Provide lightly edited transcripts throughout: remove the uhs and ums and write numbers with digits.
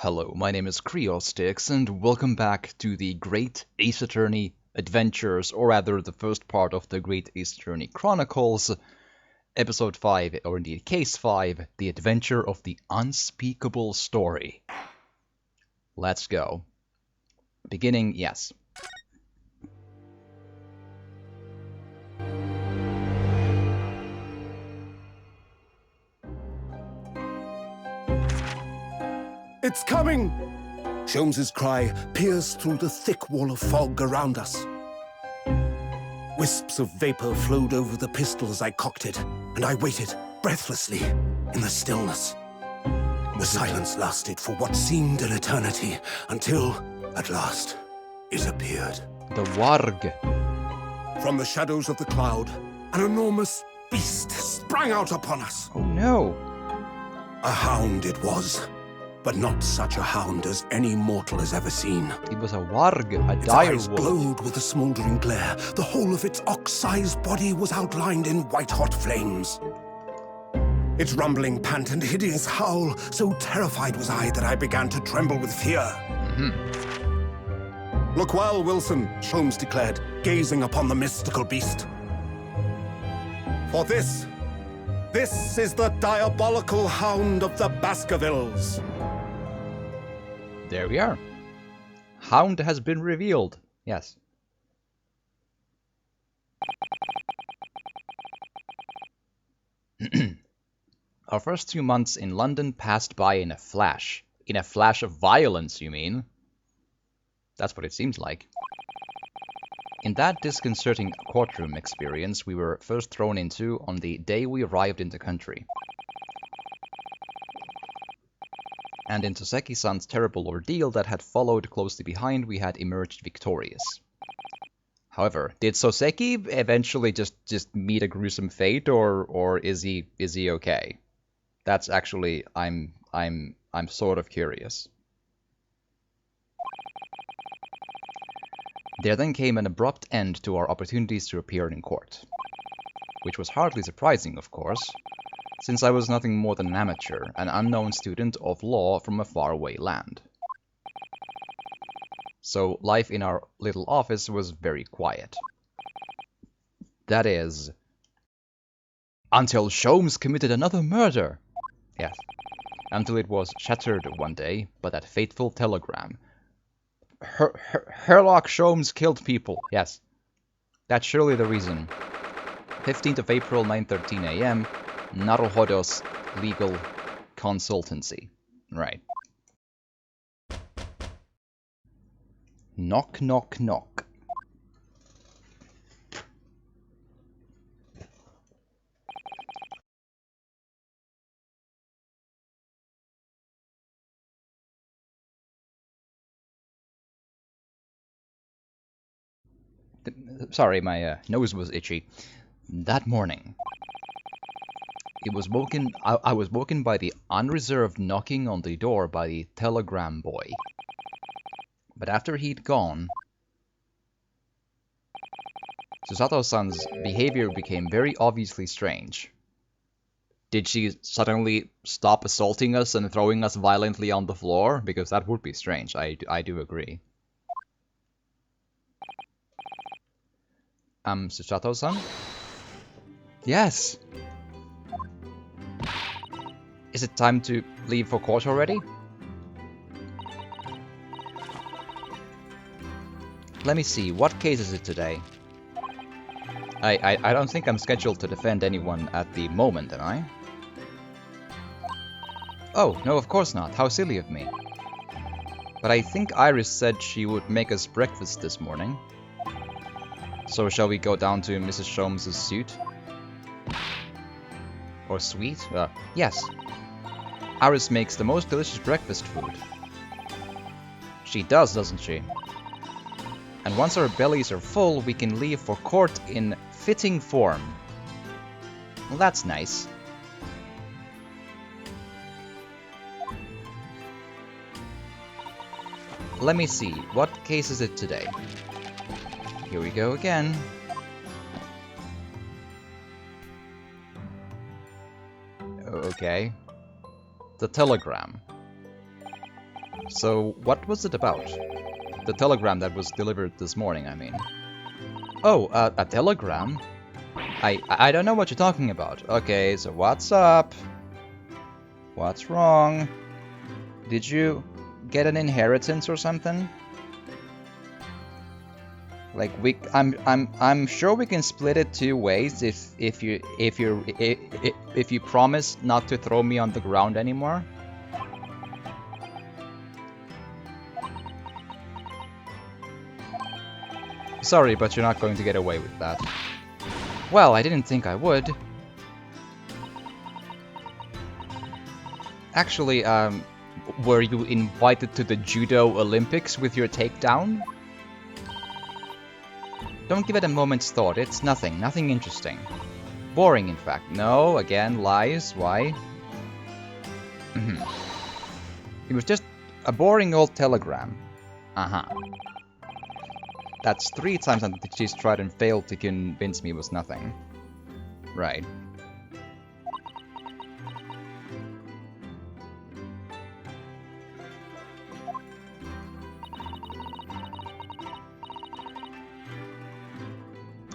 Hello, my name is Creostix, and welcome back to the Great Ace Attorney Adventures, or rather the first part of the Great Ace Attorney Chronicles, Episode 5, or indeed Case 5, The Adventure of the Unspeakable Story. Let's go. Beginning, yes. It's coming! Sholmes's cry pierced through the thick wall of fog around us. Wisps of vapor flowed over the pistol as I cocked it, and I waited, breathlessly, in the stillness. The silence lasted for what seemed an eternity, until, at last, it appeared. The Warg. From the shadows of the cloud, an enormous beast sprang out upon us. Oh no! A hound it was. But not such a hound as any mortal has ever seen. It was a Warg, a Its dire eyes wolf. glowed with a smouldering glare. The whole of its ox-sized body was outlined in white-hot flames. Its rumbling pant and hideous howl, so terrified was I that I began to tremble with fear. Look well, Wilson, Sholmes declared, gazing upon the mystical beast. For this is the diabolical hound of the Baskervilles. There we are. Hound has been revealed. Yes. Our first 2 months in London passed by in a flash. In a flash of violence, you mean? That's what it seems like. In that disconcerting courtroom experience we were first thrown into on the day we arrived in the country. And into Seki-san's terrible ordeal that had followed closely behind, we had emerged victorious. However, did Soseki eventually just meet a gruesome fate, or is he okay? That's actually I'm sort of curious. There then came an abrupt end to our opportunities to appear in court. Which was hardly surprising, of course, since I was nothing more than an amateur, an unknown student of law from a faraway land. So life in our little office was very quiet. That is, until Sholmes committed another murder. Yes, until it was shattered one day by that fateful telegram. Herlock Sholmes killed people. Yes, that's surely the reason. 15th of April, 9:13 a.m., Naruhodo's legal consultancy. Right. Knock, knock, knock. Sorry, my nose was itchy. That morning, I was woken by the unreserved knocking on the door by the telegram boy. But after he'd gone, Susato-san's behavior became very obviously strange. Did she suddenly stop assaulting us and throwing us violently on the floor? Because that would be strange, I do agree. Susato-san? Yes! Is it time to leave for court already? Let me see, what case is it today? I don't think I'm scheduled to defend anyone at the moment, am I? Oh, no, of course not. How silly of me. But I think Iris said she would make us breakfast this morning. So shall we go down to Mrs. Sholmes' suite? Or suite? Yes. Iris makes the most delicious breakfast food. She does, doesn't she? And once our bellies are full, we can leave for court in fitting form. Well, that's nice. Let me see, what case is it today? Here we go again. Okay. The telegram. So, what was it about? The telegram that was delivered this morning, I mean. Oh, a telegram? I don't know what you're talking about. Okay, so what's up? What's wrong? Did you get an inheritance or something? Like I'm sure we can split it 2 ways if you promise not to throw me on the ground anymore. Sorry, but you're not going to get away with that. Well, I didn't think I would. Actually, were you invited to the Judo Olympics with your takedown? Don't give it a moment's thought, it's nothing interesting. Boring, in fact. No, again, lies, why? It was just a boring old telegram. That's 3 times that she's tried and failed to convince me it was nothing. Right.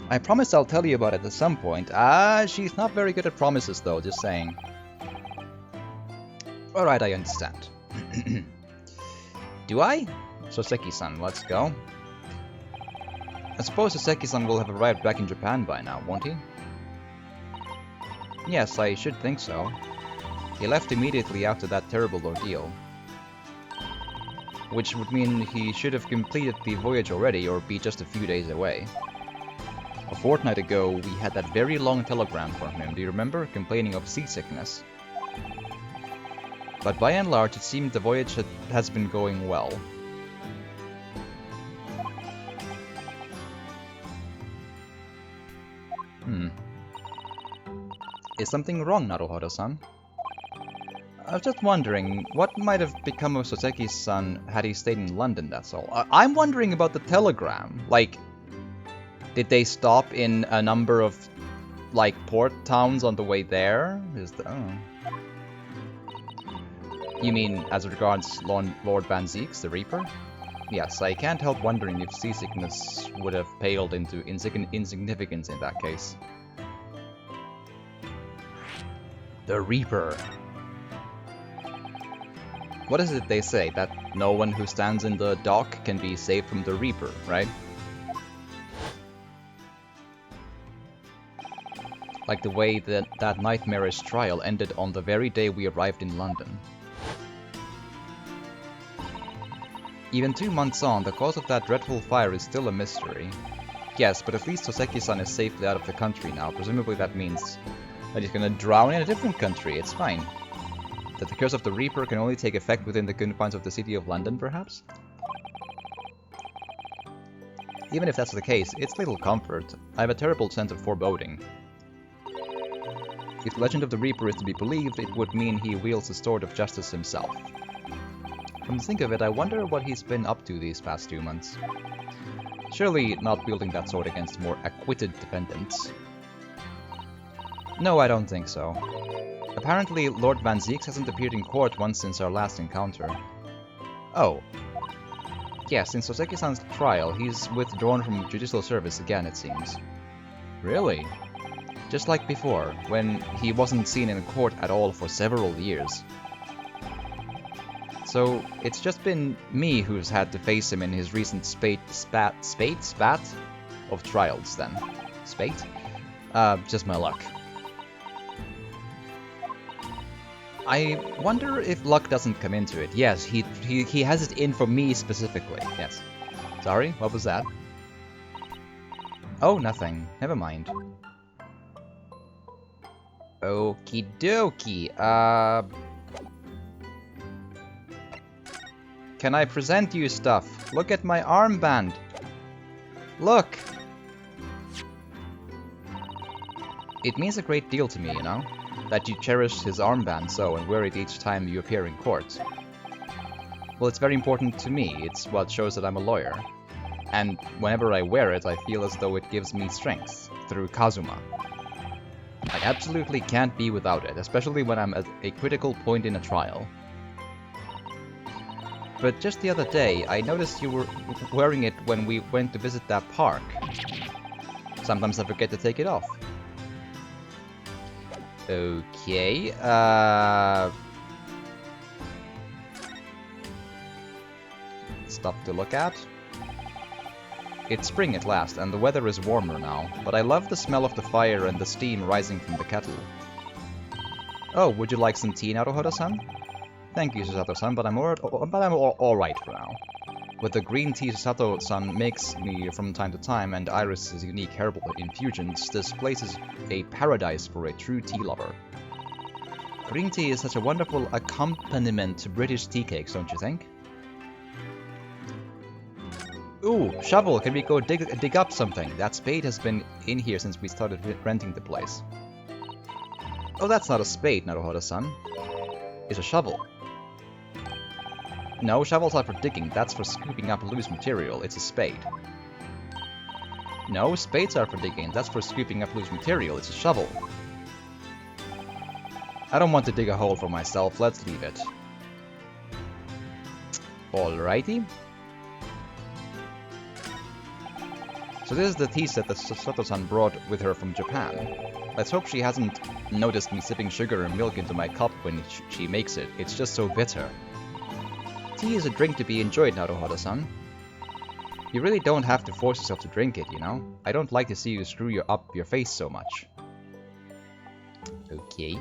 I promise I'll tell you about it at some point. She's not very good at promises though, just saying. Alright, I understand. Do I? Soseki-san, let's go. I suppose Soseki-san will have arrived back in Japan by now, won't he? Yes, I should think so. He left immediately after that terrible ordeal. Which would mean he should have completed the voyage already or be just a few days away. A fortnight ago, we had that very long telegram from him, do you remember? Complaining of seasickness. But by and large, it seemed the voyage has been going well. Is something wrong, Naruhodo-san? I was just wondering, what might have become of Soseki-san had he stayed in London, that's all. I'm wondering about the telegram. Like, did they stop in a number of, like, port towns on the way there? You mean as regards Lord Van Zieks, the Reaper? Yes, I can't help wondering if seasickness would have paled into insignificance in that case. The Reaper. What is it they say? That no one who stands in the dock can be saved from the Reaper, right? Like the way that nightmarish trial ended on the very day we arrived in London. Even 2 months on, the cause of that dreadful fire is still a mystery. Yes, but at least Soseki-san is safely out of the country now. Presumably that means that he's gonna drown in a different country. It's fine. That the curse of the Reaper can only take effect within the confines of the city of London, perhaps? Even if that's the case, it's little comfort. I have a terrible sense of foreboding. If the legend of the Reaper is to be believed, it would mean he wields the sword of justice himself. Come to think of it, I wonder what he's been up to these past 2 months. Surely not wielding that sword against more acquitted defendants. No, I don't think so. Apparently, Lord Van Zieks hasn't appeared in court once since our last encounter. Oh. Yes, since Soseki-san's trial, he's withdrawn from judicial service again, it seems. Really? Just like before, when he wasn't seen in court at all for several years. So, it's just been me who's had to face him in his recent spat of trials, then. Spate? Just my luck. I wonder if luck doesn't come into it. Yes, he has it in for me specifically. Yes. Sorry, what was that? Oh, nothing. Never mind. Okie dokie. Can I present you stuff? Look at my armband. Look! It means a great deal to me, you know? That you cherish his armband so and wear it each time you appear in court. Well, it's very important to me. It's what shows that I'm a lawyer. And whenever I wear it, I feel as though it gives me strength, through Kazuma. I absolutely can't be without it, especially when I'm at a critical point in a trial. but just the other day, I noticed you were wearing it when we went to visit that park. Sometimes I forget to take it off. Okay, stuff to look at. It's spring at last, and the weather is warmer now, but I love the smell of the fire and the steam rising from the kettle. Oh, would you like some tea, Naruhodo-san? Thank you, Susato-san, but I'm alright for now. With the green tea Susato-san makes me from time to time, and Iris' unique herbal infusions, this place is a paradise for a true tea lover. Green tea is such a wonderful accompaniment to British tea cakes, don't you think? Ooh, shovel, can we go dig up something? That spade has been in here since we started renting the place. Oh, that's not a spade, Naruhodo-san. It's a shovel. No, shovels are for digging, that's for scooping up loose material, it's a spade. No, spades are for digging, that's for scooping up loose material, it's a shovel. I don't want to dig a hole for myself, let's leave it. Alrighty. So this is the tea set that Susato-san brought with her from Japan. Let's hope she hasn't noticed me sipping sugar and milk into my cup when she makes it. It's just so bitter. Tea is a drink to be enjoyed, Naruhodo-san. You really don't have to force yourself to drink it, you know? I don't like to see you screw up your face so much. Okay.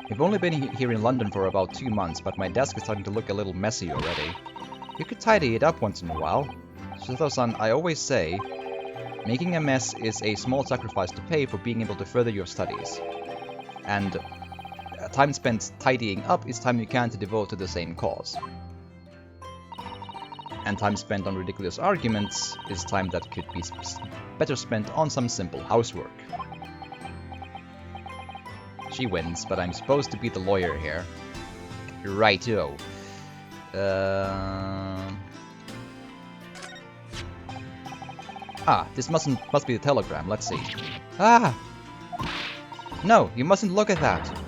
We've only been here in London for about 2 months, but my desk is starting to look a little messy already. You could tidy it up once in a while. Susato-san, I always say, making a mess is a small sacrifice to pay for being able to further your studies. And time spent tidying up is time you can to devote to the same cause. And time spent on ridiculous arguments is time that could be better spent on some simple housework. She wins, but I'm supposed to be the lawyer here. Righto. This must be the telegram. Let's see. Ah! No, you mustn't look at that.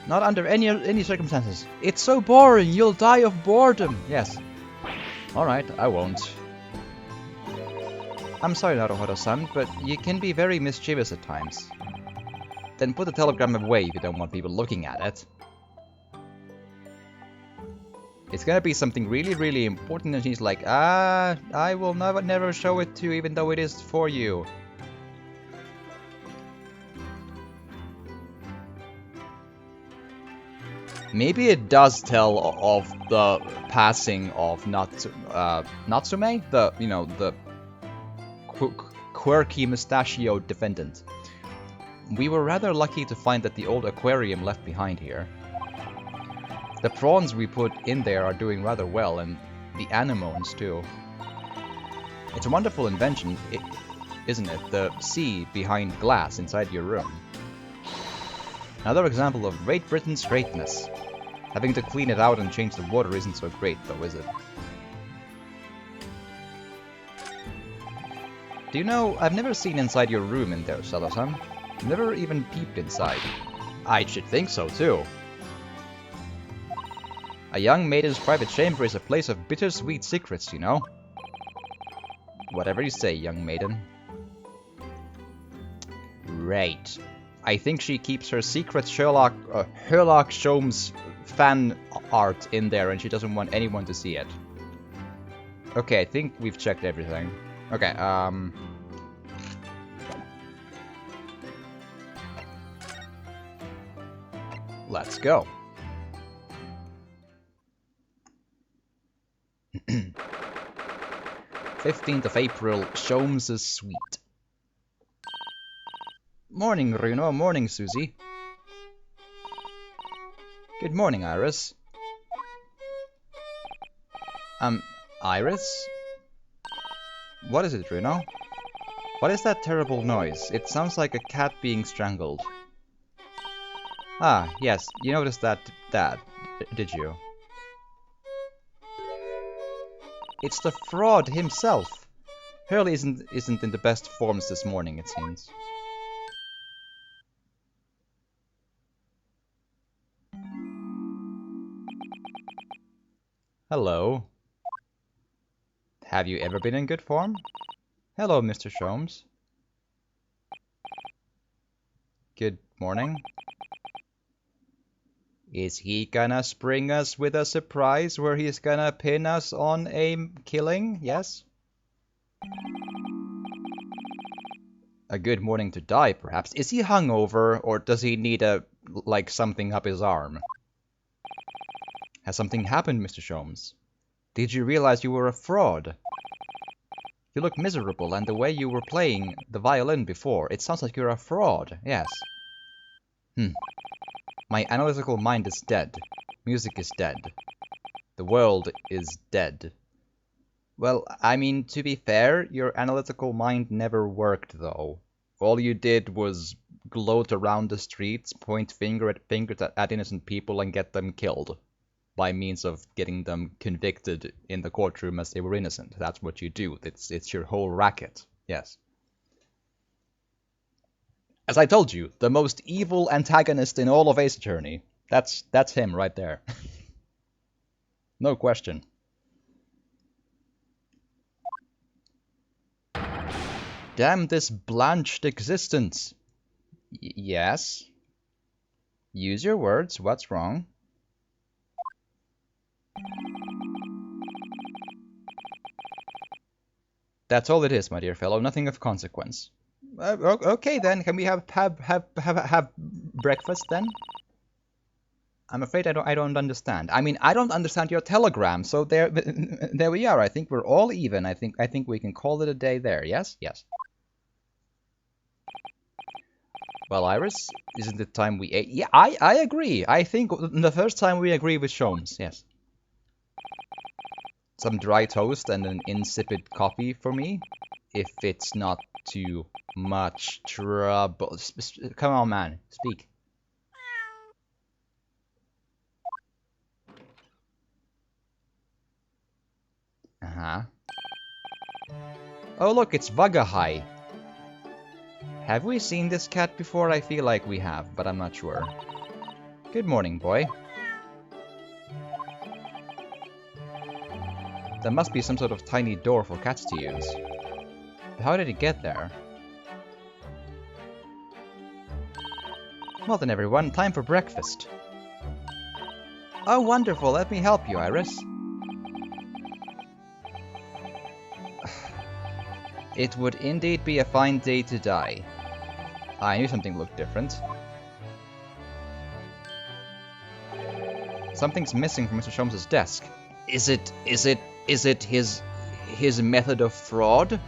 Not under any circumstances. It's so boring. You'll die of boredom. Yes. All right, I won't. I'm sorry, Naruhodo-san, but you can be very mischievous at times. Then put the telegram away if you don't want people looking at it. It's gonna be something really, really important, and she's like, I will never show it to you, even though it is for you. Maybe it does tell of the passing of Natsume, the quirky mustachioed defendant. We were rather lucky to find that the old aquarium left behind here. The prawns we put in there are doing rather well, and the anemones too. It's a wonderful invention, isn't it? The sea behind glass inside your room. Another example of Great Britain's greatness. Having to clean it out and change the water isn't so great though, is it? Do you know, I've never seen inside your room in there, Susato-san. Never even peeped inside. I should think so too. A young maiden's private chamber is a place of bittersweet secrets, you know? Whatever you say, young maiden. Right. I think she keeps her secret Sherlock Holmes fan art in there and she doesn't want anyone to see it. Okay, I think we've checked everything. Okay, let's go. 15th of April, Sholmes' Suite. Morning, Runo. Morning, Susie. Good morning, Iris. Iris? What is it, Runo? What is that terrible noise? It sounds like a cat being strangled. Ah, yes, you noticed that, Dad, did you? It's the fraud himself. Hurley isn't in the best forms this morning, it seems. Hello. Have you ever been in good form? Hello, Mr. Sholmes. Good morning. Is he gonna spring us with a surprise where he's gonna pin us on a killing? Yes? A good morning to die, perhaps. Is he hungover, or does he need like, something up his arm? Has something happened, Mr. Sholmes? Did you realize you were a fraud? You look miserable, and the way you were playing the violin before, it sounds like you're a fraud, yes. My analytical mind is dead. Music is dead. The world is dead. Well, I mean, to be fair, your analytical mind never worked, though. All you did was gloat around the streets, point fingers at innocent people, and get them killed. By means of getting them convicted in the courtroom as they were innocent. That's what you do. It's your whole racket. Yes. As I told you, the most evil antagonist in all of Ace Attorney. That's him right there. No question. Damn this blanched existence. Yes. Use your words. What's wrong? That's all it is, my dear fellow. Nothing of consequence. Okay then. Can we have breakfast then? I'm afraid I don't understand. I mean, I don't understand your telegram. So there we are. I think we're all even. I think we can call it a day there. Yes. Yes. Well, Iris, isn't it time we ate? Yeah, I agree. I think the first time we agree with Sholmes. Yes. Some dry toast and an insipid coffee for me, if it's not too much trouble. Come on, man, speak. Uh-huh. Oh, look, it's Vagahai. Have we seen this cat before? I feel like we have, but I'm not sure. Good morning, boy. There must be some sort of tiny door for cats to use. But how did it get there? Well then, everyone, time for breakfast. Oh, wonderful. Let me help you, Iris. It would indeed be a fine day to die. I knew something looked different. Something's missing from Mr. Sholmes' desk. Is it his method of fraud?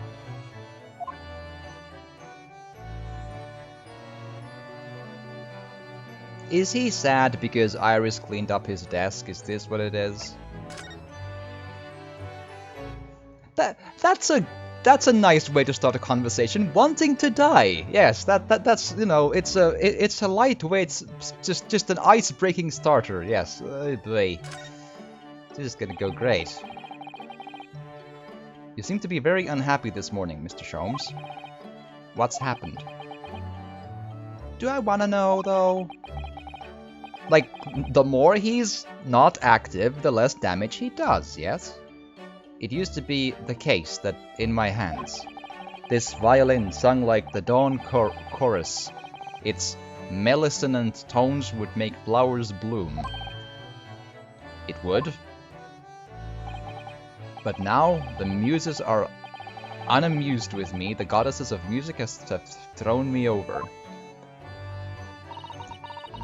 Is he sad because Iris cleaned up his desk? Is this what it is? That's a nice way to start a conversation. Wanting to die. Yes, that's you know, it's a lightweight, just an ice-breaking starter. Yes, this is gonna go great. You seem to be very unhappy this morning, Mr. Sholmes. What's happened? Do I wanna know, though? Like, the more he's not active, the less damage he does, yes? It used to be the case that in my hands, this violin sung like the dawn chorus. Its melissonant tones would make flowers bloom. It would. But now, the muses are unamused with me. The goddesses of music have thrown me over.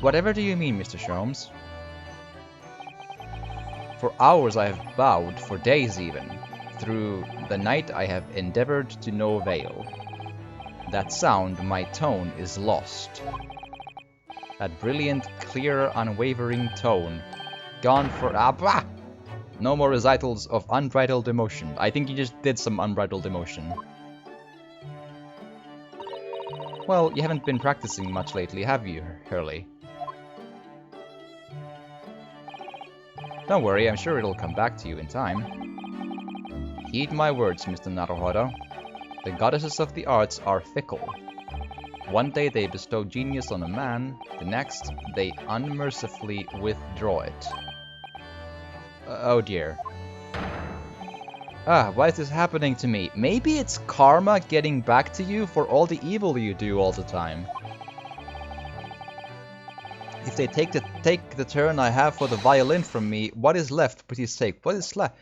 Whatever do you mean, Mr. Sholmes? For hours I have bowed, for days even. Through the night I have endeavored to no avail. That sound, my tone, is lost. That brilliant, clear, unwavering tone. Gone for... bah! No more recitals of unbridled emotion. I think you just did some unbridled emotion. Well, you haven't been practicing much lately, have you, Hurley? Don't worry, I'm sure it'll come back to you in time. Heed my words, Mr. Naruhodo. The goddesses of the arts are fickle. One day they bestow genius on a man, the next they unmercifully withdraw it. Oh dear. Ah, why is this happening to me? Maybe it's karma getting back to you for all the evil you do all the time. If they take the turn I have for the violin from me, what is left, for pity's sake? What is left?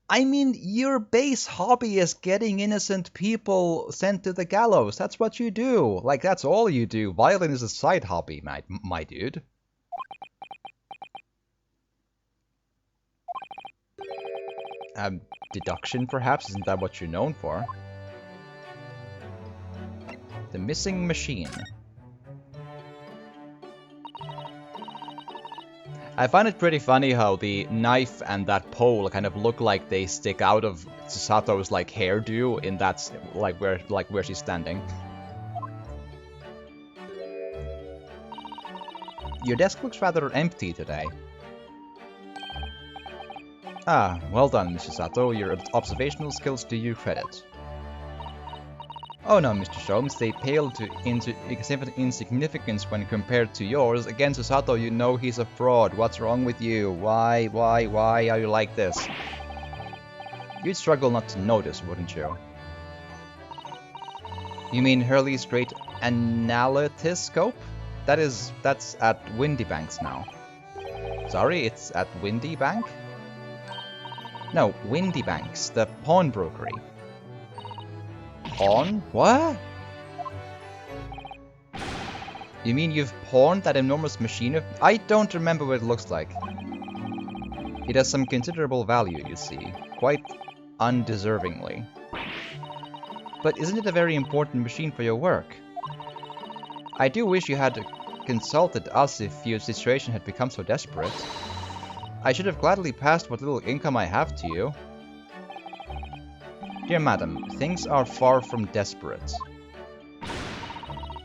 I mean, your base hobby is getting innocent people sent to the gallows. That's what you do. Like, that's all you do. Violin is a side hobby, my dude. Deduction, perhaps? Isn't that what you're known for? The missing machine. I find it pretty funny how the knife and that pole kind of look like they stick out of Chisato's like hairdo in that where she's standing. Your desk looks rather empty today. Ah, well done, Mr. Sato. Your observational skills do you credit. Oh no, Mr. Sholmes, they pale into insignificance when compared to yours. Again, Susato, you know he's a fraud. What's wrong with you? Why are you like this? You'd struggle not to notice, wouldn't you? You mean Hurley's great analytoscope? That's at Windy Banks now. Sorry, it's at Windy Bank? No, Windy Banks, the pawnbrokery. Pawn? What? You mean you've pawned that enormous machine? I don't remember what it looks like. It has some considerable value, you see. Quite undeservingly. But isn't it a very important machine for your work? I do wish you had consulted us if your situation had become so desperate. I should have gladly passed what little income I have to you. Dear madam, things are far from desperate.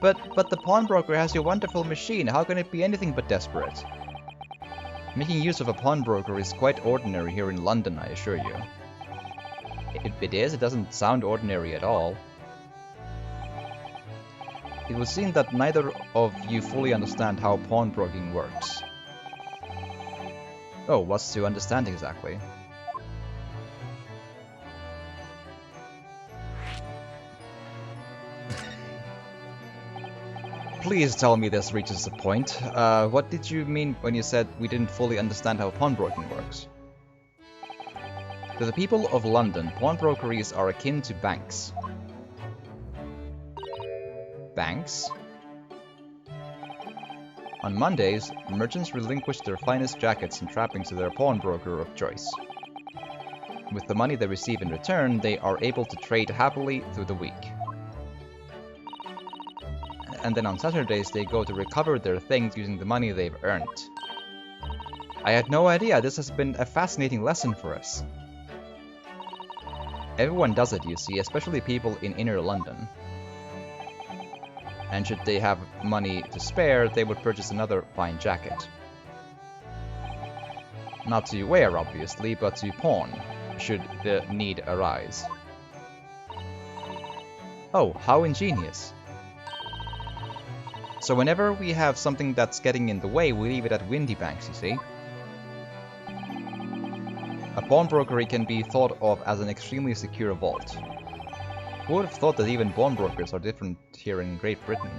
But the pawnbroker has your wonderful machine. How can it be anything but desperate? Making use of a pawnbroker is quite ordinary here in London, I assure you. It is. It doesn't sound ordinary at all. It would seem that neither of you fully understand how pawnbroking works. Oh, what's to understand exactly? Please tell me this reaches the point. What did you mean when you said we didn't fully understand how pawnbroking works? To the people of London, pawnbrokeries are akin to banks. Banks? On Mondays, merchants relinquish their finest jackets and trappings to their pawnbroker of choice. With the money they receive in return, they are able to trade happily through the week. And then on Saturdays, they go to recover their things using the money they've earned. I had no idea. This has been a fascinating lesson for us. Everyone does it, you see, especially people in inner London. And should they have money to spare, they would purchase another fine jacket. Not to wear, obviously, but to pawn, should the need arise. Oh, how ingenious. So whenever we have something that's getting in the way, we leave it at Windy Banks, you see. A pawnbrokery can be thought of as an extremely secure vault. Who would have thought that even pawnbrokers are different here in Great Britain?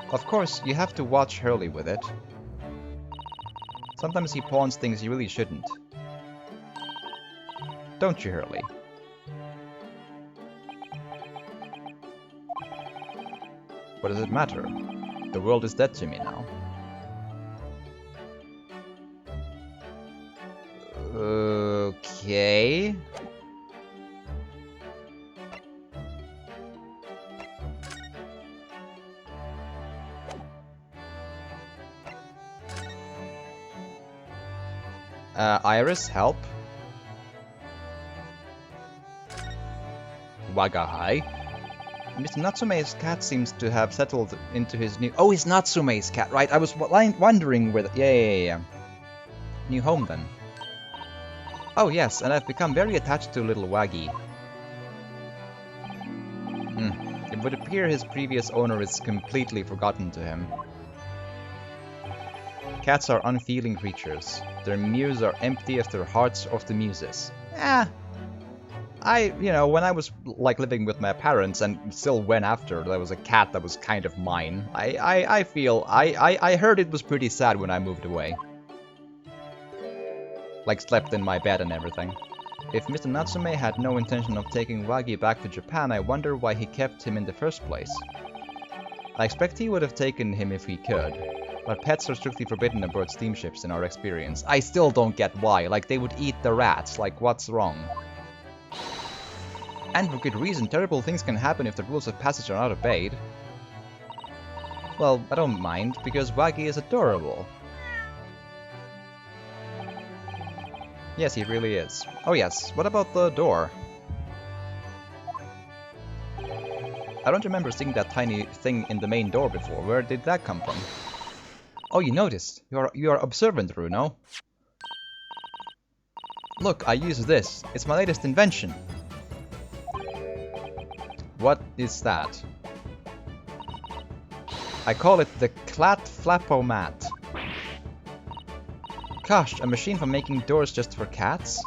Of course, you have to watch Hurley with it. Sometimes he pawns things he really shouldn't. Don't you, Hurley? What does it matter? The world is dead to me now. Okay. Iris, help. Wagahai. Mr. Natsume's cat seems to have settled into his new... Oh, it's Natsume's cat, right? I was wondering where... Yeah. New home, then. Oh, yes, and I've become very attached to little Waggy. It would appear his previous owner is completely forgotten to him. Cats are unfeeling creatures. Their mews are empty as their hearts of the muses. When I was like living with my parents and still went after, there was a cat that was kind of mine. I heard it was pretty sad when I moved away. Like slept in my bed and everything. If Mr. Natsume had no intention of taking Wagi back to Japan, I wonder why he kept him in the first place. I expect he would have taken him if he could, but pets are strictly forbidden aboard steamships in our experience. I still don't get why, like they would eat the rats, like what's wrong? And for good reason, terrible things can happen if the rules of passage are not obeyed. Well, I don't mind, because Wagi is adorable. Yes, he really is. Oh yes, what about the door? I don't remember seeing that tiny thing in the main door before. Where did that come from? Oh, you noticed. You are observant, Runo. Look, I use this. It's my latest invention. What is that? I call it the Clat Flapomat. Gosh, a machine for making doors just for cats?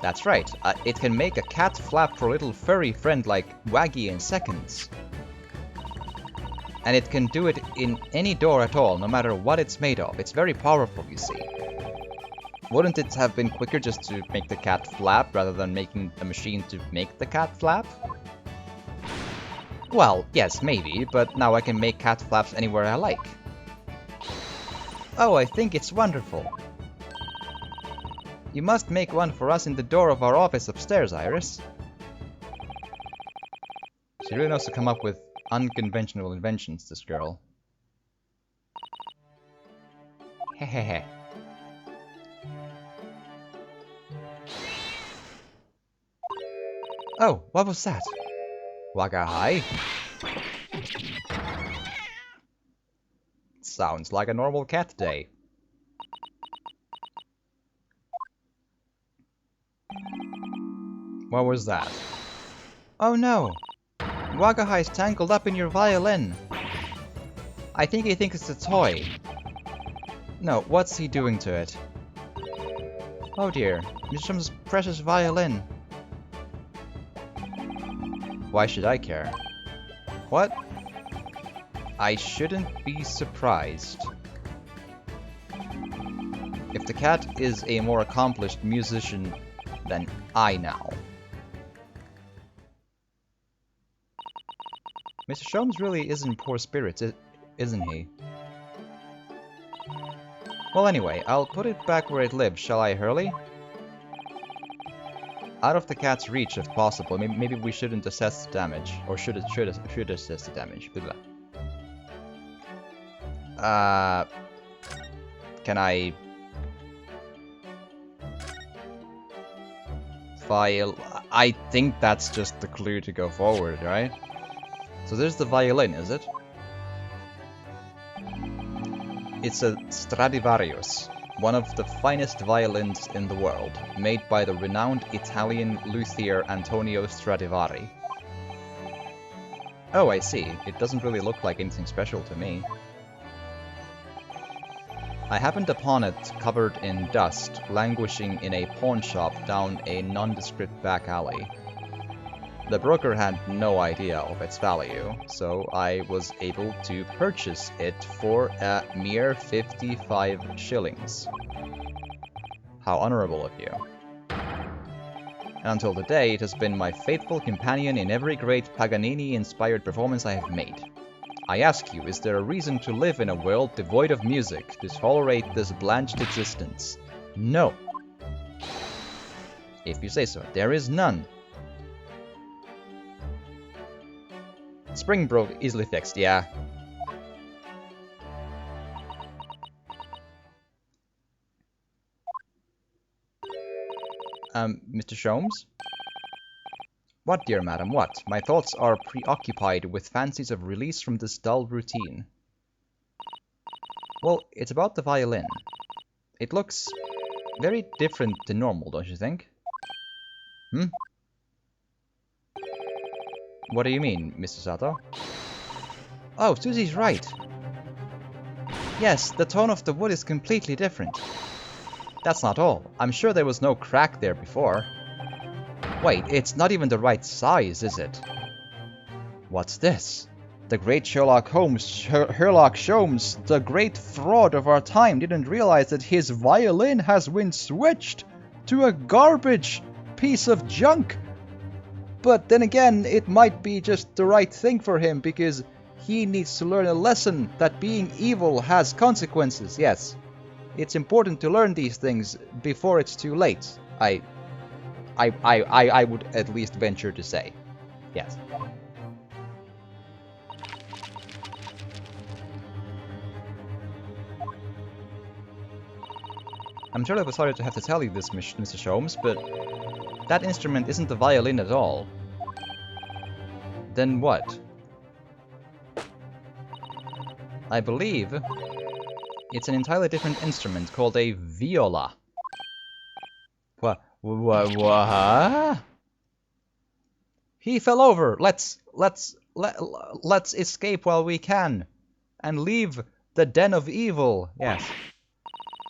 That's right, it can make a cat flap for a little furry friend like Waggy in seconds. And it can do it in any door at all, no matter what it's made of. It's very powerful, you see. Wouldn't it have been quicker just to make the cat flap rather than making a machine to make the cat flap? Well, yes, maybe, but now I can make cat flaps anywhere I like. Oh, I think it's wonderful. You must make one for us in the door of our office upstairs, Iris. She really knows to come up with unconventional inventions, this girl. Hehehe. Oh, what was that? Waga hi. Sounds like a normal cat day. What was that? Oh no! Wagahai is tangled up in your violin! I think he thinks it's a toy. No, what's he doing to it? Oh dear, Mr. Shum's precious violin. Why should I care? What? I shouldn't be surprised. If the cat is a more accomplished musician than I now. Mr. Sholmes really is in poor spirits, isn't he? Well anyway, I'll put it back where it lives, shall I, Hurley? Out of the cat's reach if possible. Maybe we shouldn't assess the damage. Or should assess the damage. Blah. Can I... File... I think that's just the clue to go forward, right? So there's the violin, is it? It's a Stradivarius, one of the finest violins in the world, made by the renowned Italian luthier Antonio Stradivari. Oh, I see. It doesn't really look like anything special to me. I happened upon it covered in dust, languishing in a pawn shop down a nondescript back alley. The broker had no idea of its value, so I was able to purchase it for a mere 55 shillings. How honorable of you. And until today, it has been my faithful companion in every great Paganini-inspired performance I have made. I ask you, is there a reason to live in a world devoid of music, to tolerate this blanched existence? No. If you say so, there is none. Spring broke, easily fixed, yeah. Mr. Sholmes? What, dear madam, what? My thoughts are preoccupied with fancies of release from this dull routine. Well, it's about the violin. It looks very different to normal, don't you think? Hmm? What do you mean, Mr. Sato? Oh, Susie's right. Yes, the tone of the wood is completely different. That's not all. I'm sure there was no crack there before. Wait, it's not even the right size, is it? What's this? The great Sherlock Holmes, the great fraud of our time, didn't realize that his violin has been switched to a garbage piece of junk. But then again, it might be just the right thing for him, because he needs to learn a lesson that being evil has consequences. Yes, it's important to learn these things before it's too late. I would at least venture to say. Yes. I'm terribly sorry to have to tell you this, Mr. Sholmes, but that instrument isn't the violin at all. Then what? I believe it's an entirely different instrument called a viola. What? He fell over. Let's escape while we can, and leave the den of evil. Yes.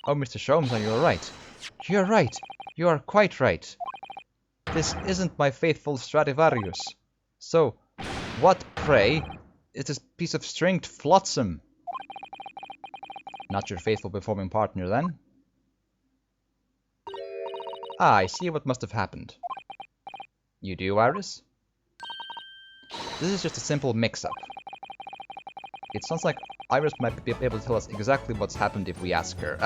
Oh, Mr. Sholmes, you're right. You're right. You are quite right. This isn't my faithful Stradivarius. So, what, pray, is this piece of stringed flotsam? Not your faithful performing partner, then? Ah, I see what must have happened. You do, Iris? This is just a simple mix-up. It sounds like Iris might be able to tell us exactly what's happened if we ask her.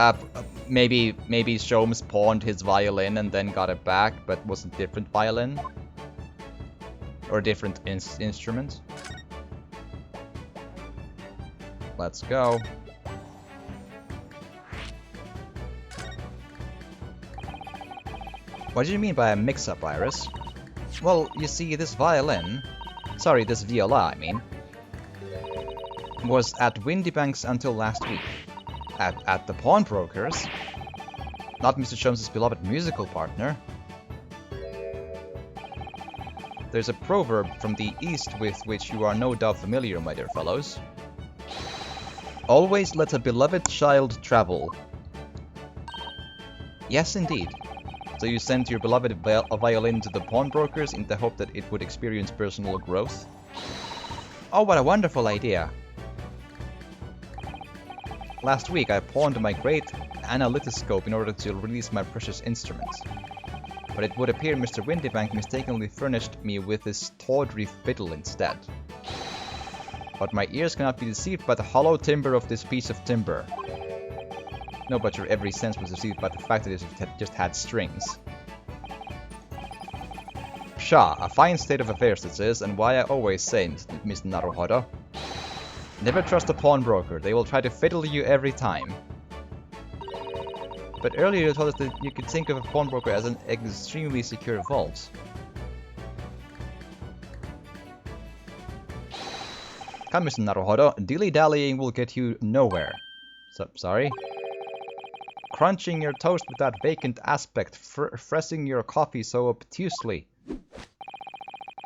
Maybe Sholmes pawned his violin and then got it back, but was a different violin? Or a different instrument? Let's go. What do you mean by a mix-up, Iris? Well, you see, this violin... Sorry, this viola, I mean... was at Windybanks until last week. At the pawnbroker's. Not Mr. Sholmes' beloved musical partner. There's a proverb from the East with which you are no doubt familiar, my dear fellows. Always let a beloved child travel. Yes, indeed. So you sent your beloved violin to the pawnbrokers in the hope that it would experience personal growth? Oh, what a wonderful idea! Last week I pawned my great analytoscope in order to release my precious instruments. But it would appear Mr. Windybank mistakenly furnished me with this tawdry fiddle instead. But my ears cannot be deceived by the hollow timbre of this piece of timber. No, but your every sense was deceived by the fact that it just had strings. Pshaw, a fine state of affairs this is, and why I always say, Mr. Naruhodo. Never trust a pawnbroker, they will try to fiddle you every time. But earlier you told us that you could think of a pawnbroker as an extremely secure vault. Come, Mr. Naruhodo, dilly-dallying will get you nowhere. Sorry? Crunching your toast with that vacant aspect, fressing your coffee so obtusely.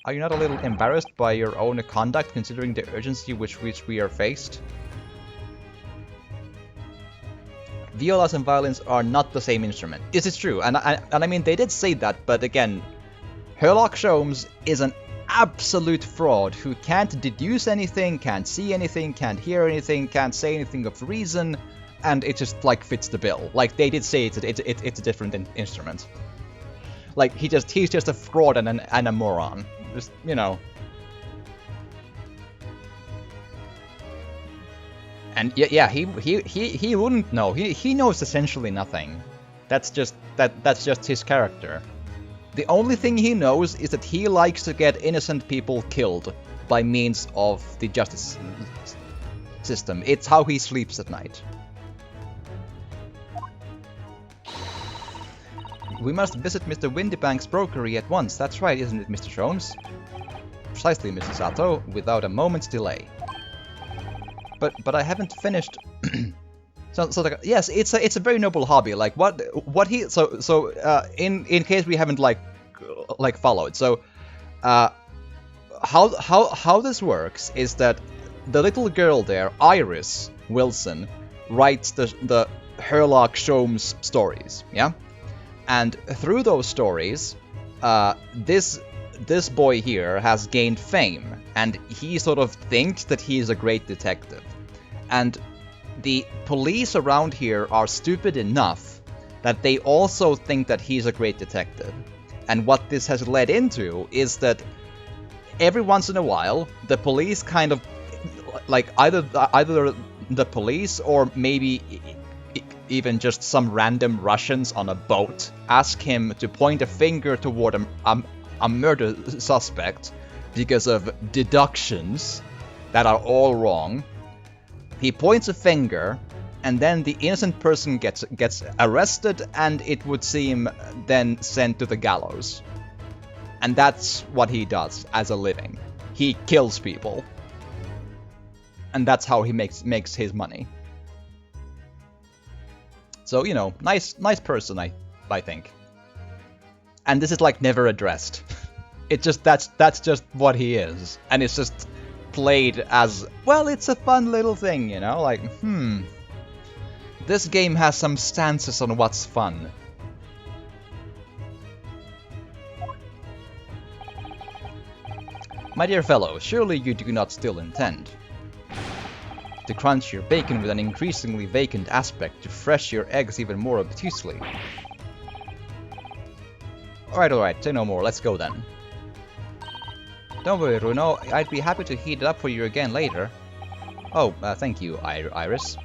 Are you not a little embarrassed by your own conduct, considering the urgency with which we are faced? Violas and violins are not the same instrument. This is true, and I mean, they did say that, but again, Sherlock Sholmes is an absolute fraud who can't deduce anything, can't see anything, can't hear anything, can't say anything of reason, and it just, like, fits the bill. Like, they did say it's a different instrument. Like, he's just a fraud and a moron. Just, you know. And yeah, he wouldn't know. He knows essentially nothing. That's just his character. The only thing he knows is that he likes to get innocent people killed by means of the justice system. It's how he sleeps at night. We must visit Mr. Windybank's brokery at once. That's right, isn't it, Mr. Sholmes? Precisely, Mrs. Sato, without a moment's delay. But I haven't finished. Yes, it's a very noble hobby. Like what he in case we haven't like followed. So how this works is that the little girl there, Iris Wilson, writes the Herlock Sholmes stories, yeah? And through those stories, this boy here has gained fame, and he sort of thinks that he is a great detective. And the police around here are stupid enough that they also think that he's a great detective. And what this has led into is that every once in a while, the police kind of, like, either the police or maybe even just some random Russians on a boat ask him to point a finger toward a murder suspect because of deductions that are all wrong. He points a finger, and then the innocent person gets arrested, and it would seem then sent to the gallows. And that's what he does as a living. He kills people. And that's how he makes his money. So, you know, nice person, I think. And this is like never addressed. It just that's just what he is. And it's just played as, well, it's a fun little thing, you know, like, this game has some stances on what's fun. My dear fellow, surely you do not still intend to crunch your bacon with an increasingly vacant aspect to fresh your eggs even more obtusely. Alright, say no more, let's go then. Don't worry, Runo, I'd be happy to heat it up for you again later. Oh, thank you, Iris.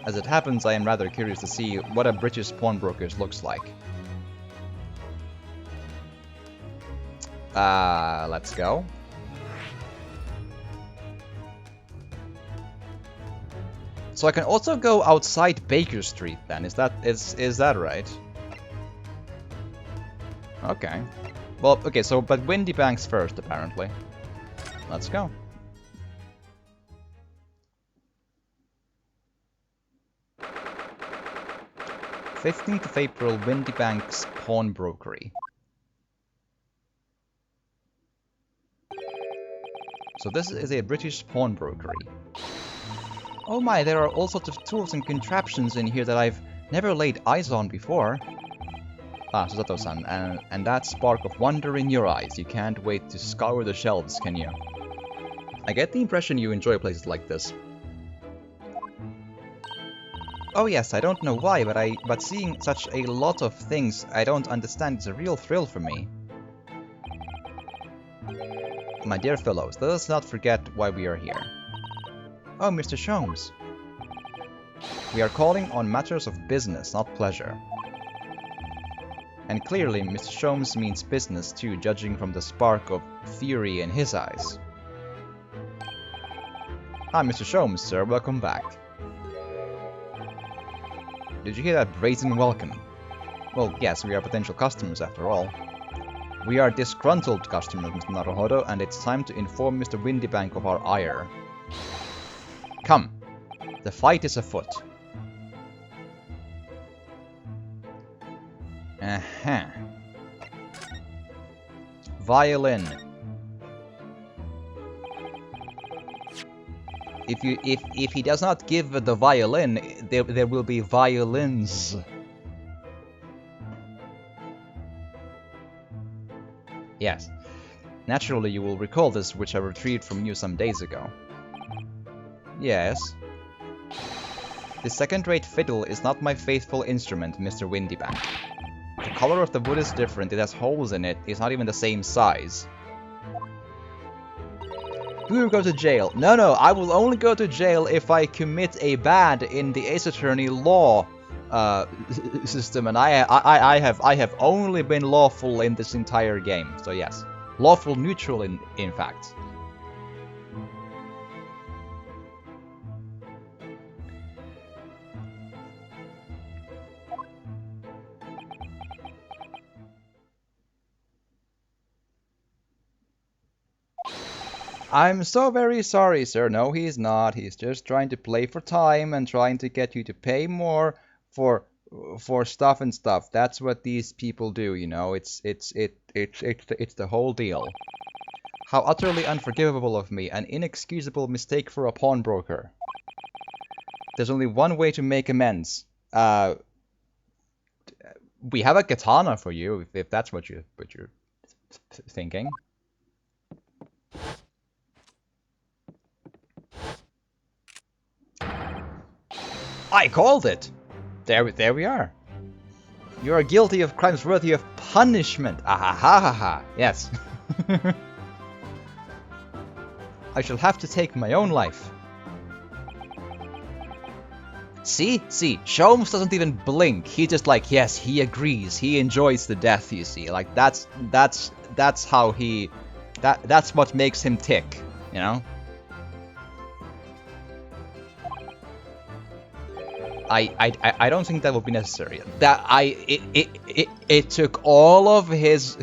As it happens, I am rather curious to see what a British pawnbroker looks like. Let's go. So I can also go outside Baker Street then, is that right? Okay. Well, okay, so, but Windy Banks first, apparently. Let's go. 15th of April, Windy Banks Pawnbrokery. So this is a British pawnbrokery. Oh my, there are all sorts of tools and contraptions in here that I've never laid eyes on before. Ah, Susato-san, and that spark of wonder in your eyes. You can't wait to scour the shelves, can you? I get the impression you enjoy places like this. Oh yes, I don't know why, but seeing such a lot of things I don't understand is a real thrill for me. My dear fellows, let us not forget why we are here. Oh, Mr. Sholmes. We are calling on matters of business, not pleasure. And clearly, Mr. Sholmes means business too, judging from the spark of fury in his eyes. Ah, Mr. Sholmes, sir, welcome back. Did you hear that brazen welcome? Well, yes, we are potential customers after all. We are disgruntled customers, Mr. Naruhodo, and it's time to inform Mr. Windybank of our ire. Come, the fight is afoot. Violin. If he does not give the violin, there will be violins. Yes. Naturally, you will recall this, which I retrieved from you some days ago. Yes. The second-rate fiddle is not my faithful instrument, Mr. Windybank. The color of the wood is different, it has holes in it, it's not even the same size. We will go to jail. No, I will only go to jail if I commit a bad in the Ace Attorney law system, and I have only been lawful in this entire game. So yes, lawful neutral in fact. I'm so very sorry, sir. No, he's not. He's just trying to play for time and trying to get you to pay more for stuff and stuff. That's what these people do, you know. It's the whole deal. How utterly unforgivable of me. An inexcusable mistake for a pawnbroker. There's only one way to make amends. We have a katana for you, if that's what you're thinking. I called it! There we are. You are guilty of crimes worthy of punishment. Ahahaha. Yes. I shall have to take my own life. See? Sholmes doesn't even blink. He just like, yes, he agrees. He enjoys the death, you see. Like, that's how he... That's what makes him tick, you know? I don't think that would be necessary. It took all of his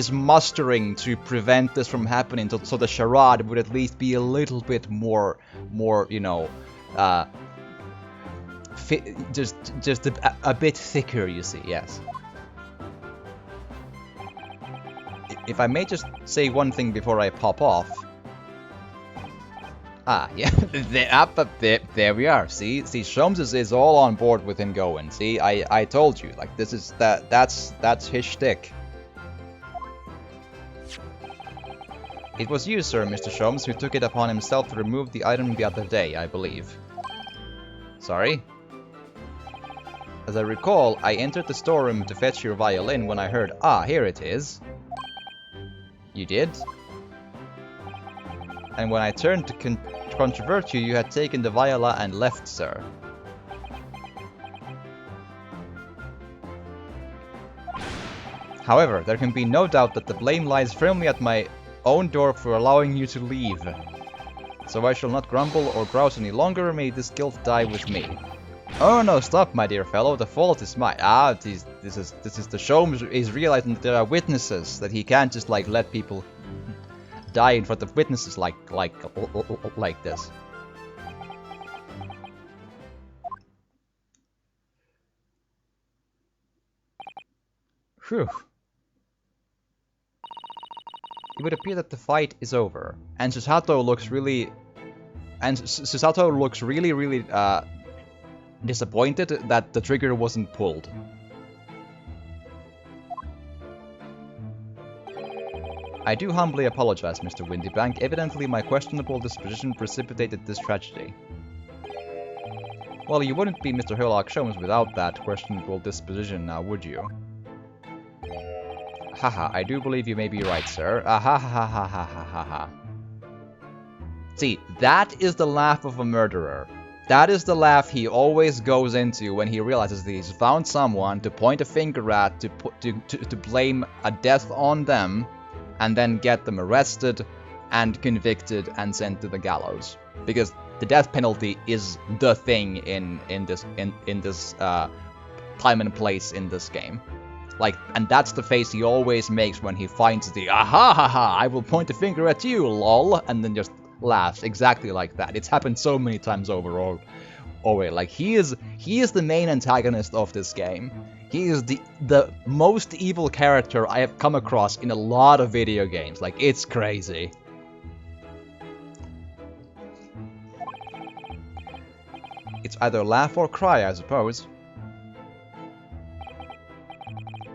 mustering to prevent this from happening, so the charade would at least be a little bit more you know, just a bit thicker, you see. Yes. If I may just say one thing before I pop off. Ah, yeah, there we are. See, Sholmes is all on board with him going. See, I told you, like, this is that's his shtick. It was you, sir, Mr. Sholmes, who took it upon himself to remove the item the other day, I believe. Sorry? As I recall, I entered the storeroom to fetch your violin when I heard, ah, here it is. You did? And when I turned to controvert you, you had taken the viola and left, sir. However, there can be no doubt that the blame lies firmly at my own door for allowing you to leave. So I shall not grumble or grouse any longer, may this guilt die with me. Oh no, stop, my dear fellow, the fault is mine. Ah, this is the Sholmes is realizing that there are witnesses, that he can't just like let people die in front of witnesses like this. Whew. It would appear that the fight is over, and Susato looks really disappointed that the trigger wasn't pulled. I do humbly apologize, Mr. Windybank. Evidently, my questionable disposition precipitated this tragedy. Well, you wouldn't be Mr. Sherlock Sholmes without that questionable disposition, now would you? Haha, I do believe you may be right, sir. Ahahahahahaha. See, that is the laugh of a murderer. That is the laugh he always goes into when he realizes that he's found someone to point a finger at, to blame a death on them, and then get them arrested and convicted and sent to the gallows. Because the death penalty is the thing in this time and place in this game. Like, and that's the face he always makes when he finds the aha, I will point a finger at you, lol, and then just laughs exactly like that. It's happened so many times over. Like, he is the main antagonist of this game. He is the most evil character I have come across in a lot of video games. Like, it's crazy. It's either laugh or cry, I suppose.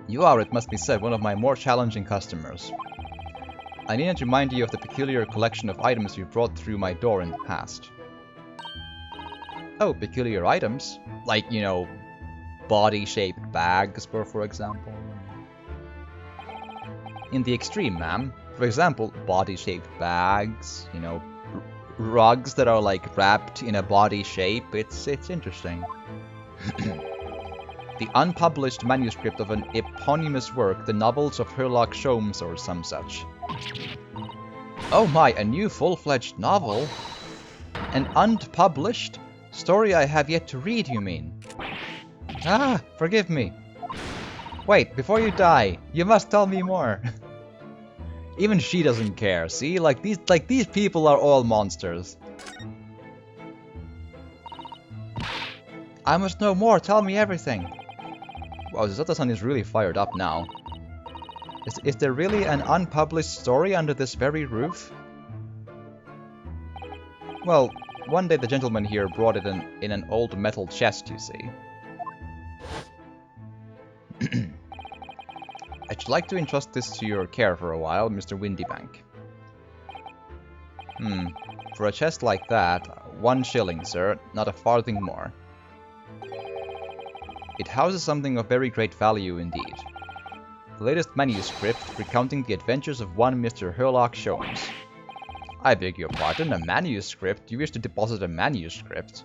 You are, it must be said, one of my more challenging customers. I needn't remind you of the peculiar collection of items you brought through my door in the past. Oh, peculiar items? Like, you know, body-shaped bags, for example. In the extreme, ma'am. For example, body-shaped bags, you know, rugs that are like wrapped in a body shape. It's interesting. The unpublished manuscript of an eponymous work, the novels of Sherlock Sholmes or some such. Oh my, a new full-fledged novel? An unpublished? Story I have yet to read, you mean? Ah, forgive me. Wait, before you die, you must tell me more. Even she doesn't care, see? Like these people are all monsters. I must know more, tell me everything. Wow, Zota-san is really fired up now. Is there really an unpublished story under this very roof? Well, One day the gentleman here brought it in an old metal chest, you see. I'd like to entrust this to your care for a while, Mr. Windybank. For a chest like that, 1 shilling, sir, not a farthing more. It houses something of very great value indeed. The latest manuscript recounting the adventures of one Mr. Herlock Sholmes. I beg your pardon, a manuscript? You wish to deposit a manuscript?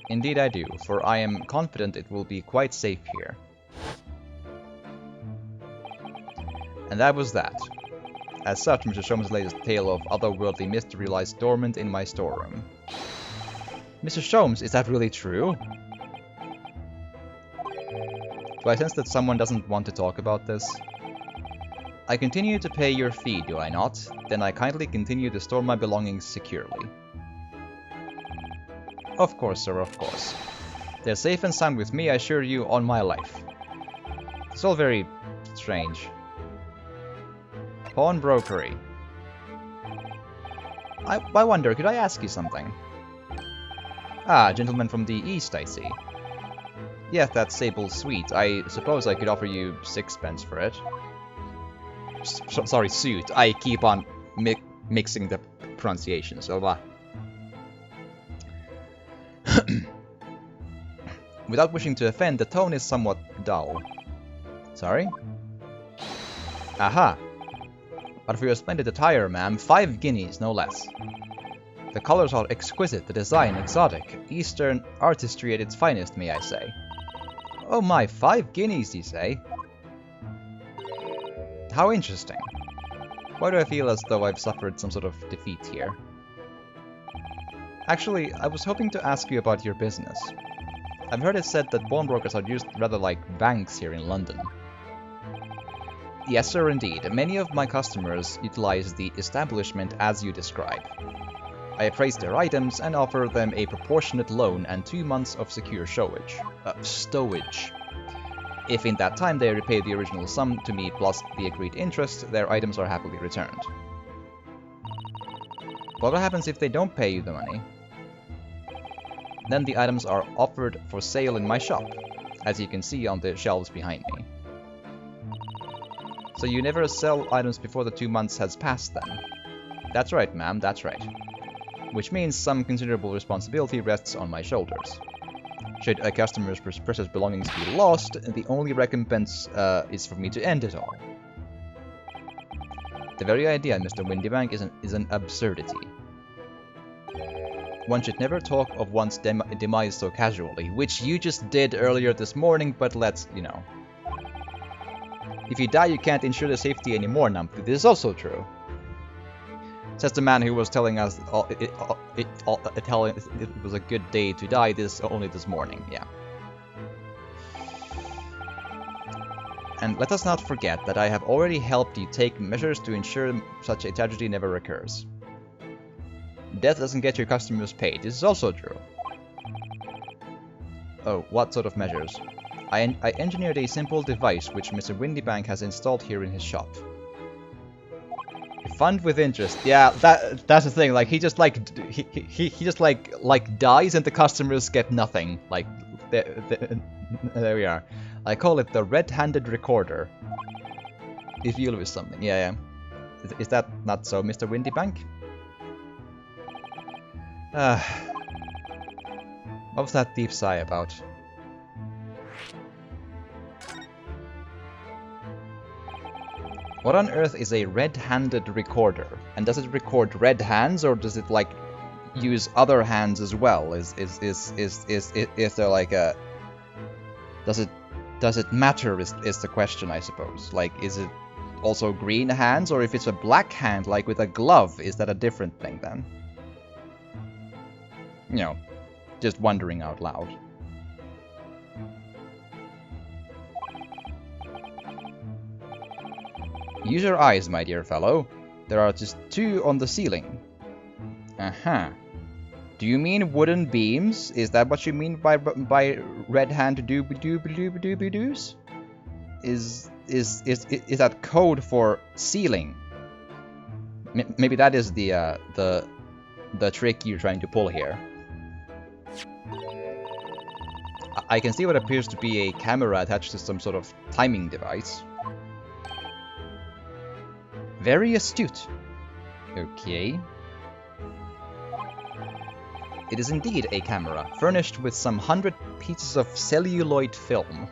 Indeed I do, for I am confident it will be quite safe here. And that was that. As such, Mr. Sholmes' latest tale of otherworldly mystery lies dormant in my storeroom. Mr. Sholmes, is that really true? Do I sense that someone doesn't want to talk about this? I continue to pay your fee, do I not? Then I kindly continue to store my belongings securely. Of course, sir, of course. They're safe and sound with me, I assure you, on my life. It's all very strange. Pawnbrokery. I wonder, could I ask you something? Ah, gentleman from the east, I see. Yes, that's sable sweet. I suppose I could offer you 6 pence for it. Sorry, suit. I keep on mixing the pronunciations. So, without wishing to offend, the tone is somewhat dull. Sorry? Aha! But for your splendid attire, ma'am, 5 guineas, no less. The colors are exquisite, the design exotic. Eastern artistry at its finest, may I say. Oh my, 5 guineas, you say? How interesting. Why do I feel as though I've suffered some sort of defeat here? Actually, I was hoping to ask you about your business. I've heard it said that pawnbrokers are used rather like banks here in London. Yes, sir, indeed. Many of my customers utilize the establishment as you describe. I appraise their items and offer them a proportionate loan and 2 months of secure stowage. If in that time they repay the original sum to me plus the agreed interest, their items are happily returned. What happens if they don't pay you the money? Then the items are offered for sale in my shop, as you can see on the shelves behind me. So you never sell items before the 2 months has passed then? That's right, ma'am, that's right. Which means some considerable responsibility rests on my shoulders. Should a customer's precious belongings be lost, the only recompense is for me to end it all. The very idea, Mr. Windybank, is an absurdity. One should never talk of one's demise so casually, which you just did earlier this morning, but let's, you know. If you die, you can't ensure the safety anymore, Numpty. This is also true. Says the man who was telling us it was a good day to die only this morning, yeah. And let us not forget that I have already helped you take measures to ensure such a tragedy never occurs. Death doesn't get your customers paid. This is also true. Oh, what sort of measures? I engineered a simple device which Mr. Windybank has installed here in his shop. Fund with interest. Yeah, that's the thing. Like he just he just like dies and the customers get nothing. Like there we are. I call it the red-handed recorder. If you lose something, yeah. Is that not so, Mr. Windybank? What was that deep sigh about? What on earth is a red-handed recorder? And does it record red hands, or does it like use other hands as well? Is there like a does it matter is the question, I suppose. Like, is it also green hands, or if it's a black hand like with a glove, is that a different thing then? You know, just wondering out loud. Use your eyes, my dear fellow. There are just 2 on the ceiling. Uh-huh. Do you mean wooden beams? Is that what you mean by red hand doobie-doobie-doobie-doobie-doos? Is that code for ceiling? Maybe that is the the trick you're trying to pull here. I can see what appears to be a camera attached to some sort of timing device. Very astute. Okay. It is indeed a camera, furnished with some 100 pieces of celluloid film.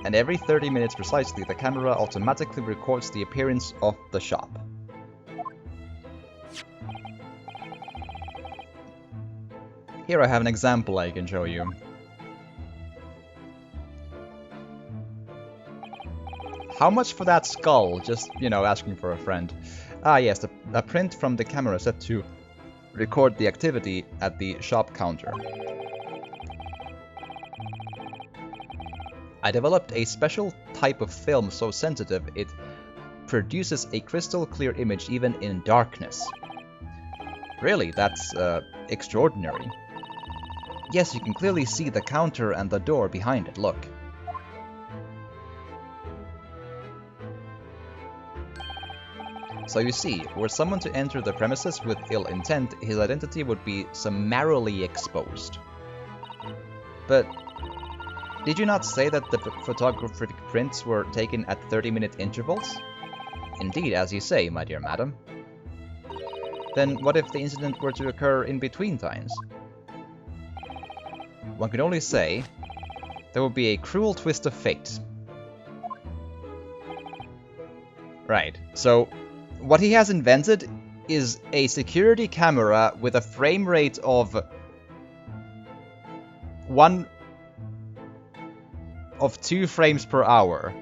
And every 30 minutes precisely, the camera automatically records the appearance of the shop. Here I have an example I can show you. How much for that skull? Just, you know, asking for a friend. Ah yes, a print from the camera set to record the activity at the shop counter. I developed a special type of film so sensitive it produces a crystal clear image even in darkness. Really, that's extraordinary. Yes, you can clearly see the counter and the door behind it, look. So you see, were someone to enter the premises with ill intent, his identity would be summarily exposed. But did you not say that the photographic prints were taken at 30-minute intervals? Indeed, as you say, my dear madam. Then what if the incident were to occur in between times? One can only say there would be a cruel twist of fate. Right, so what he has invented is a security camera with a frame rate of 2 frames per hour.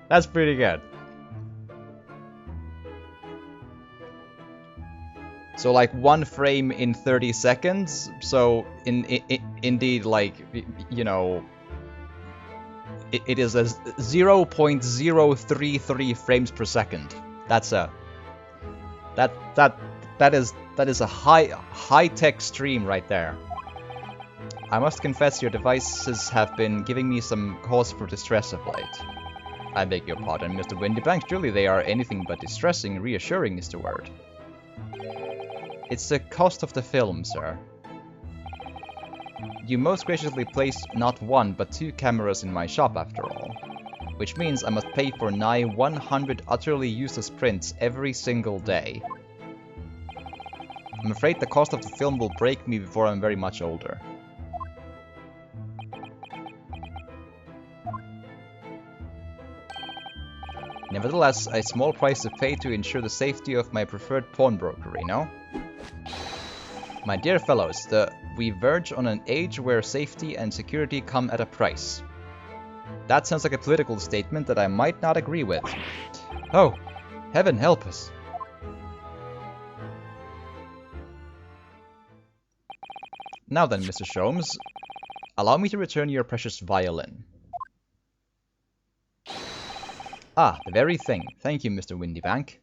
That's pretty good. So like 1 frame in 30 seconds. So indeed, like, you know, it is a 0.033 frames per second. That's a that is a high-tech stream right there. I must confess your devices have been giving me some cause for distress of late. I beg your pardon, Mr. Windybank. Surely they are anything but distressing. Reassuring is the word. It's the cost of the film, sir. You most graciously placed not 1 but 2 cameras in my shop after all. Which means I must pay for nigh 100 utterly useless prints every single day. I'm afraid the cost of the film will break me before I'm very much older. Nevertheless, a small price to pay to ensure the safety of my preferred pawnbroker, you know? My dear fellows, we verge on an age where safety and security come at a price. That sounds like a political statement that I might not agree with. Oh, heaven help us. Now then, Mr. Sholmes, allow me to return your precious violin. Ah, the very thing. Thank you, Mr. Windybank.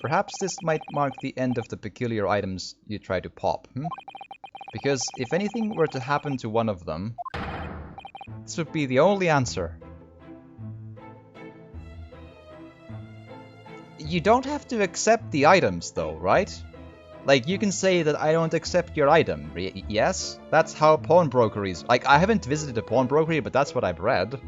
Perhaps this might mark the end of the peculiar items you try to pop, Because if anything were to happen to one of them, this would be the only answer. You don't have to accept the items though, right? Like, you can say that I don't accept your item, yes? That's how pawnbrokeries... Like, I haven't visited a pawnbrokery, but that's what I've read.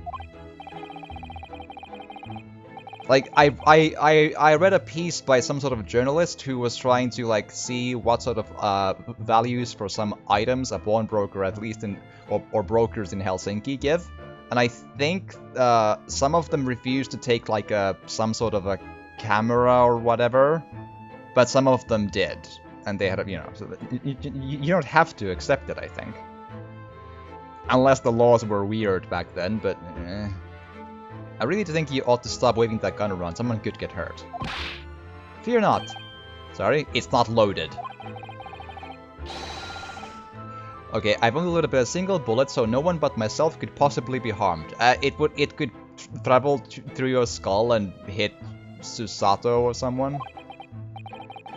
Like, I read a piece by some sort of journalist who was trying to, like, see what sort of values for some items a pawnbroker, at least in... Or brokers in Helsinki give. And I think some of them refused to take, like, some sort of a camera or whatever. But some of them did. And they had a, you know, so you don't have to accept it, I think. Unless the laws were weird back then, but... I really think you ought to stop waving that gun around. Someone could get hurt. Fear not. Sorry, it's not loaded. Okay, I've only loaded a single bullet, so no one but myself could possibly be harmed. It could travel through your skull and hit Susato or someone.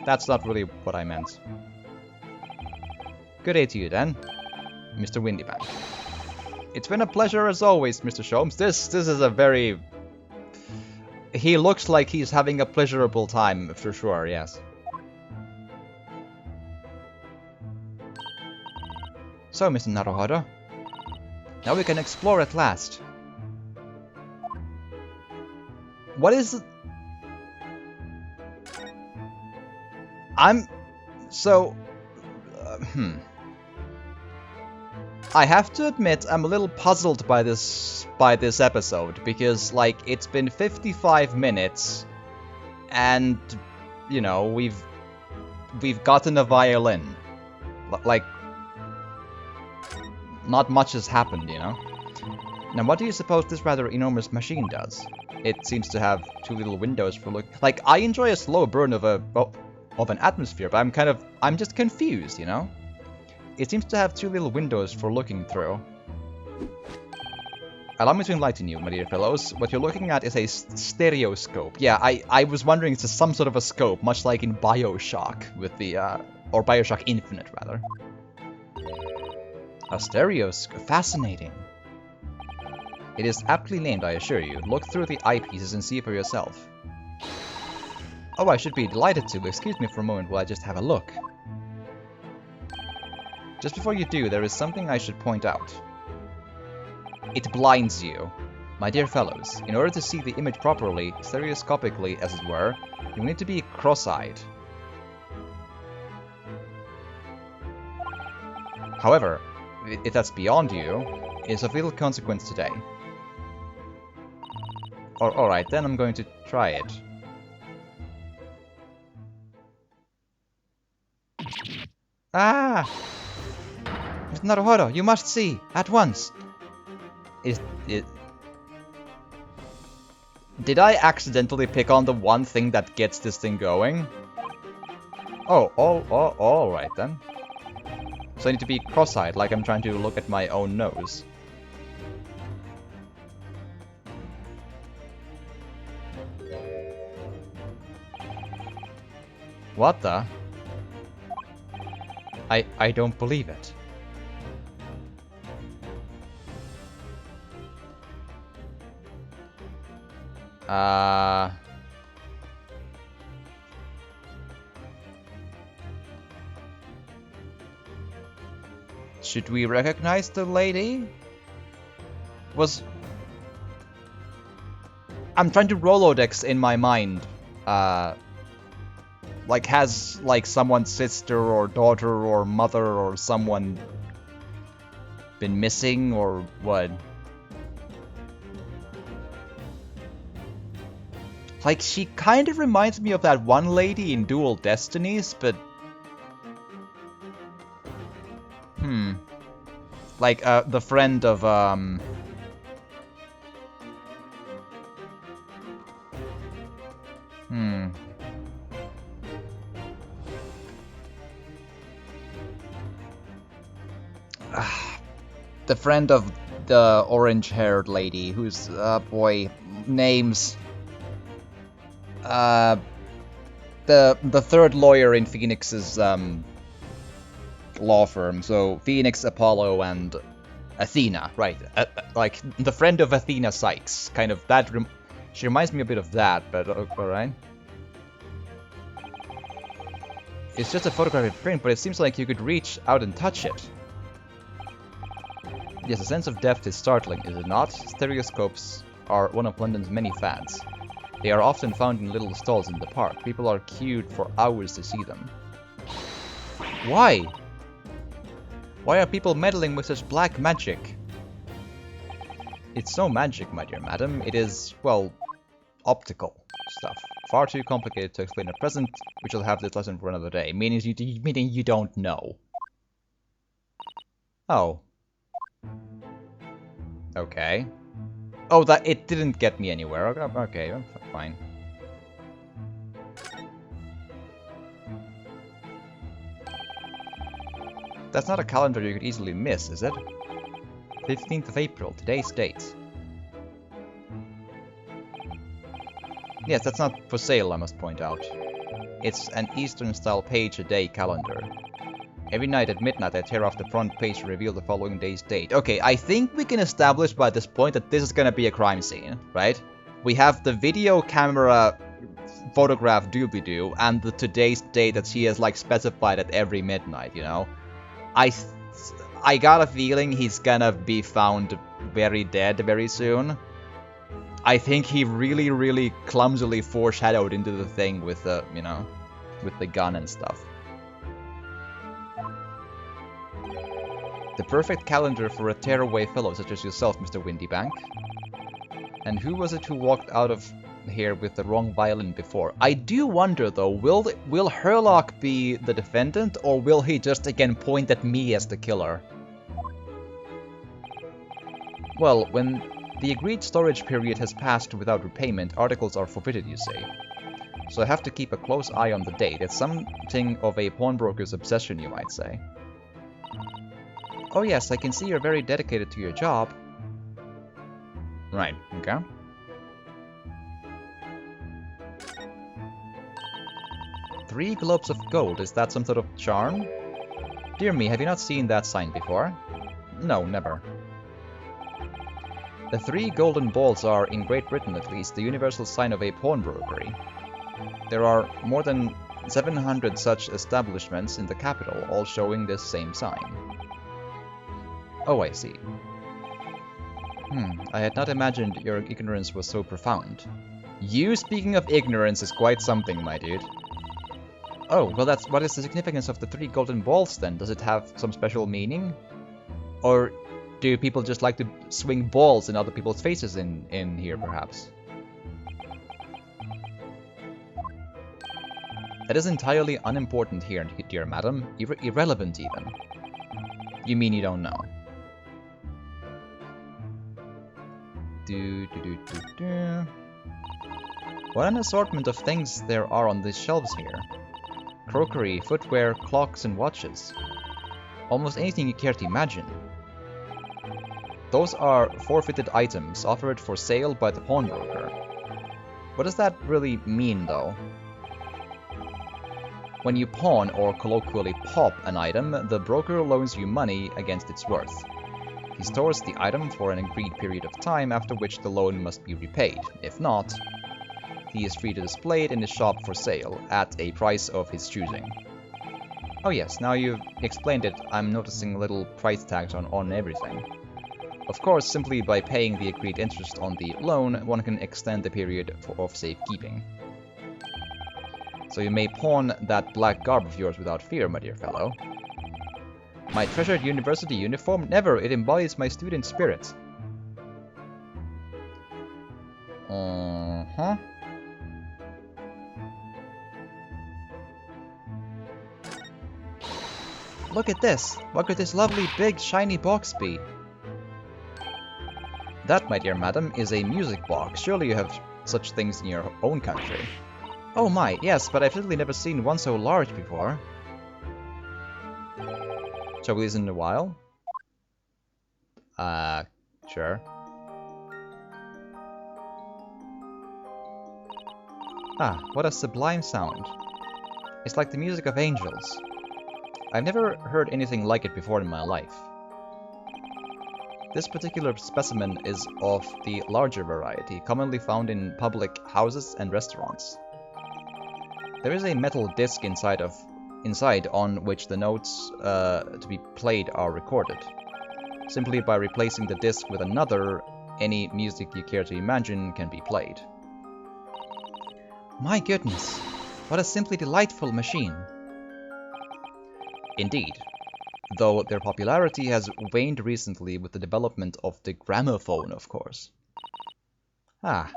That's not really what I meant. Good day to you then, Mr. Windybank. It's been a pleasure as always, Mr. Sholmes. This is a very... he looks like he's having a pleasurable time, for sure, yes. So, Mr. Naruhodo, now we can explore at last. What is... I have to admit, I'm a little puzzled by this episode, because, like, it's been 55 minutes, and, you know, we've gotten a violin. Like, not much has happened, you know? Now, what do you suppose this rather enormous machine does? It seems to have 2 little windows for look. Like, I enjoy a slow burn of an atmosphere, but I'm just confused, you know? It seems to have 2 little windows for looking through. Allow me to enlighten you, my dear fellows. What you're looking at is a stereoscope. Yeah, I was wondering if it's some sort of a scope, much like in Bioshock, with the, or Bioshock Infinite, rather. A stereoscope. Fascinating. It is aptly named, I assure you. Look through the eyepieces and see for yourself. Oh, I should be delighted to. Excuse me for a moment while I just have a look. Just before you do, there is something I should point out. It blinds you. My dear fellows, in order to see the image properly, stereoscopically as it were, you need to be cross-eyed. However, if that's beyond you, it is of little consequence today. Alright, then I'm going to try it. Ah! Mr. Naruhodo, you must see! At once! Did I accidentally pick on the one thing that gets this thing going? Oh, alright then. So I need to be cross-eyed, like I'm trying to look at my own nose. What the? I don't believe it. Should we recognize the lady? I'm trying to Rolodex in my mind. Like, has, like, someone's sister or daughter or mother or someone been missing or what? Like, she kind of reminds me of that one lady in Dual Destinies, but... Like, the friend of, the friend of the orange-haired lady, who's, boy, names... the third lawyer in Phoenix's, law firm, so Phoenix, Apollo, and Athena, right? Like, the friend of Athena Sykes, kind of, that, she reminds me a bit of that, but alright. It's just a photographic print, but it seems like you could reach out and touch it. Yes, the sense of depth is startling, is it not? Stereoscopes are one of London's many fads. They are often found in little stalls in the park. People are queued for hours to see them. Why? Why are people meddling with such black magic? It's no magic, my dear madam. It is, well, optical stuff. Far too complicated to explain at present. We shall have this lesson for another day. Meaning you don't know. Oh. Okay. Oh, that it didn't get me anywhere. Okay, I'm fine. That's not a calendar you could easily miss, is it? 15th of April, today's date. Yes, that's not for sale, I must point out. It's an Eastern-style page-a-day calendar. Every night at midnight I tear off the front page to reveal the following day's date. Okay, I think we can establish by this point that this is gonna be a crime scene, right? We have the video camera photograph doobly-doo and the today's date that she has like specified at every midnight, you know? I got a feeling he's gonna be found very dead very soon. I think he really, really clumsily foreshadowed into the thing with the, you know, with the gun and stuff. The perfect calendar for a tearaway fellow such as yourself, Mr. Windybank. And who was it who walked out of here with the wrong violin before? I do wonder though, will Herlock be the defendant, or will he just again point at me as the killer? Well, when the agreed storage period has passed without repayment, articles are forfeited, you say. So I have to keep a close eye on the date. It's something of a pawnbroker's obsession, you might say. Oh yes, I can see you're very dedicated to your job. Right, okay. Three globes of gold, is that some sort of charm? Dear me, have you not seen that sign before? No, never. The 3 golden balls are, in Great Britain at least, the universal sign of a pawnbrokery. There are more than 700 such establishments in the capital, all showing this same sign. Oh, I see. I had not imagined your ignorance was so profound. You speaking of ignorance is quite something, my dude. Oh, well what is the significance of the 3 golden balls then? Does it have some special meaning? Or do people just like to swing balls in other people's faces in here, perhaps? That is entirely unimportant here, dear madam. Irrelevant, even. You mean you don't know? What an assortment of things there are on these shelves here. Crockery, footwear, clocks, and watches. Almost anything you care to imagine. Those are forfeited items offered for sale by the pawnbroker. What does that really mean, though? When you pawn, or colloquially pop, an item, the broker loans you money against its worth. He stores the item for an agreed period of time, after which the loan must be repaid. If not, he is free to display it in his shop for sale, at a price of his choosing. Oh yes, now you've explained it, I'm noticing little price tags on everything. Of course, simply by paying the agreed interest on the loan, one can extend the period of safekeeping. So you may pawn that black garb of yours without fear, my dear fellow. My treasured university uniform? Never! It embodies my student spirit. Look at this! What could this lovely, big, shiny box be? That, my dear madam, is a music box. Surely you have such things in your own country. Oh my, yes, but I've certainly never seen one so large before. Shall we listen in a while? Sure. Ah, what a sublime sound. It's like the music of angels. I've never heard anything like it before in my life. This particular specimen is of the larger variety, commonly found in public houses and restaurants. There is a metal disc inside on which the notes to be played are recorded. Simply by replacing the disc with another, any music you care to imagine can be played. My goodness, what a simply delightful machine. Indeed, though their popularity has waned recently with the development of the gramophone, of course. Ah,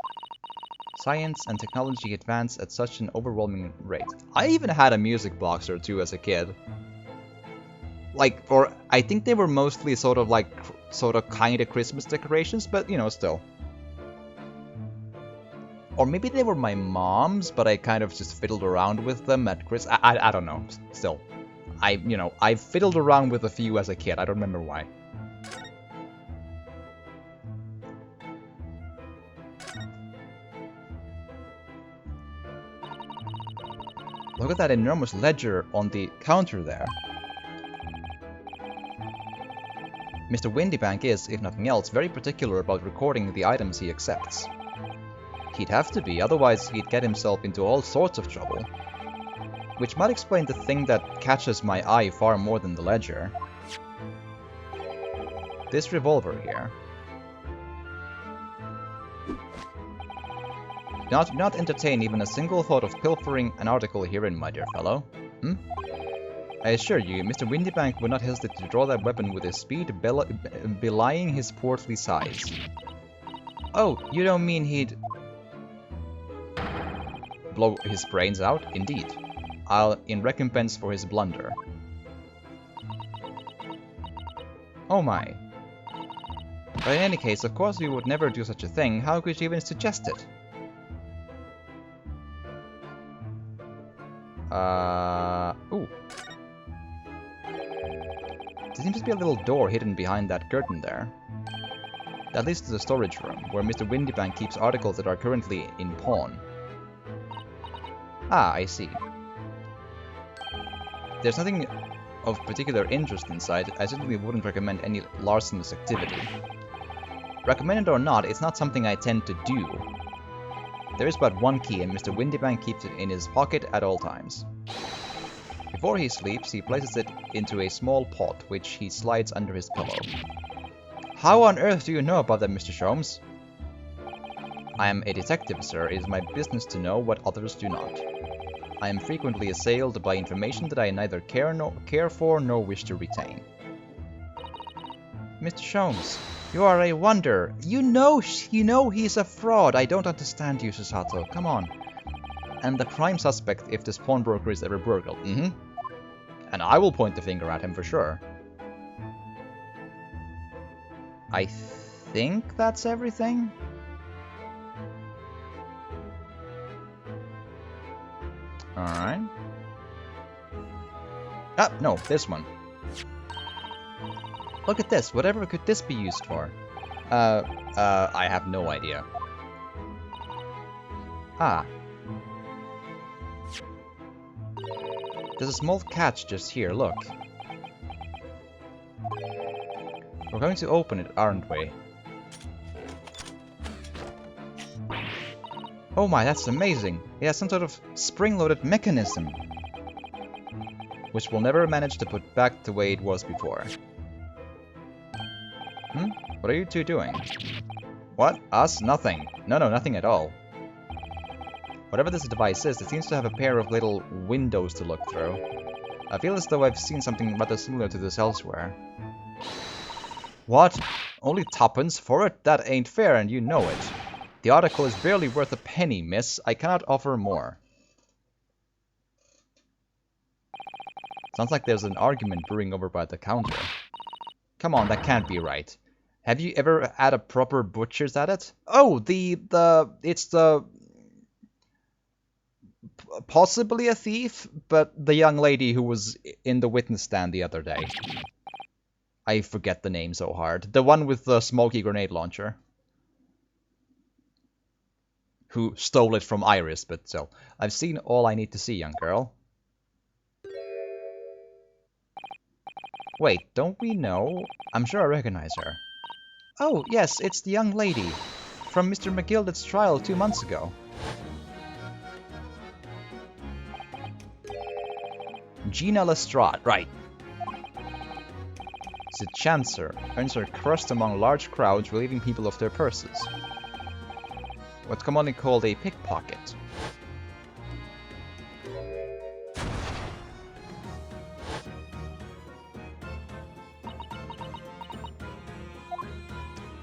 science and technology advance at such an overwhelming rate. I even had a music box or two as a kid. Or I think they were mostly sort of kind of Christmas decorations, but you know, still. Or maybe they were my mom's, but I kind of just fiddled around with them at Christmas. I don't know, still. I fiddled around with a few as a kid, I don't remember why. Look at that enormous ledger on the counter there. Mr. Windybank is, if nothing else, very particular about recording the items he accepts. He'd have to be, otherwise he'd get himself into all sorts of trouble. Which might explain the thing that catches my eye far more than the ledger. This revolver here. Do not entertain even a single thought of pilfering an article herein, my dear fellow. I assure you, Mr. Windybank would not hesitate to draw that weapon with a speed belying his portly size. Oh, you don't mean he'd blow his brains out? Indeed. In recompense for his blunder. Oh my. But in any case, of course we would never do such a thing. How could you even suggest it? Ooh. There seems to be a little door hidden behind that curtain there. That leads to the storage room, where Mr. Windybank keeps articles that are currently in pawn. Ah, I see. There's nothing of particular interest inside. I certainly wouldn't recommend any larcenous activity. Recommended or not, it's not something I tend to do. There is but one key, and Mr. Windybank keeps it in his pocket at all times. Before he sleeps, he places it into a small pot, which he slides under his pillow. How on earth do you know about that, Mr. Sholmes? I am a detective, sir. It is my business to know what others do not. I am frequently assailed by information that I neither care for nor wish to retain. Mr. Sholmes, you are a wonder. You know he's a fraud. I don't understand you, Susato. Come on. And the prime suspect if this pawnbroker is ever burgled. And I will point the finger at him for sure. I think that's everything. Alright. Ah, no, this one. Look at this. Whatever could this be used for? I have no idea. Ah. There's a small catch just here, look. We're going to open it, aren't we? Oh my, that's amazing! It has some sort of spring-loaded mechanism, which we'll never manage to put back the way it was before. What are you two doing? What? Us? Nothing. No, nothing at all. Whatever this device is, it seems to have a pair of little windows to look through. I feel as though I've seen something rather similar to this elsewhere. What? Only tuppence for it? That ain't fair, and you know it. The article is barely worth a penny, miss. I cannot offer more. Sounds like there's an argument brewing over by the counter. Come on, that can't be right. Have you ever had a proper butcher's at it? Oh, it's the... possibly a thief, but the young lady who was in the witness stand the other day. I forget the name so hard. The one with the smoky grenade launcher. Who stole it from Iris, but still. I've seen all I need to see, young girl. Wait, don't we know? I'm sure I recognize her. Oh, yes, it's the young lady from Mr. McGilded's trial 2 months ago. Gina Lestrade, right. She's a chancer, earns her crust among large crowds, relieving people of their purses. What's commonly called a pickpocket.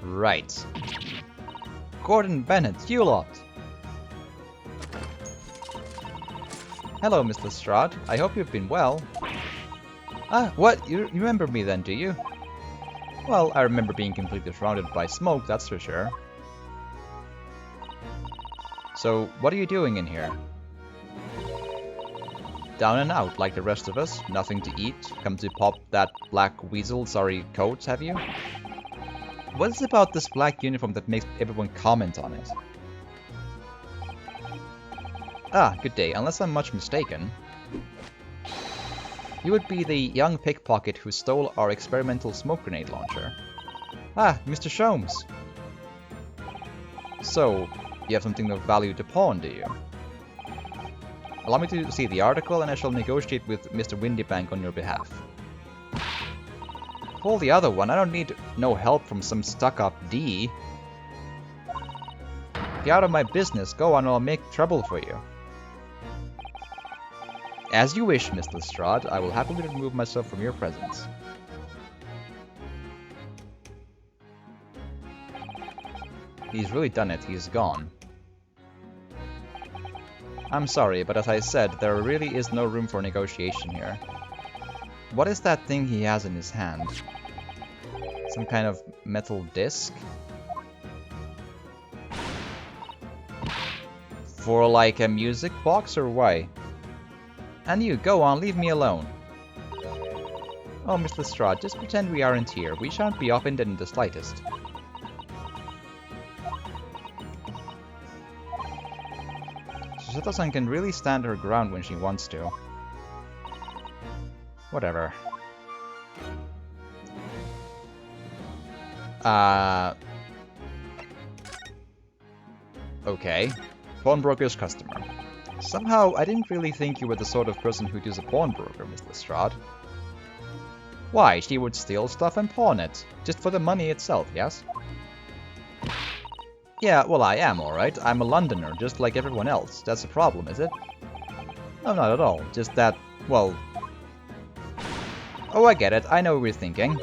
Right. Gordon Bennett, you lot! Hello, Miss Lestrade. I hope you've been well. Ah, what? You remember me then, do you? Well, I remember being completely surrounded by smoke, that's for sure. So, what are you doing in here? Down and out, like the rest of us. Nothing to eat. Come to pop that black weasel, sorry, coat, have you? What is it about this black uniform that makes everyone comment on it? Ah, good day. Unless I'm much mistaken. You would be the young pickpocket who stole our experimental smoke grenade launcher. Ah, Mr. Sholmes. So, You have something of value to pawn, do you? Allow me to see the article and I shall negotiate with Mr. Windybank on your behalf. Pull the other one, I don't need no help from some stuck-up D. Get out of my business, go on or I'll make trouble for you. As you wish, Miss Lestrade, I will happily remove myself from your presence. He's really done it, he's gone. I'm sorry, but as I said, there really is no room for negotiation here. What is that thing he has in his hand? Some kind of metal disc? For like a music box or why? And you, go on, leave me alone. Oh, Miss Lestrade, just pretend we aren't here. We shan't be offended in the slightest. Susato-san can really stand her ground when she wants to. Whatever. Okay. Pawnbroker's customer. Somehow, I didn't really think you were the sort of person who'd use a pawnbroker, Miss Lestrade. Why, she would steal stuff and pawn it. Just for the money itself, yes? Yeah, well, I am, alright. I'm a Londoner, just like everyone else. That's a problem, is it? No, not at all. Just that, well... Oh, I get it. I know what you're thinking.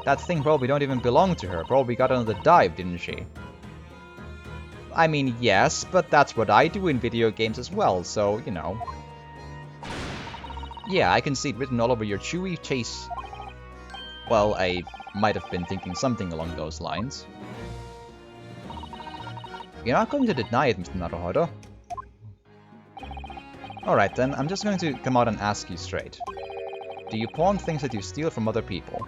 That thing probably don't even belong to her. Probably got on the dive, didn't she? I mean, yes, but that's what I do in video games as well, so, you know. Yeah, I can see it written all over your chewy chase. Well, I might have been thinking something along those lines. You're not going to deny it, Mr. Naruhodo. Alright then, I'm just going to come out and ask you straight. Do you pawn things that you steal from other people?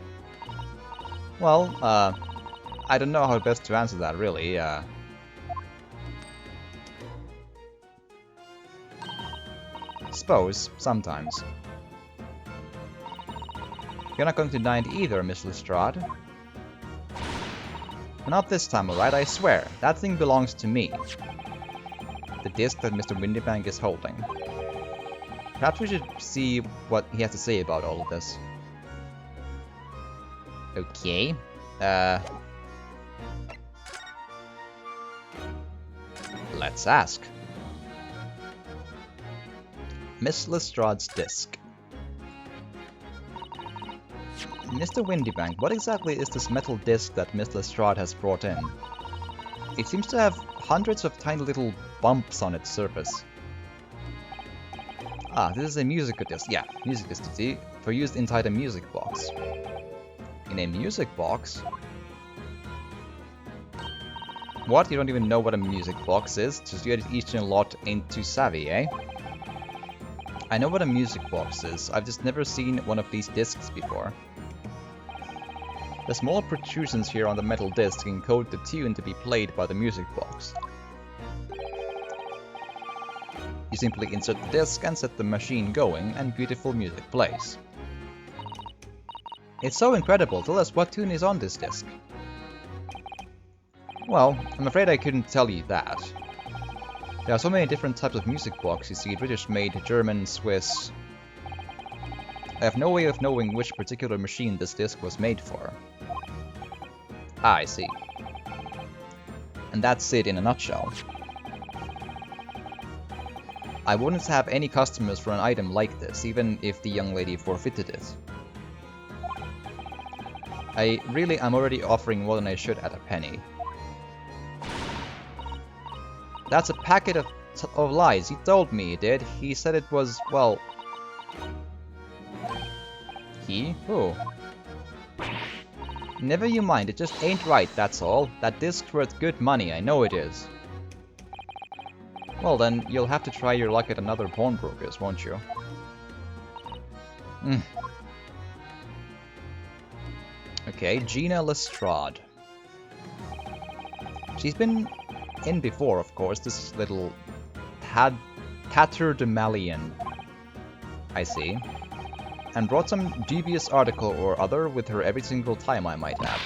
Well, I don't know how best to answer that, really. Suppose, sometimes. You're not going to deny it either, Miss Lestrade. Not this time, alright? I swear. That thing belongs to me. The disc that Mr. Windybank is holding. Perhaps we should see what he has to say about all of this. Okay. Let's ask. Miss Lestrade's disc. Mr. Windybank, what exactly is this metal disc that Miss Lestrade has brought in? It seems to have hundreds of tiny little bumps on its surface. Ah, this is a music disc. Yeah, music disc, see? For use inside a music box. In a music box? What? You don't even know what a music box is? Just you each a lot ain't too savvy, eh? I know what a music box is. I've just never seen one of these discs before. The small protrusions here on the metal disc encode the tune to be played by the music box. You simply insert the disc and set the machine going, and beautiful music plays. It's so incredible. Tell us what tune is on this disc. Well, I'm afraid I couldn't tell you that. There are so many different types of music box, you see, British-made, German, Swiss... I have no way of knowing which particular machine this disc was made for. Ah, I see. And that's it in a nutshell. I wouldn't have any customers for an item like this, even if the young lady forfeited it. I'm already offering more than I should at a penny. That's a packet of lies. He told me he did. He said it was, well... He? Who? Never you mind, it just ain't right, that's all. That disc's worth good money, I know it is. Well then, you'll have to try your luck at another pawnbroker's, won't you? Okay, Gina Lestrade. She's been in before, of course, this little tatterdemalion. I see. And brought some dubious article or other with her every single time, I might add.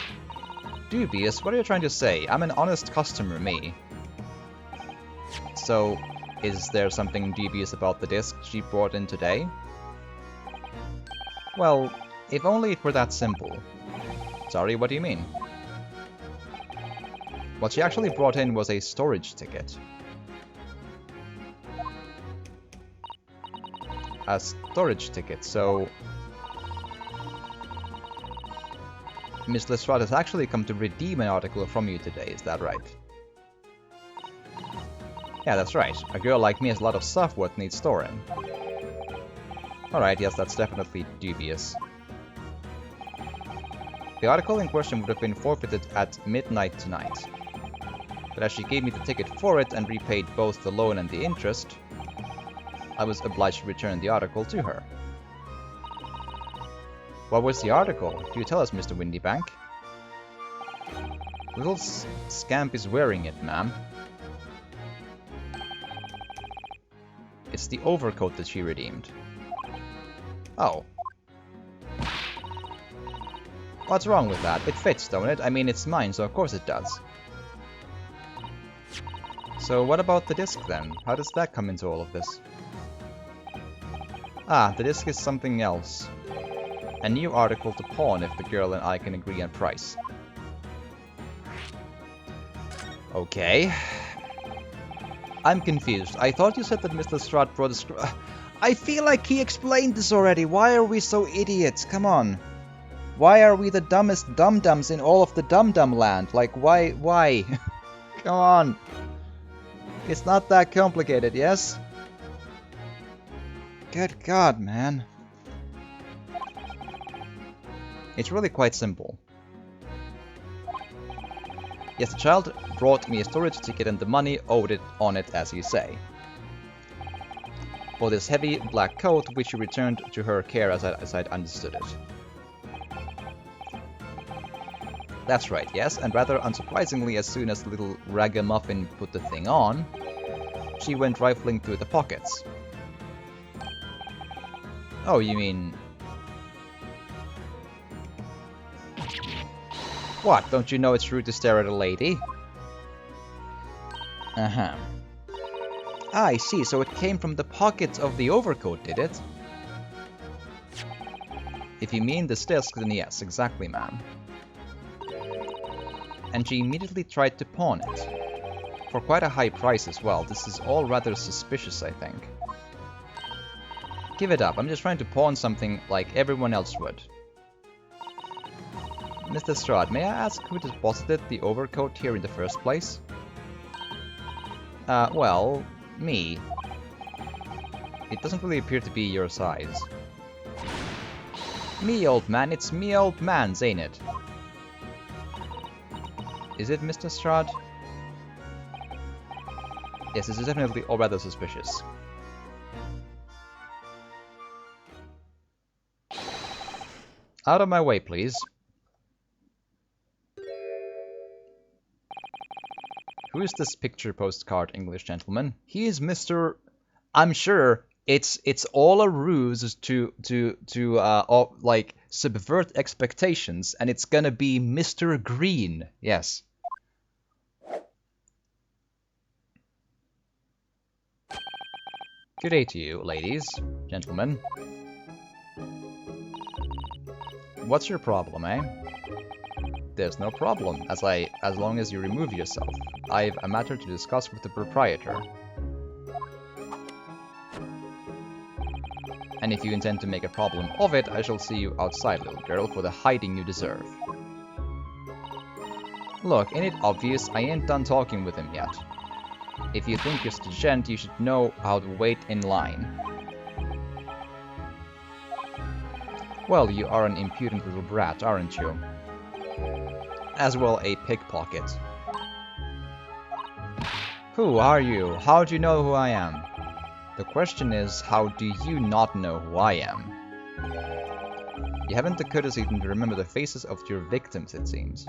Dubious? What are you trying to say? I'm an honest customer, me. So, is there something dubious about the disc she brought in today? Well, if only it were that simple. Sorry, what do you mean? What she actually brought in was a storage ticket. A storage ticket, so... Miss Lestrade has actually come to redeem an article from you today, is that right? Yeah, that's right. A girl like me has a lot of stuff what needs storing. Alright, yes, that's definitely dubious. The article in question would have been forfeited at midnight tonight. But as she gave me the ticket for it and repaid both the loan and the interest, I was obliged to return the article to her. What was the article? Do you tell us, Mr. Windybank? Little scamp is wearing it, ma'am. It's the overcoat that she redeemed. Oh. What's wrong with that? It fits, don't it? I mean, it's mine, so of course it does. So what about the disc then? How does that come into all of this? Ah, the disc is something else. A new article to pawn if the girl and I can agree on price. Okay. I'm confused. I thought you said that Mr. Lestrade brought a I feel like he explained this already. Why are we so idiots? Come on. Why are we the dumbest dum-dums in all of the dum-dum land? Like, why? Come on. It's not that complicated, yes? Good God, man. It's really quite simple. Yes, the child brought me a storage ticket and the money owed it on it, as you say. For this heavy black coat, which you returned to her care as I'd understood it. That's right, yes, and rather unsurprisingly, as soon as the little ragamuffin put the thing on, she went rifling through the pockets. Oh, you mean... What, don't you know it's rude to stare at a lady? Uh-huh. Ah, I see, so it came from the pockets of the overcoat, did it? If you mean this disc, then yes, exactly, ma'am. And she immediately tried to pawn it. For quite a high price as well. This is all rather suspicious, I think. Give it up, I'm just trying to pawn something like everyone else would. Mr. Lestrade, may I ask who deposited the overcoat here in the first place? Well, me. It doesn't really appear to be your size. Me, old man, it's me, old man's, ain't it? Is it, Mr. Lestrade? Yes, this is definitely all rather suspicious. Out of my way, please. Who is this picture postcard English gentleman? He is Mr. I'm sure it's all a ruse to like subvert expectations, and it's gonna be Mr. Green. Yes. Good day to you, ladies, gentlemen. What's your problem, eh? There's no problem, as long as you remove yourself. I've a matter to discuss with the proprietor. And if you intend to make a problem of it, I shall see you outside, little girl, for the hiding you deserve. Look, ain't it obvious I ain't done talking with him yet? If you think you're such a gent, you should know how to wait in line. Well, you are an impudent little brat, aren't you? As well a pickpocket. Who are you? How do you know who I am? The question is, how do you not know who I am? You haven't the courtesy to remember the faces of your victims, it seems.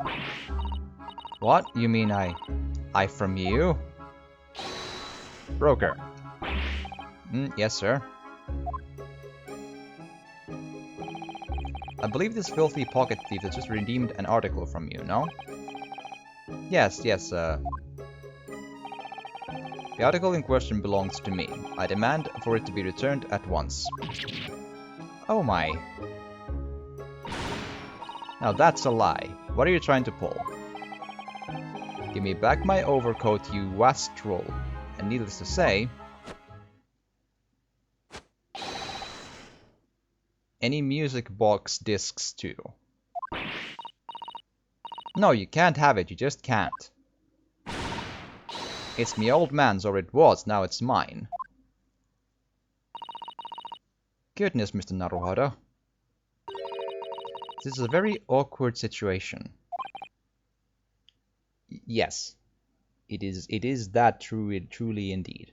What? You mean I from you? Broker. Yes, sir. I believe this filthy pocket thief has just redeemed an article from you, no? Yes, The article in question belongs to me. I demand for it to be returned at once. Oh my. Now that's a lie. What are you trying to pull? Give me back my overcoat, you wastrel. And needless to say, any music box discs too. No, you can't have it, you just can't. It's me old man's, or it was, now it's mine. Goodness, Mr. Naruhodo. This is a very awkward situation. Yes, it is that truly indeed.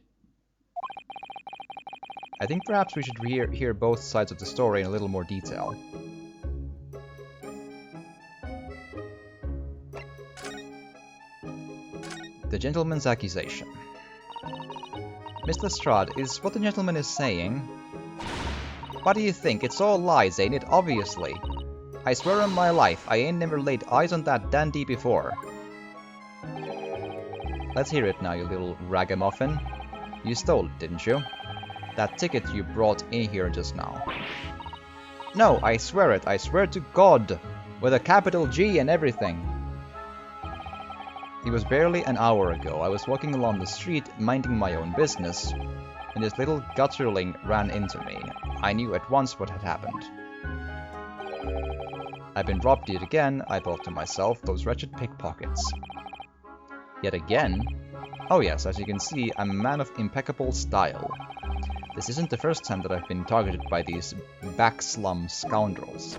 I think perhaps we should hear both sides of the story in a little more detail. The gentleman's accusation. Mr. Lestrade, is what the gentleman is saying? What do you think? It's all lies, ain't it? Obviously. I swear on my life, I ain't never laid eyes on that dandy before. Let's hear it now, you little ragamuffin. You stole it, didn't you? That ticket you brought in here just now. No, I swear it. I swear to God. With a capital G and everything. It was barely an hour ago. I was walking along the street, minding my own business, and this little gutterling ran into me. I knew at once what had happened. I've been robbed yet again, I thought to myself, those wretched pickpockets. Yet again? Oh yes, as you can see, I'm a man of impeccable style. This isn't the first time that I've been targeted by these backslum scoundrels.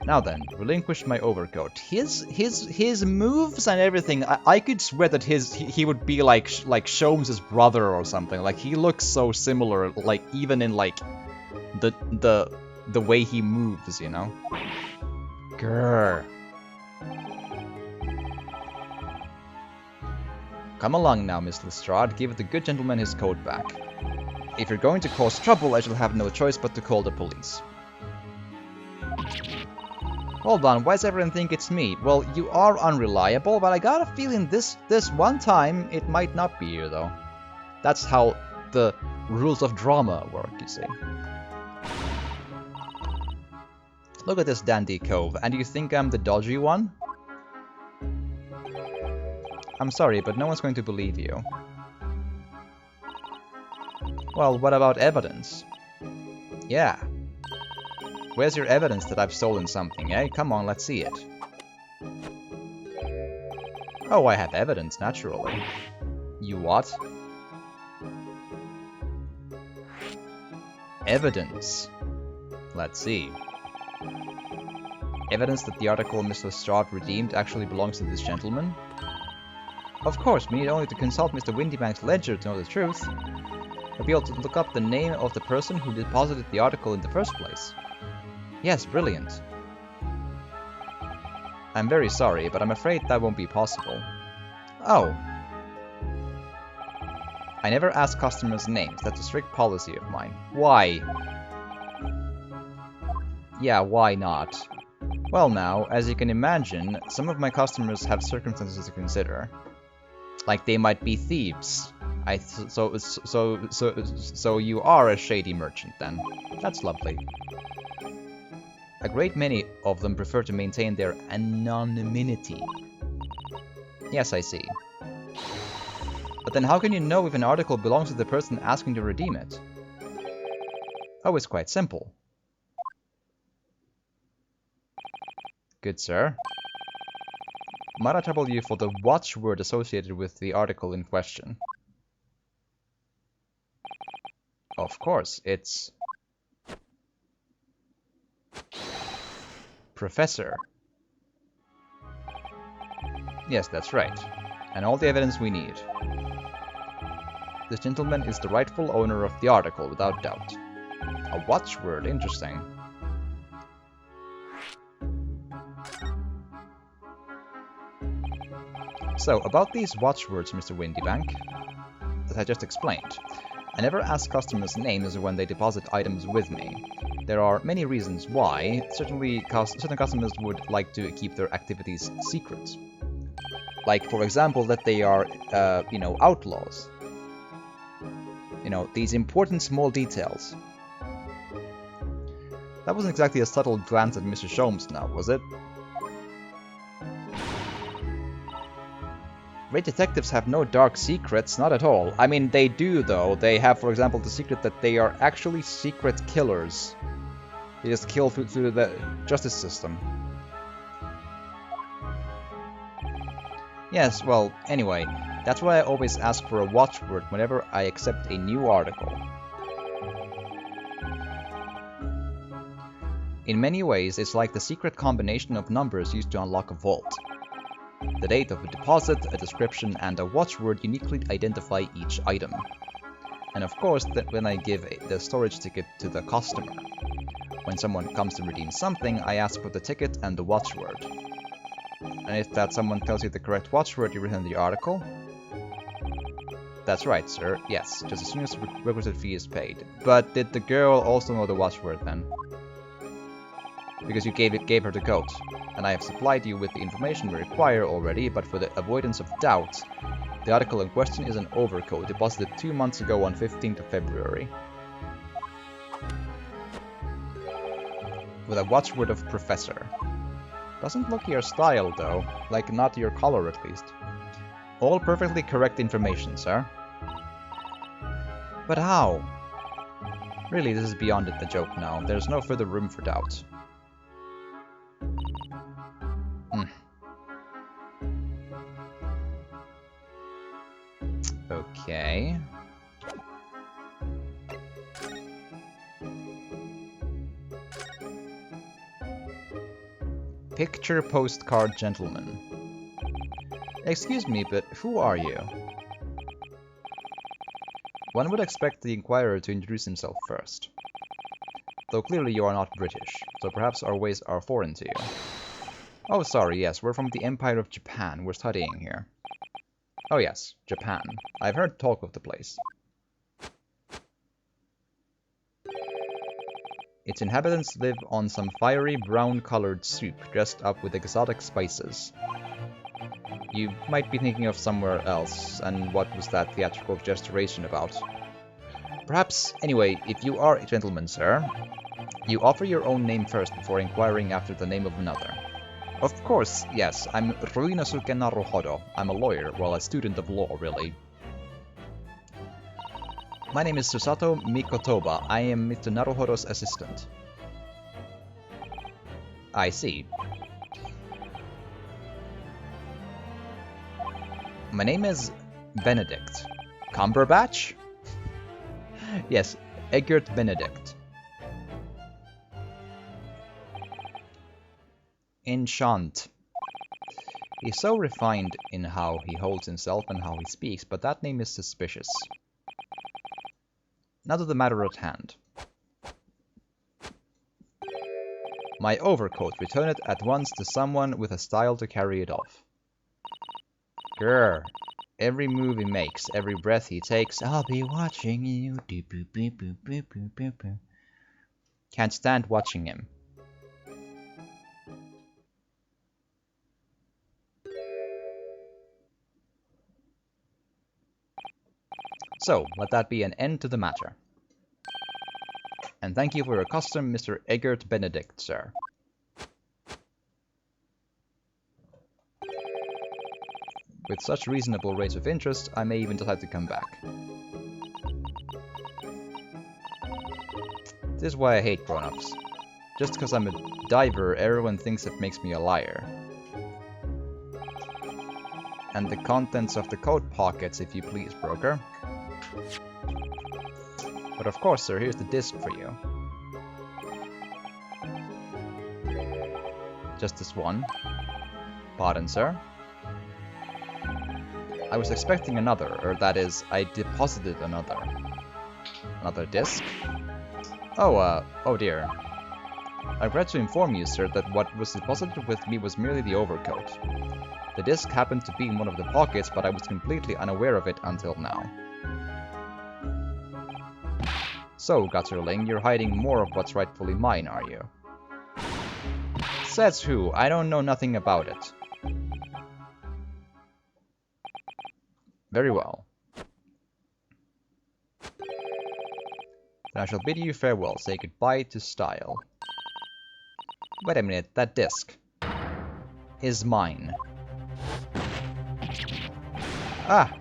Now then, relinquish my overcoat. His moves and everything, I could swear that he would be like Sholmes' brother or something. Like, he looks so similar, like, even in, like, the way he moves, you know? Grrr. Come along now, Miss Lestrade. Give the good gentleman his coat back. If you're going to cause trouble, I shall have no choice but to call the police. Hold on, why does everyone think it's me? Well, you are unreliable, but I got a feeling this one time it might not be you, though. That's how the rules of drama work, you see. Look at this dandy cove, and you think I'm the dodgy one? I'm sorry, but no one's going to believe you. Well, what about evidence? Yeah. Where's your evidence that I've stolen something, eh? Come on, let's see it. Oh, I have evidence, naturally. You what? Evidence. Let's see. Evidence that the article Mr. Lestrade redeemed actually belongs to this gentleman? Of course, we need only to consult Mr. Windybank's ledger to know the truth. I'll be able to look up the name of the person who deposited the article in the first place. Yes, brilliant. I'm very sorry, but I'm afraid that won't be possible. Oh. I never ask customers' names. That's a strict policy of mine. Why? Yeah, why not? Well now, as you can imagine, some of my customers have circumstances to consider. Like they might be thieves. So you are a shady merchant then. That's lovely. A great many of them prefer to maintain their anonymity. Yes, I see. But then how can you know if an article belongs to the person asking to redeem it? Oh, it's quite simple. Good sir. Might I trouble you for the watchword associated with the article in question? Of course, it's... Professor. Yes, that's right. And all the evidence we need. This gentleman is the rightful owner of the article, without doubt. A watchword, interesting. So, about these watchwords, Mr. Windybank, as I just explained, I never ask customers' names when they deposit items with me. There are many reasons why. Certainly, certain customers would like to keep their activities secret. Like, for example, that they are, you know, outlaws. You know, these important small details. That wasn't exactly a subtle glance at Mr. Sholmes now, was it? Great detectives have no dark secrets, not at all. I mean, they do, though. They have, for example, the secret that they are actually secret killers. They just kill through the justice system. Yes, well, anyway, that's why I always ask for a watchword whenever I accept a new article. In many ways, it's like the secret combination of numbers used to unlock a vault. The date of a deposit, a description, and a watchword uniquely identify each item. And of course, when I give the storage ticket to the customer. When someone comes to redeem something, I ask for the ticket and the watchword. And if that someone tells you the correct watchword you written in the article? That's right, sir. Yes, just as soon as the requisite fee is paid. But did the girl also know the watchword then? Because you gave her the code, and I have supplied you with the information we require already, but for the avoidance of doubt, the article in question is an overcoat deposited 2 months ago on 15th of February. With a watchword of Professor. Doesn't look your style though, like not your color at least. All perfectly correct information, sir. But how? Really, this is beyond the joke now. There's no further room for doubt. Okay. Picture postcard gentleman. Excuse me, but who are you? One would expect the inquirer to introduce himself first. Though clearly you are not British, so perhaps our ways are foreign to you. Oh, sorry, yes, we're from the Empire of Japan. We're studying here. Oh yes, Japan. I've heard talk of the place. Its inhabitants live on some fiery brown-colored soup dressed up with exotic spices. You might be thinking of somewhere else, and what was that theatrical gesturation about? Perhaps, anyway, if you are a gentleman, sir, you offer your own name first before inquiring after the name of another. Of course, yes, I'm Ruinosuke Naruhodo. I'm a lawyer, well, a student of law, really. My name is Susato Mikotoba. I am Mr. Naruhodo's assistant. I see. My name is Benedict. Cumberbatch? Yes, Eggert Benedict. Enchant. He's so refined in how he holds himself and how he speaks, but that name is suspicious. Now to the matter at hand. My overcoat, return it at once to someone with a style to carry it off. Grr. Every move he makes, every breath he takes, I'll be watching you. Can't stand watching him. So, let that be an end to the matter. And thank you for your custom, Mr. Eggert Benedict, sir. With such reasonable rates of interest, I may even decide to come back. This is why I hate grown-ups. Just because I'm a diver, everyone thinks it makes me a liar. And the contents of the coat pockets, if you please, broker. But of course, sir, here's the disc for you. Just this one. Pardon, sir. I was expecting another, or that is, I deposited another. Another disc? Oh dear. I regret to inform you, sir, that what was deposited with me was merely the overcoat. The disc happened to be in one of the pockets, but I was completely unaware of it until now. So, Gutterling, you're hiding more of what's rightfully mine, are you? Says who? I don't know nothing about it. Very well. Then I shall bid you farewell, say goodbye to style. Wait a minute, that disc is mine. Ah,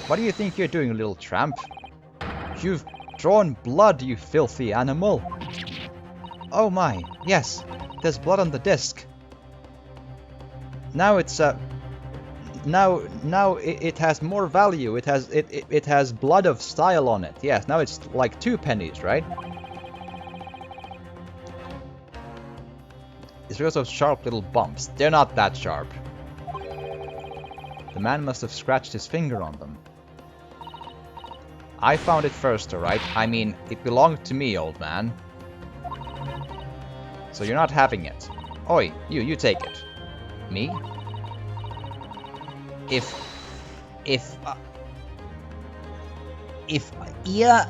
what do you think you're doing, little tramp? You've drawn blood, you filthy animal. Oh my, yes, there's blood on the disc. Now it's now it has more value. It has blood of style on it. Yes, now it's like 2 pennies, right? It's because of sharp little bumps. They're not that sharp. The man must have scratched his finger on them. I found it first, alright? I mean, it belonged to me, old man. So you're not having it. Oi, you take it. Me? Yeah.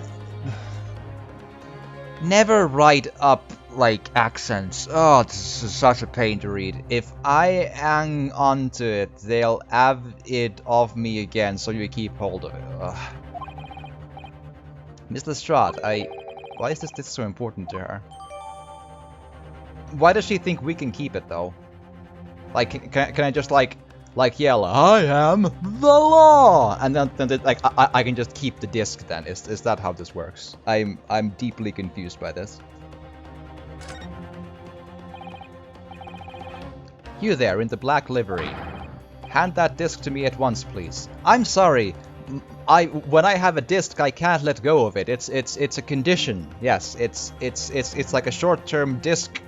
Never write up, like, accents. Oh, this is such a pain to read. If I hang on to it, they'll have it off me again, so you keep hold of it. Ugh. Miss Lestrade, why is this so important to her? Why does she think we can keep it, though? Like, can I just, like yell, I am the law, and then like I can just keep the disc then? Is that how this works? I'm deeply confused by this. You there in the black livery, hand that disc to me at once, please. I'm sorry. When I have a disc, I can't let go of it. It's a condition. Yes, it's like a short-term disc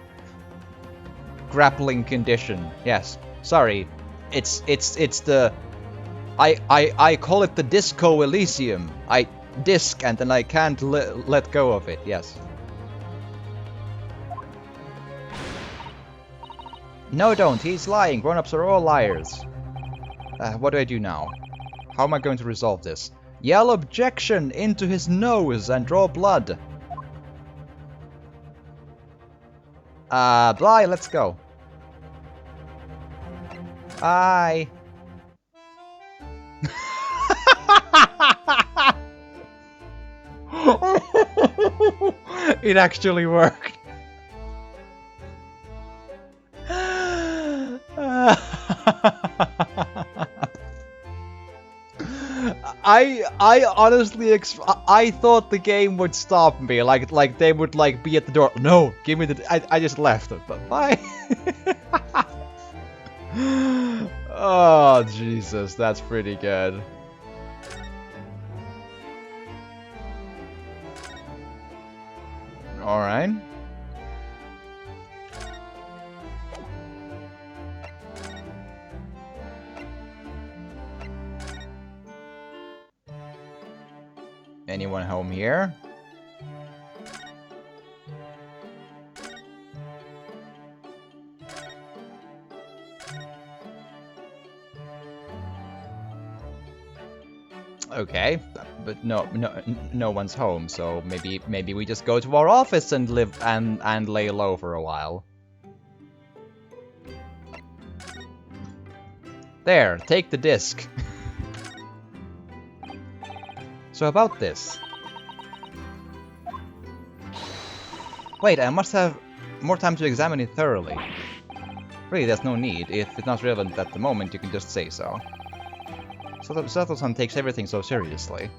grappling condition. Yes, sorry. It's the I call it the Disco Elysium. I disc and then I can't let go of it. Yes. No, don't. He's lying. Grown-ups are all liars. What do I do now? How am I going to resolve this? Yell objection into his nose and draw blood. Bly, let's go. Bye. It actually worked. I honestly I thought the game would stop me, like they would like be at the door. No, give me the. I just left it, but bye. Oh Jesus, that's pretty good. All right. Anyone home here? Okay, but no one's home, so maybe we just go to our office and live and lay low for a while. There, take the disc. So about this. Wait, I must have more time to examine it thoroughly. Really, there's no need. If it's not relevant at the moment, you can just say so. Sato-san takes everything so seriously.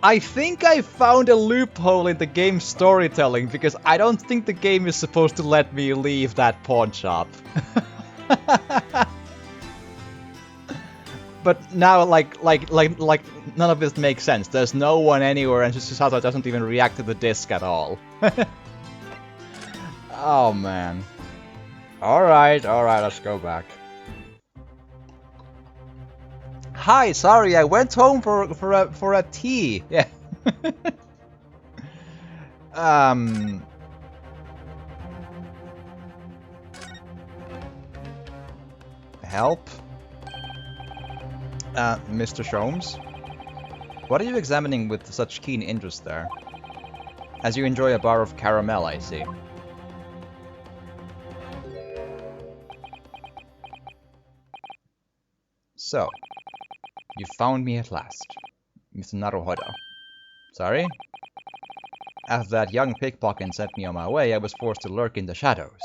I think I found a loophole in the game's storytelling, because I don't think the game is supposed to let me leave that pawn shop. But now, like, none of this makes sense. There's no one anywhere, and Sato doesn't even react to the disc at all. Oh man. Alright, let's go back. Hi, sorry, I went home for a tea. Yeah. Help? Mr. Sholmes? What are you examining with such keen interest there? As you enjoy a bar of caramel, I see. So, you found me at last, Mr. Naruhodo. Sorry? After that young pickpocket sent me on my way, I was forced to lurk in the shadows.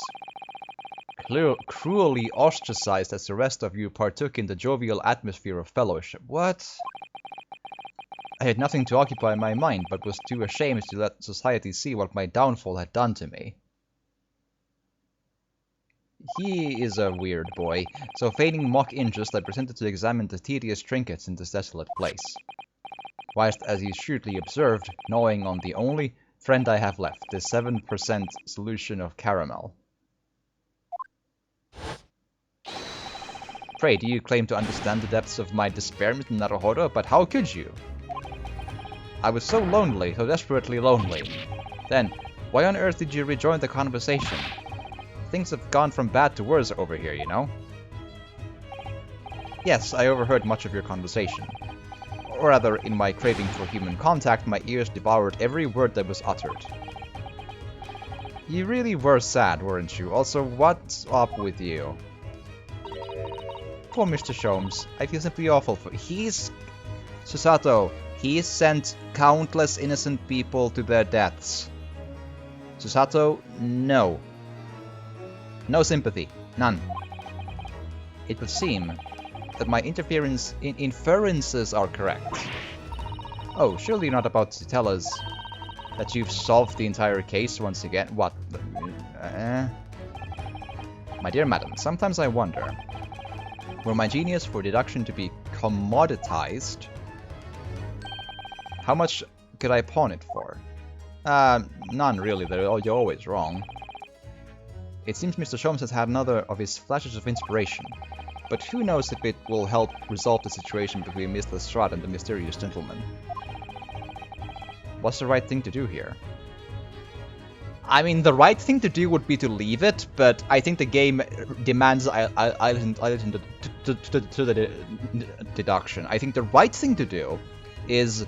Cruelly ostracized as the rest of you partook in the jovial atmosphere of fellowship. What? I had nothing to occupy my mind, but was too ashamed to let society see what my downfall had done to me. He is a weird boy, so feigning mock interest, I presented to examine the tedious trinkets in this desolate place. Whilst, as he shrewdly observed, gnawing on the only friend I have left, the 7% solution of caramel. Pray, do you claim to understand the depths of my despair, Mr. Naruhodo? But how could you? I was so lonely, so desperately lonely. Then, why on earth did you rejoin the conversation? Things have gone from bad to worse over here, you know? Yes, I overheard much of your conversation. Or rather, in my craving for human contact, my ears devoured every word that was uttered. You really were sad, weren't you? Also, what's up with you? Poor Mr. Sholmes. I feel simply awful for... Susato, he sent countless innocent people to their deaths. Susato, no. No sympathy. None. It would seem that my inferences are correct. Oh, surely you're not about to tell us that you've solved the entire case once again? What? My dear madam, sometimes I wonder, were my genius for deduction to be commoditized, how much could I pawn it for? None really, you're always wrong. It seems Mr. Sholmes has had another of his flashes of inspiration, but who knows if it will help resolve the situation between Mr. Lestrade and the mysterious gentleman. What's the right thing to do here? I mean, the right thing to do would be to leave it, but I think the game demands I listen to the deduction. I think the right thing to do is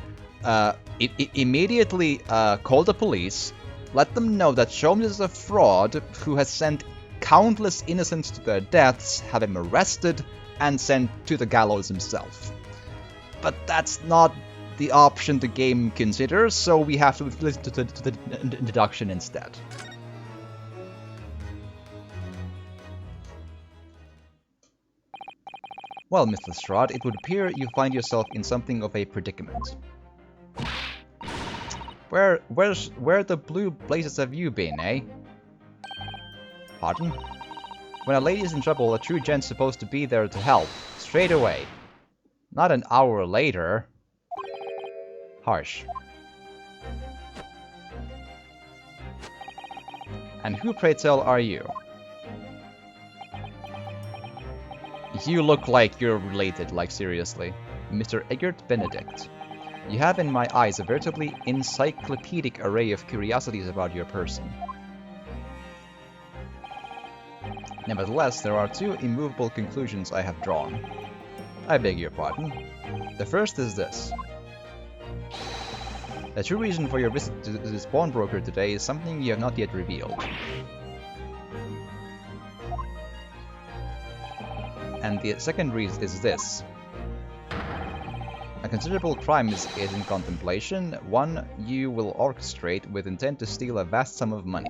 immediately call the police, let them know that Sholmes is a fraud who has sent countless innocents to their deaths, have him arrested, and sent to the gallows himself. But that's not the option the game considers, so we have to listen to the deduction instead. Well, Mr. Lestrade, it would appear you find yourself in something of a predicament. Where the blue blazes have you been, eh? Pardon? When a lady is in trouble, a true gent's supposed to be there to help, straight away. Not an hour later. Harsh. And who, pray tell, are you? You look like you're related, like seriously. Mr. Eggert Benedict. You have in my eyes a veritably encyclopedic array of curiosities about your person. Nevertheless, there are two immovable conclusions I have drawn. I beg your pardon. The first is this. The true reason for your visit to this pawnbroker today is something you have not yet revealed. And the second reason is this. A considerable crime is in contemplation, one you will orchestrate with intent to steal a vast sum of money.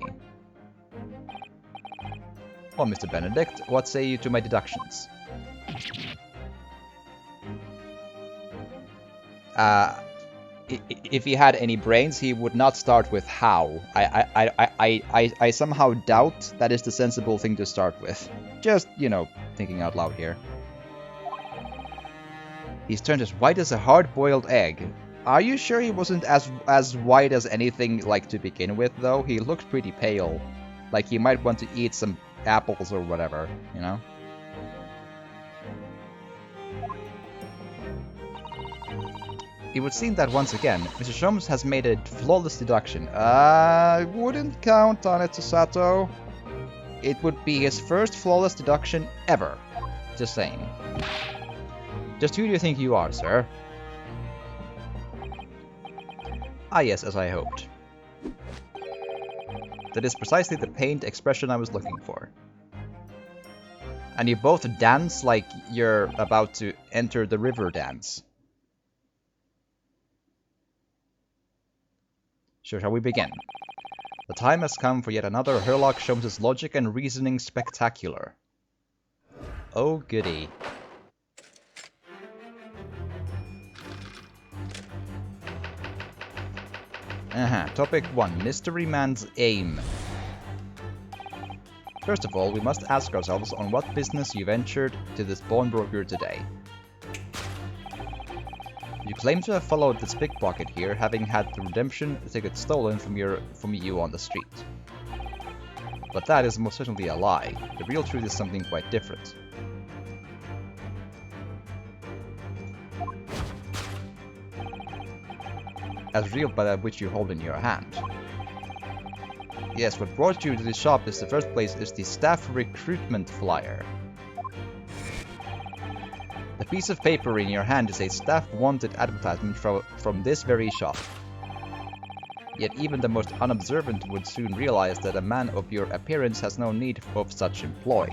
Well, Mr. Benedict, what say you to my deductions? If he had any brains, he would not start with how. I somehow doubt that is the sensible thing to start with. Just, you know, thinking out loud here. He's turned as white as a hard-boiled egg. Are you sure he wasn't as white as anything, like, to begin with, though? He looked pretty pale. Like he might want to eat some apples or whatever, you know? It would seem that once again, Mr. Sholmes has made a flawless deduction. I wouldn't count on it, Susato. It would be his first flawless deduction ever. Just saying. Just who do you think you are, sir? Ah yes, as I hoped. That is precisely the pained expression I was looking for. And you both dance like you're about to enter the river dance. Sure, shall we begin? The time has come for yet another Herlock Sholmes' logic and reasoning spectacular. Oh goody. Topic 1. Mystery Man's aim. First of all, we must ask ourselves on what business you ventured to this pawnbroker today. You claim to have followed this pickpocket here, having had the redemption ticket stolen from you on the street. But that is most certainly a lie. The real truth is something quite different. As revealed by that which you hold in your hand. Yes, what brought you to this shop in the first place is the staff recruitment flyer. The piece of paper in your hand is a staff wanted advertisement from this very shop. Yet even the most unobservant would soon realize that a man of your appearance has no need of such employ.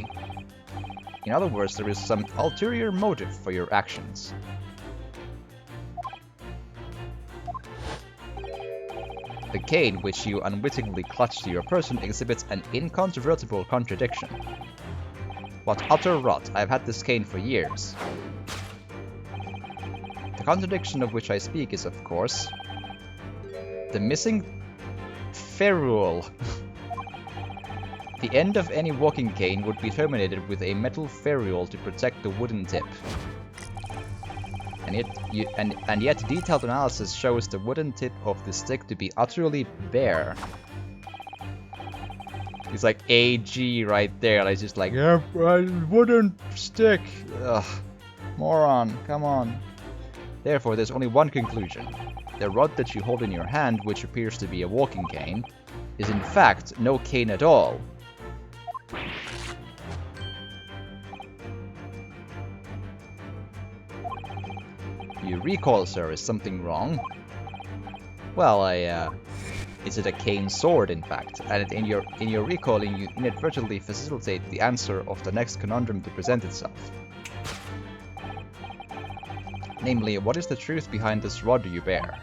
In other words, there is some ulterior motive for your actions. The cane which you unwittingly clutch to your person exhibits an incontrovertible contradiction. What utter rot! I have had this cane for years. The contradiction of which I speak is, of course, the missing ferrule. The end of any walking cane would be terminated with a metal ferrule to protect the wooden tip. And yet detailed analysis shows the wooden tip of the stick to be utterly bare. It's like AG right there, like just like, yeah, wooden stick. Ugh, moron, come on. Therefore, there's only one conclusion. The rod that you hold in your hand, which appears to be a walking cane, is in fact no cane at all. You recall, sir, is something wrong? Well, is it a cane sword, in fact? And in your recalling, you inadvertently facilitate the answer of the next conundrum to present itself. Namely, what is the truth behind this rod you bear?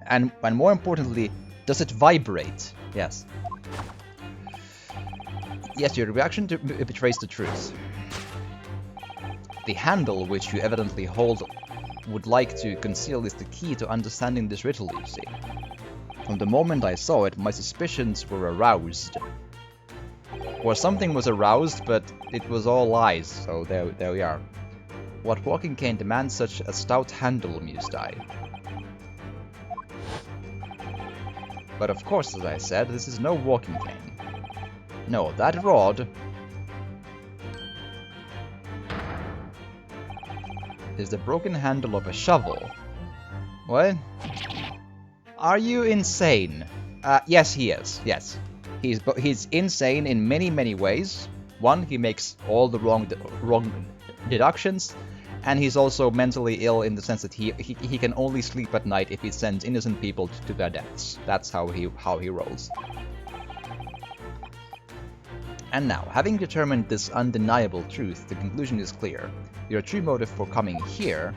And more importantly, does it vibrate? Yes. Yes, your reaction betrays the truth. The handle which you evidently would like to conceal is the key to understanding this riddle, you see. From the moment I saw it, my suspicions were aroused. Or something was aroused, but it was all lies, so there we are. What walking cane demands such a stout handle, mused I. But of course, as I said, this is no walking cane. No, that rod is the broken handle of a shovel. What? Are you insane? Yes, he is. Yes. He's insane in many ways. One, he makes all the wrong deductions, and he's also mentally ill in the sense that he can only sleep at night if he sends innocent people to their deaths. That's how he rolls. And now, having determined this undeniable truth, the conclusion is clear. Your true motive for coming here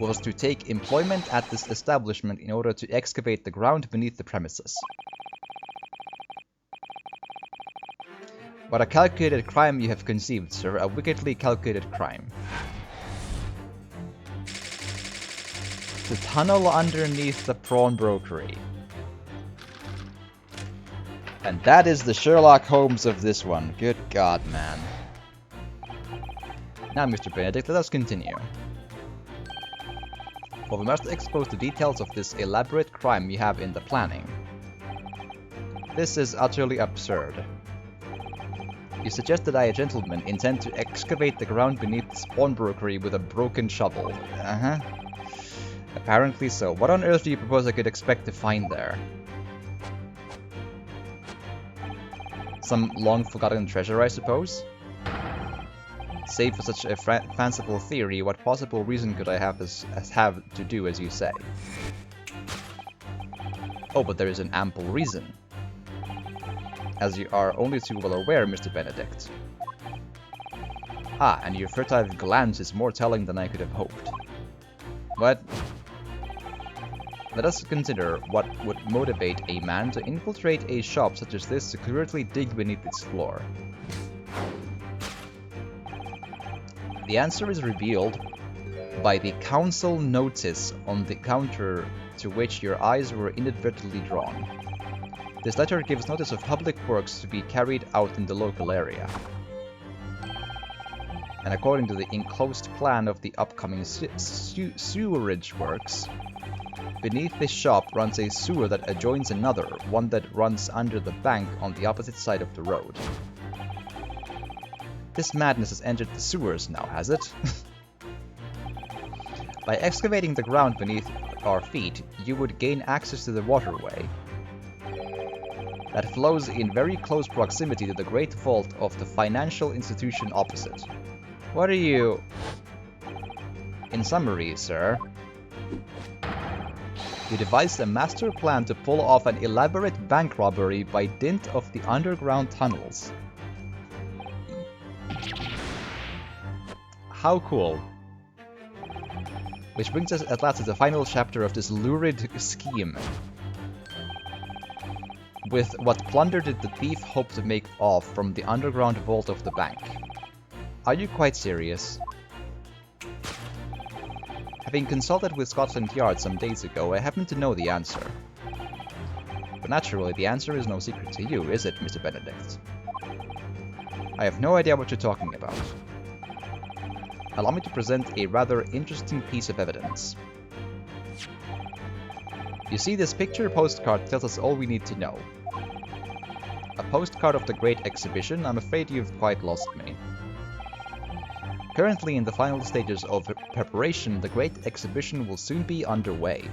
was to take employment at this establishment in order to excavate the ground beneath the premises. What a calculated crime you have conceived, sir, a wickedly calculated crime. To tunnel underneath the pawnbrokery. And that is the Sherlock Holmes of this one. Good God, man. Now, Mr. Benedict, let us continue. For we must expose the details of this elaborate crime you have in the planning. This is utterly absurd. You suggest that I, a gentleman, intend to excavate the ground beneath this pawnbrokery with a broken shovel. Apparently so. What on earth do you propose I could expect to find there? Some long-forgotten treasure, I suppose? Save for such a fanciful theory, what possible reason could I have to do as you say? Oh, but there is an ample reason. as you are only too well aware, Mr. Benedict. Ah, and your fertile glance is more telling than I could have hoped. But let us consider what would motivate a man to infiltrate a shop such as this to secretly dig beneath its floor. The answer is revealed by the council notice on the counter to which your eyes were inadvertently drawn. This letter gives notice of public works to be carried out in the local area. And according to the enclosed plan of the upcoming sewerage works, beneath this shop runs a sewer that adjoins another, one that runs under the bank on the opposite side of the road. This madness has entered the sewers now, has it? By excavating the ground beneath our feet, you would gain access to the waterway that flows in very close proximity to the great vault of the financial institution opposite. What are you... In summary, sir, you devised a master plan to pull off an elaborate bank robbery by dint of the underground tunnels. How cool. Which brings us at last to the final chapter of this lurid scheme. With what plunder did the thief hope to make off from the underground vault of the bank? Are you quite serious? Having consulted with Scotland Yard some days ago, I happen to know the answer. But naturally, the answer is no secret to you, is it, Mr. Benedict? I have no idea what you're talking about. Allow me to present a rather interesting piece of evidence. You see, this picture postcard tells us all we need to know. A postcard of the Great Exhibition? I'm afraid you've quite lost me. Currently in the final stages of preparation, the Great Exhibition will soon be underway.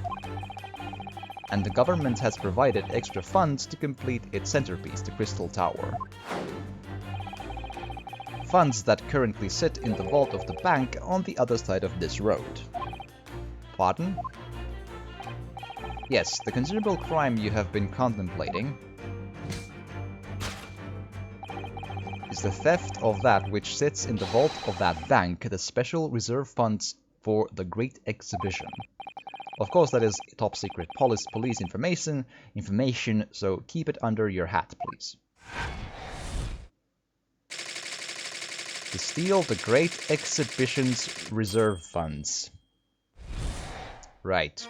And the government has provided extra funds to complete its centerpiece, the Crystal Tower. Funds that currently sit in the vault of the bank on the other side of this road. Pardon? Yes, the considerable crime you have been contemplating is the theft of that which sits in the vault of that bank, the special reserve funds for the Great Exhibition. Of course, that is top secret police information, so keep it under your hat, please. To steal the Great Exhibition's reserve funds. Right.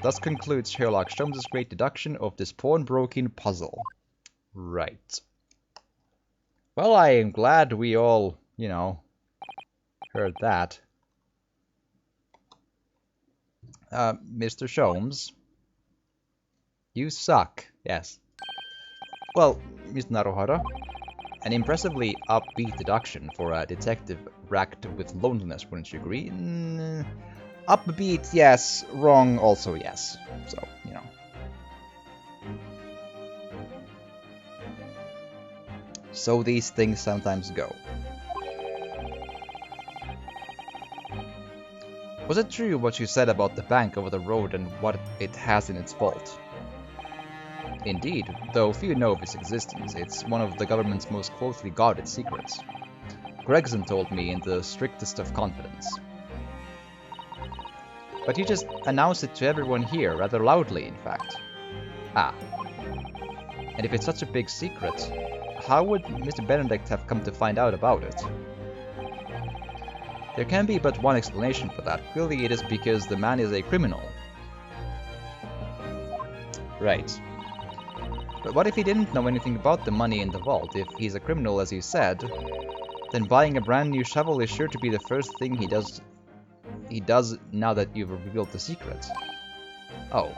Thus concludes Sherlock Holmes' great deduction of this pawnbroking puzzle. Right. Well, I am glad we all, heard that. Mr. Sholmes, you suck. Yes. Well, Mr. Naruhara, an impressively upbeat deduction for a detective racked with loneliness, wouldn't you agree? Upbeat, yes. Wrong, also yes. So, So these things sometimes go. Was it true what you said about the bank over the road and what it has in its vault? Indeed, though few know of its existence, it's one of the government's most closely guarded secrets. Gregson told me in the strictest of confidence. But you just announced it to everyone here, rather loudly, in fact. Ah. And if it's such a big secret, how would Mr. Benedict have come to find out about it? There can be but one explanation for that. Clearly it is because the man is a criminal. Right. But what if he didn't know anything about the money in the vault? If he's a criminal, as you said, then buying a brand new shovel is sure to be the first thing he does now that you've revealed the secret. Oh.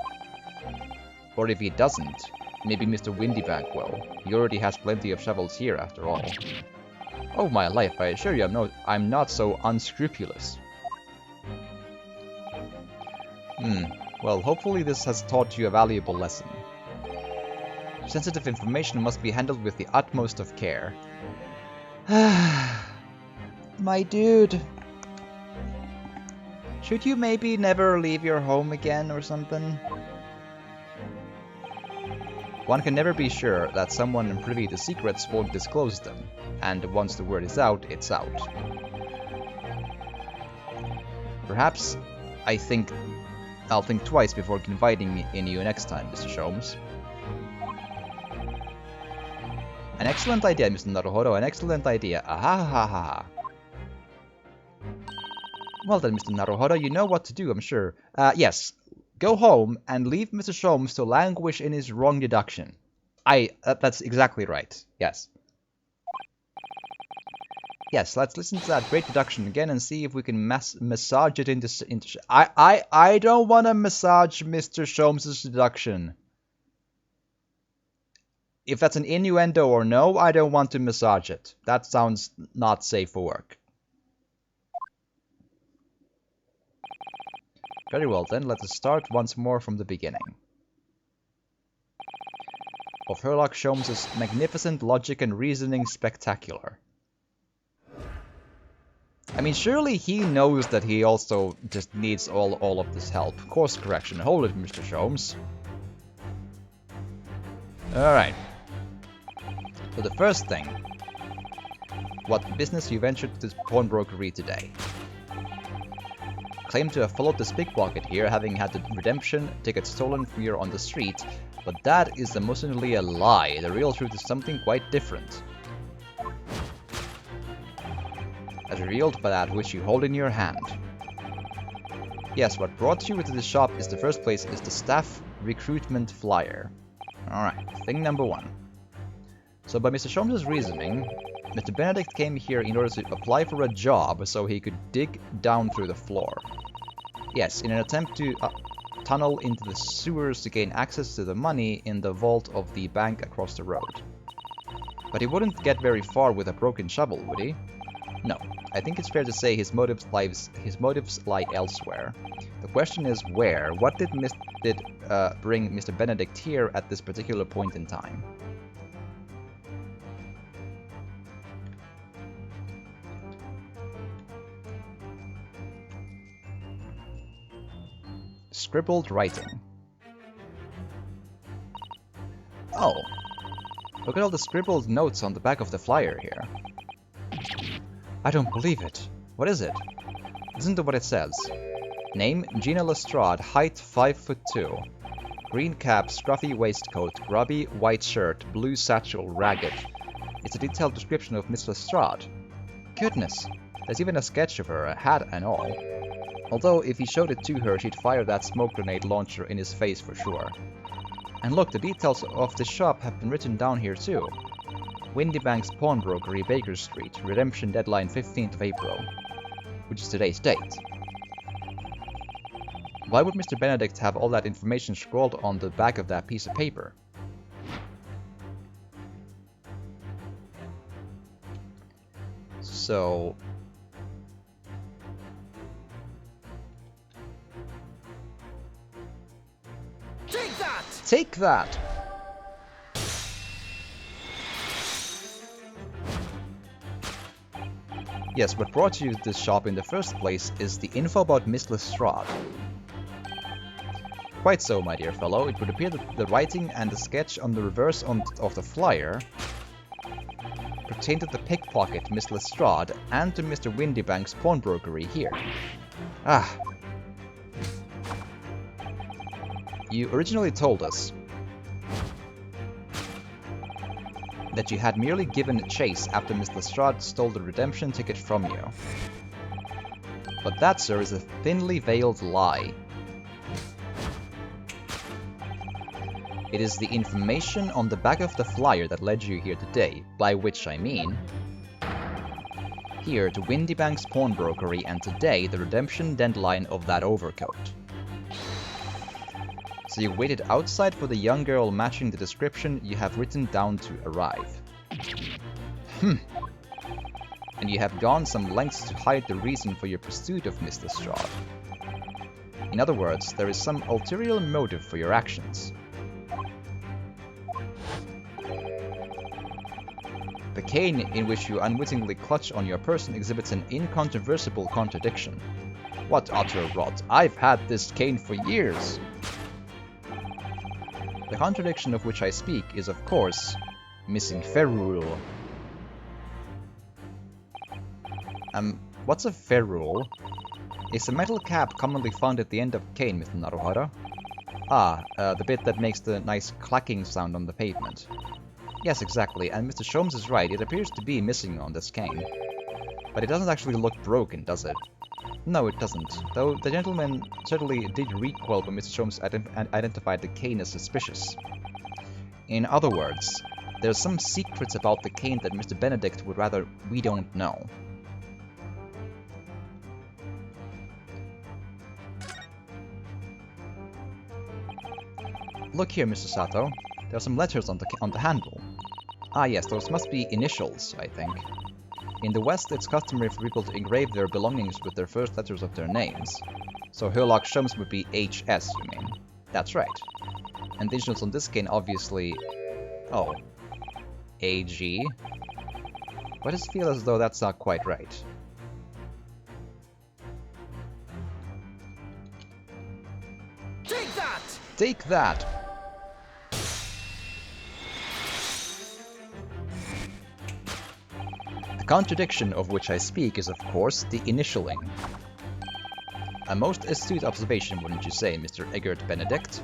Or if he doesn't, maybe Mr. Windybank will. He already has plenty of shovels here, after all. Oh my life, I assure you I'm not so unscrupulous. Well, hopefully this has taught you a valuable lesson. Sensitive information must be handled with the utmost of care. My dude. Should you maybe never leave your home again or something? One can never be sure that someone privy to secrets won't disclose them, and once the word is out, it's out. Perhaps I'll think twice before confiding in you next time, Mr. Sholmes. An excellent idea, Mr. Naruhodo, an excellent idea. Ahahaha. Well then, Mr. Naruhodo, you know what to do, I'm sure. Yes. Go home and leave Mr. Sholmes to languish in his wrong deduction. That's exactly right. Yes. Yes, let's listen to that great deduction again and see if we can massage it into I don't want to massage Mr. Sholmes' deduction. If that's an innuendo or no, I don't want to massage it. That sounds not safe for work. Very well then, let us start once more from the beginning. Of Herlock Sholmes' magnificent logic and reasoning spectacular. I mean, surely he knows that he also just needs all of this help. Course correction, hold it, Mr. Sholmes. Alright. So the first thing. What business you ventured to this pawnbrokery today? Claim to have followed this pickpocket here, having had the redemption ticket stolen from you on the street, but that is emotionally a lie. The real truth is something quite different. As revealed by that which you hold in your hand. Yes, what brought you into the shop is the first place is the staff recruitment flyer. Alright, thing number one. So by Mr. Sholmes' reasoning, Mr. Benedict came here in order to apply for a job so he could dig down through the floor. Yes, in an attempt to tunnel into the sewers to gain access to the money in the vault of the bank across the road. But he wouldn't get very far with a broken shovel, would he? No, I think it's fair to say his motives lie elsewhere. The question is where? What did bring Mr. Benedict here at this particular point in time? Scribbled writing. Oh, look at all the scribbled notes on the back of the flyer here. I don't believe it. What is it? Listen to what it says. Name, Gina Lestrade, height 5'2". Green cap, scruffy waistcoat, grubby, white shirt, blue satchel, ragged. It's a detailed description of Miss Lestrade. Goodness, there's even a sketch of her, a hat and all. Although, if he showed it to her, she'd fire that smoke grenade launcher in his face for sure. And look, the details of the shop have been written down here too. Windybank's Pawnbrokery, Baker Street, redemption deadline 15th of April, which is today's date. Why would Mr. Benedict have all that information scrawled on the back of that piece of paper? So... Take that! Take that! Yes, what brought you to this shop in the first place is the info about Miss Lestrade. Quite so, my dear fellow. It would appear that the writing and the sketch on the reverse of the flyer pertain to the pickpocket Miss Lestrade and to Mr. Windybank's pawnbrokery here. Ah. You originally told us that you had merely given chase after Miss Lestrade stole the redemption ticket from you. But that, sir, is a thinly veiled lie. It is the information on the back of the flyer that led you here today, by which I mean... here to Windybank's pawnbrokery and today the redemption deadline of that overcoat. So you waited outside for the young girl matching the description you have written down to arrive. And you have gone some lengths to hide the reason for your pursuit of Miss Lestrade. In other words, there is some ulterior motive for your actions. The cane in which you unwittingly clutch on your person exhibits an incontrovertible contradiction. What utter rot! I've had this cane for years! The contradiction of which I speak is, of course, missing ferrule. What's a ferrule? It's a metal cap commonly found at the end of a cane, Mr. Naruhara. Ah, the bit that makes the nice clacking sound on the pavement. Yes, exactly, and Mr. Sholmes is right, it appears to be missing on this cane. But it doesn't actually look broken, does it? No, it doesn't, though the gentleman certainly did recoil when Mr. Sholmes identified the cane as suspicious. In other words, there's some secrets about the cane that Mr. Benedict would rather we don't know. Look here, Mr. Sato. There are some letters on the handle. Ah yes, those must be initials, I think. In the West, it's customary for people to engrave their belongings with their first letters of their names. So Herlock Sholmes would be HS, you mean? That's right. And the initials on this cane, obviously... Oh. AG? Why does it feel as though that's not quite right? Take that! Take that! The contradiction of which I speak is, of course, the initialing. A most astute observation, wouldn't you say, Mr. Eggert Benedict?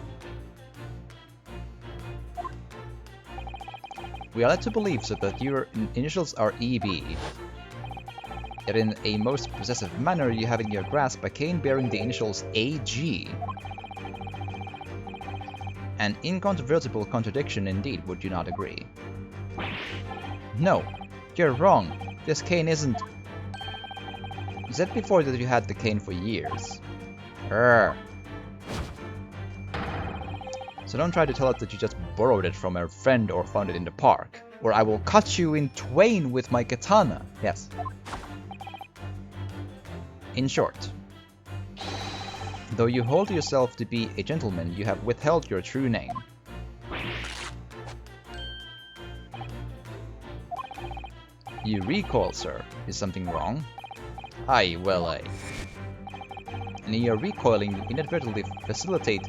We are led to believe so that your initials are EB. Yet in a most possessive manner you have in your grasp a cane bearing the initials AG. An incontrovertible contradiction indeed, would you not agree? No, you're wrong. This cane isn't... You said before that you had the cane for years. So don't try to tell us that you just borrowed it from a friend or found it in the park, or I will cut you in twain with my katana. Yes. In short, though you hold yourself to be a gentleman, you have withheld your true name. You recoil, sir. Is something wrong? Aye, well, aye. And in your recoiling, you inadvertently facilitate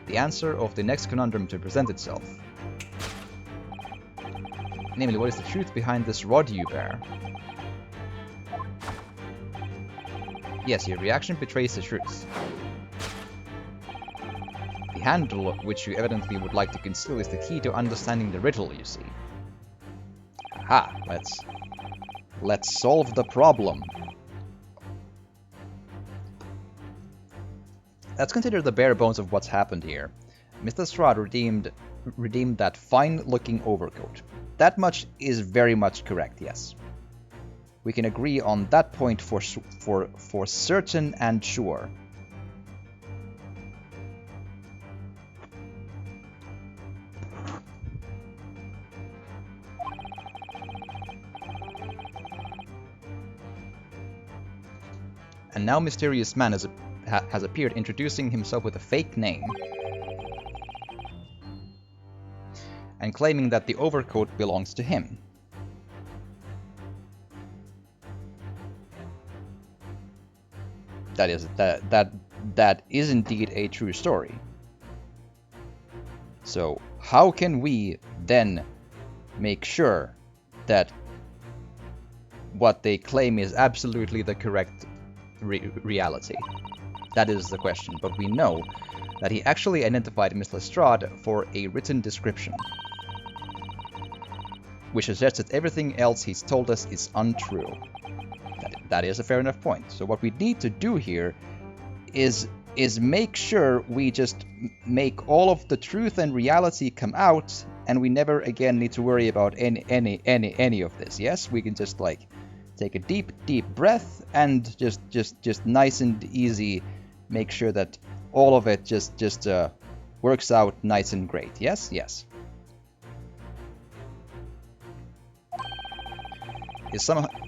the answer of the next conundrum to present itself. Namely, what is the truth behind this rod you bear? Yes, your reaction betrays the truth. The handle, which you evidently would like to conceal, is the key to understanding the riddle, you see. Aha, let's solve the problem. Let's consider the bare bones of what's happened here. Mr. Strahd redeemed that fine-looking overcoat. That much is very much correct, yes. We can agree on that point for certain and sure. And now Mysterious Man has appeared, introducing himself with a fake name and claiming that the overcoat belongs to him. That is indeed a true story. So how can we then make sure that what they claim is absolutely the correct reality? That is the question, but we know that he actually identified Mr. Lestrade for a written description, which suggests that everything else he's told us is untrue. That is a fair enough point. So what we need to do here is make sure we just make all of the truth and reality come out, and we never again need to worry about any of this. Yes, we can just like take a deep breath and just nice and easy make sure that all of it just works out nice and great. Yes.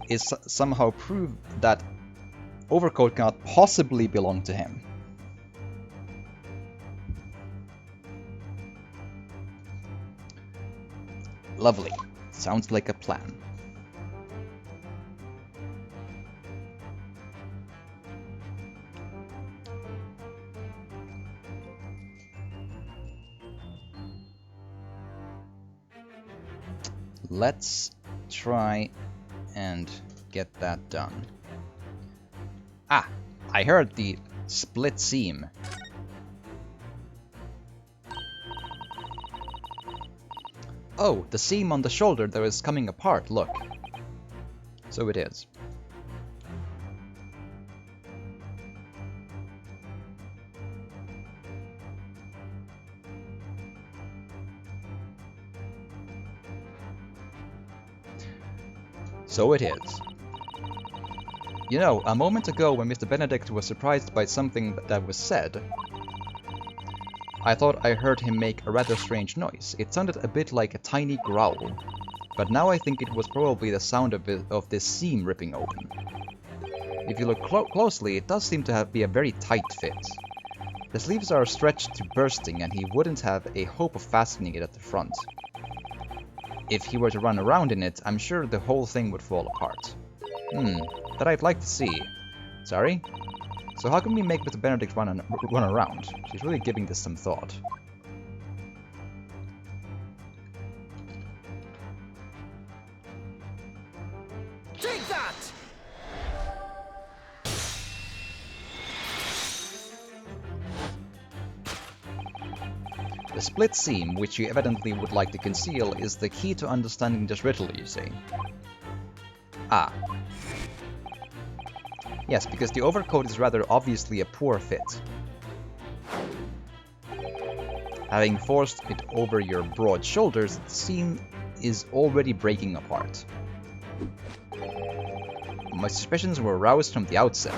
Is somehow prove that overcoat cannot possibly belong to him. Lovely. Sounds like a plan. Let's try and get that done. Ah, I heard the split seam. Oh, the seam on the shoulder that is coming apart, look. So it is. So it is. You know, a moment ago when Mr. Benedict was surprised by something that was said, I thought I heard him make a rather strange noise. It sounded a bit like a tiny growl, but now I think it was probably the sound of this seam ripping open. If you look closely, it does seem to be a very tight fit. The sleeves are stretched to bursting and he wouldn't have a hope of fastening it at the front. If he were to run around in it, I'm sure the whole thing would fall apart. That I'd like to see. Sorry? So how can we make Mr. Benedict run around? She's really giving this some thought. Take that! The split seam, which you evidently would like to conceal, is the key to understanding this riddle, you see. Ah. Yes, because the overcoat is rather obviously a poor fit. Having forced it over your broad shoulders, the seam is already breaking apart. My suspicions were aroused from the outset.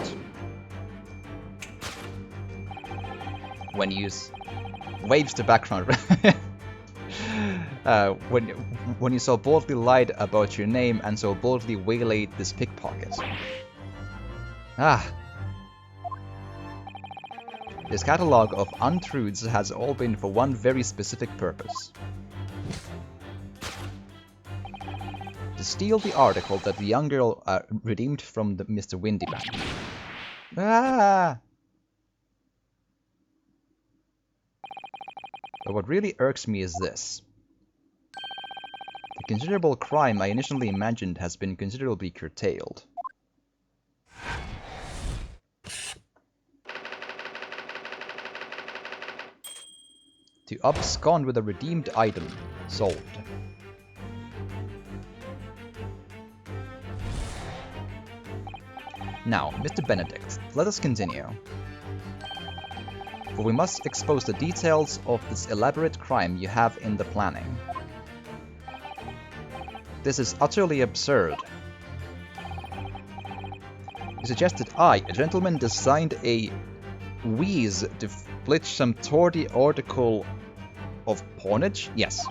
When you waves to background. When you so boldly lied about your name and so boldly waylaid this pickpocket. Ah. This catalogue of untruths has all been for one very specific purpose. To steal the article that the young girl redeemed from Mr. Windybank. Ah! But what really irks me is this. The considerable crime I initially imagined has been considerably curtailed. To abscond with a redeemed item. Solved. Now, Mr. Benedict, let us continue. For we must expose the details of this elaborate crime you have in the planning. This is utterly absurd. You suggested I, a gentleman, designed a wheeze to flitch some tawdry article of pawnage? Yes.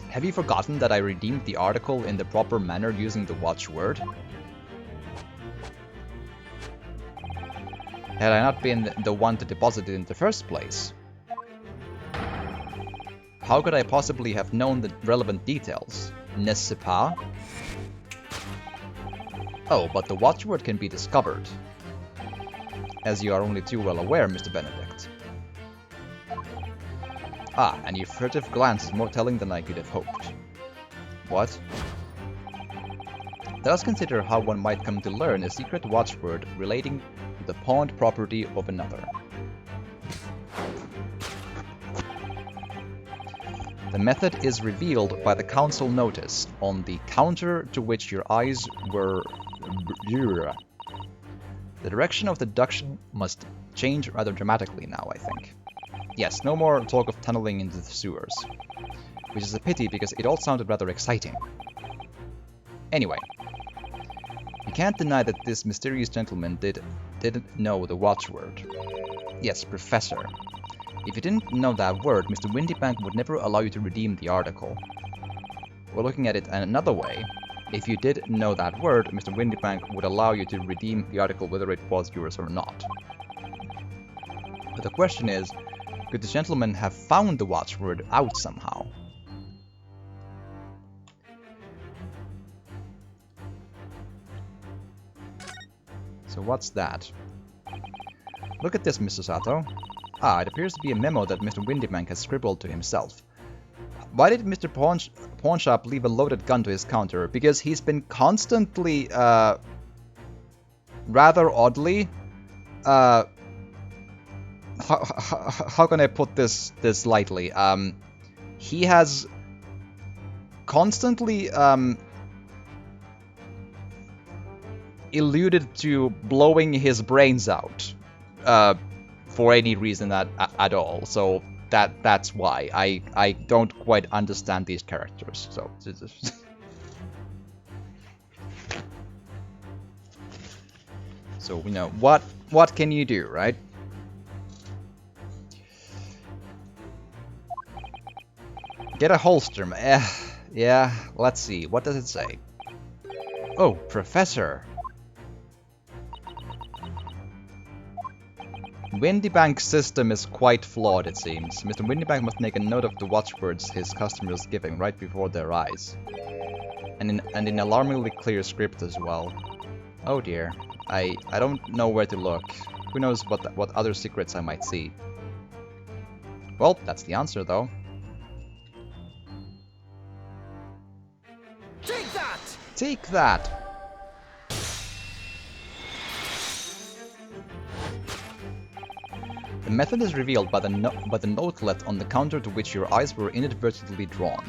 Have you forgotten that I redeemed the article in the proper manner using the watchword? Had I not been the one to deposit it in the first place? How could I possibly have known the relevant details? N'est-ce pas? Oh, but the watchword can be discovered. As you are only too well aware, Mr. Benedict. Ah, and your furtive glance is more telling than I could have hoped. What? Let us consider how one might come to learn a secret watchword relating to the pawned property of another. The method is revealed by the council notice on the counter to which your eyes were... The direction of the deduction must change rather dramatically now, I think. Yes, no more talk of tunneling into the sewers. Which is a pity because it all sounded rather exciting. Anyway. You can't deny that this mysterious gentleman didn't know the watchword. Yes, Professor. If you didn't know that word, Mr. Windybank would never allow you to redeem the article. Or looking at it another way, if you did know that word, Mr. Windybank would allow you to redeem the article whether it was yours or not. But the question is, could the gentleman have found the watchword out somehow? So what's that? Look at this, Mr. Sato. Ah, it appears to be a memo that Mr. Windybank has scribbled to himself. Why did Mr. Pawnshop leave a loaded gun to his counter? Because he's been constantly, rather oddly, how can I put this lightly? He has constantly alluded to blowing his brains out for any reason at all. So that's why I don't quite understand these characters. So so you know what can you do, right? Get a holster. Yeah, let's see. What does it say? Oh, Professor. Windybank's system is quite flawed, it seems. Mr. Windybank must make a note of the watchwords his customer is giving right before their eyes. And in alarmingly clear script as well. Oh dear. I don't know where to look. Who knows what other secrets I might see. Well, that's the answer though. Take that! Take that! The method is revealed by the notelet on the counter to which your eyes were inadvertently drawn.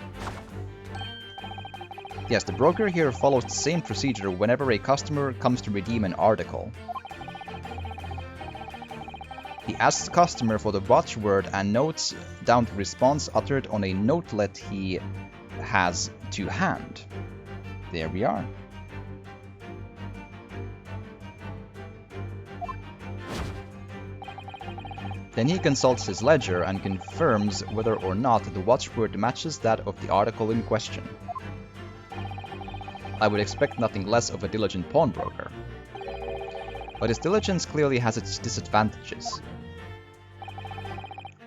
Yes, the broker here follows the same procedure whenever a customer comes to redeem an article. He asks the customer for the watchword and notes down the response uttered on a notelet he has to hand. There we are. Then he consults his ledger and confirms whether or not the watchword matches that of the article in question. I would expect nothing less of a diligent pawnbroker. But his diligence clearly has its disadvantages.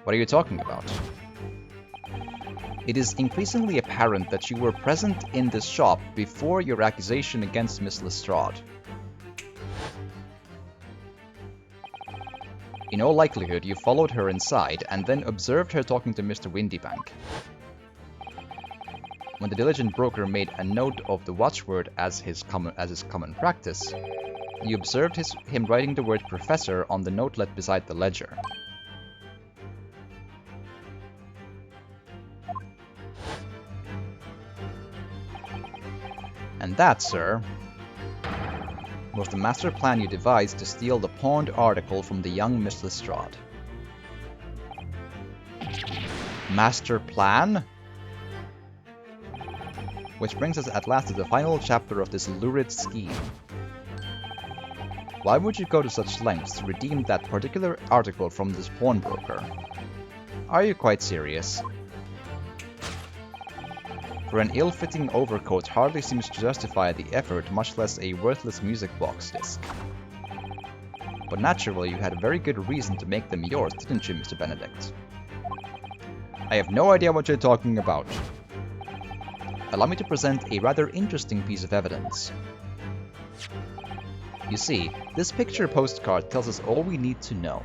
What are you talking about? It is increasingly apparent that you were present in this shop before your accusation against Miss Lestrade. In all likelihood, you followed her inside and then observed her talking to Mr. Windybank. When the diligent broker made a note of the watchword as his common practice, you observed him writing the word Professor on the notelet beside the ledger. And that, sir, was the master plan you devised to steal the pawned article from the young Miss Lestrade. Master plan? Which brings us at last to the final chapter of this lurid scheme. Why would you go to such lengths to redeem that particular article from this pawnbroker? Are you quite serious? For an ill-fitting overcoat hardly seems to justify the effort, much less a worthless music box disc. But naturally, you had a very good reason to make them yours, didn't you, Mr. Benedict? I have no idea what you're talking about. Allow me to present a rather interesting piece of evidence. You see, this picture postcard tells us all we need to know.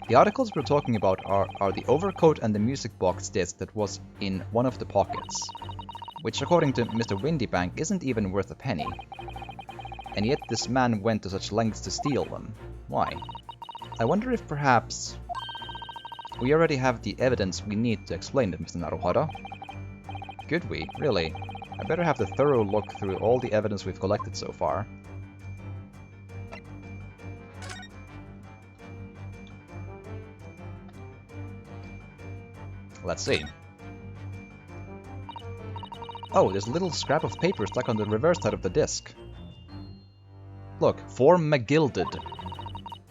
The articles we're talking about are the overcoat and the music box disc that was in one of the pockets, which according to Mr. Windybank isn't even worth a penny. And yet this man went to such lengths to steal them. Why? I wonder if perhaps we already have the evidence we need to explain it, Mr. Naruhodo. Could we? Really? I better have the thorough look through all the evidence we've collected so far. Let's see. Oh, there's a little scrap of paper stuck on the reverse side of the disc. Look, for McGilded.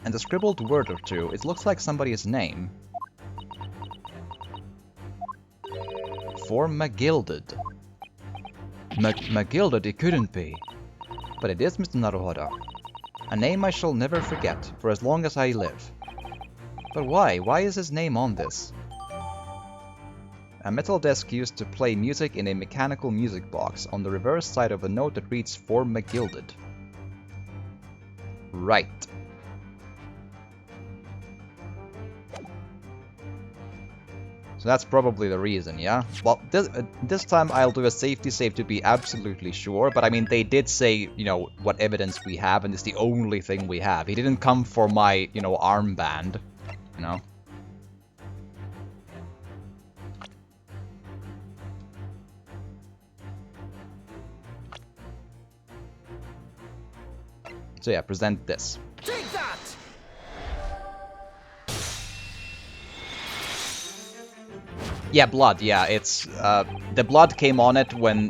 And a scribbled word or two. It looks like somebody's name. For McGilded. McGilded it couldn't be. But it is, Mr. Naruhodo. A name I shall never forget, for as long as I live. But why? Why is his name on this? A metal desk used to play music in a mechanical music box on the reverse side of a note that reads For McGilded. Right. So that's probably the reason, yeah? Well, this time I'll do a safety save to be absolutely sure, but I mean, they did say, you know, what evidence we have, and it's the only thing we have. He didn't come for my, you know, armband, you know? So yeah, present this. Take that! Yeah, blood, yeah, it's, the blood came on it when,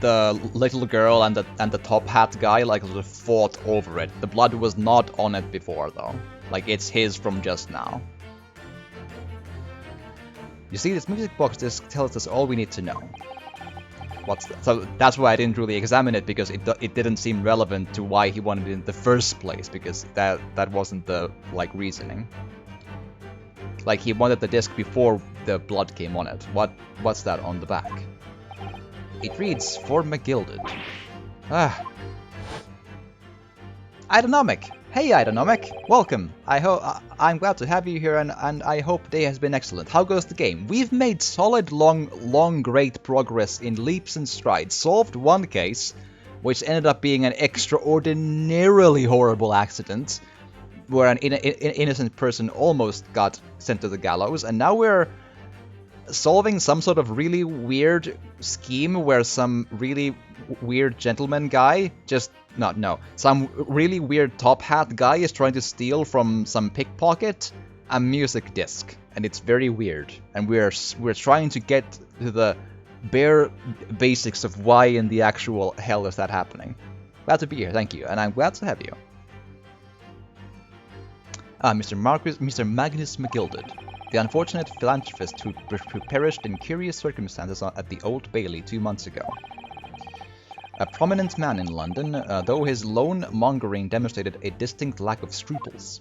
the little girl and the top hat guy, like, sort of fought over it. The blood was not on it before, though. Like, it's his from just now. You see, this music box disc tells us all we need to know. What's that? So that's why I didn't really examine it, because it didn't seem relevant to why he wanted it in the first place, because that wasn't the, like, reasoning. Like, he wanted the disc before the blood came on it. What's that on the back? It reads, for McGilded. Ah. Idonomic! Hey, Idonomic! Welcome! I'm glad to have you here, and I hope day has been excellent. How goes the game? We've made solid, long, great progress in leaps and strides. Solved one case, which ended up being an extraordinarily horrible accident, where an innocent person almost got sent to the gallows, and now we're solving some sort of really weird scheme where some really weird gentleman guy some really weird top hat guy is trying to steal from some pickpocket a music disc, and it's very weird, and we're trying to get to the bare basics of why in the actual hell is that happening. Glad to be here, thank you, and I'm glad to have you. Mr. Magnus McGilded, the unfortunate philanthropist who perished in curious circumstances at the Old Bailey 2 months ago. A prominent man in London, though his lone mongering demonstrated a distinct lack of scruples.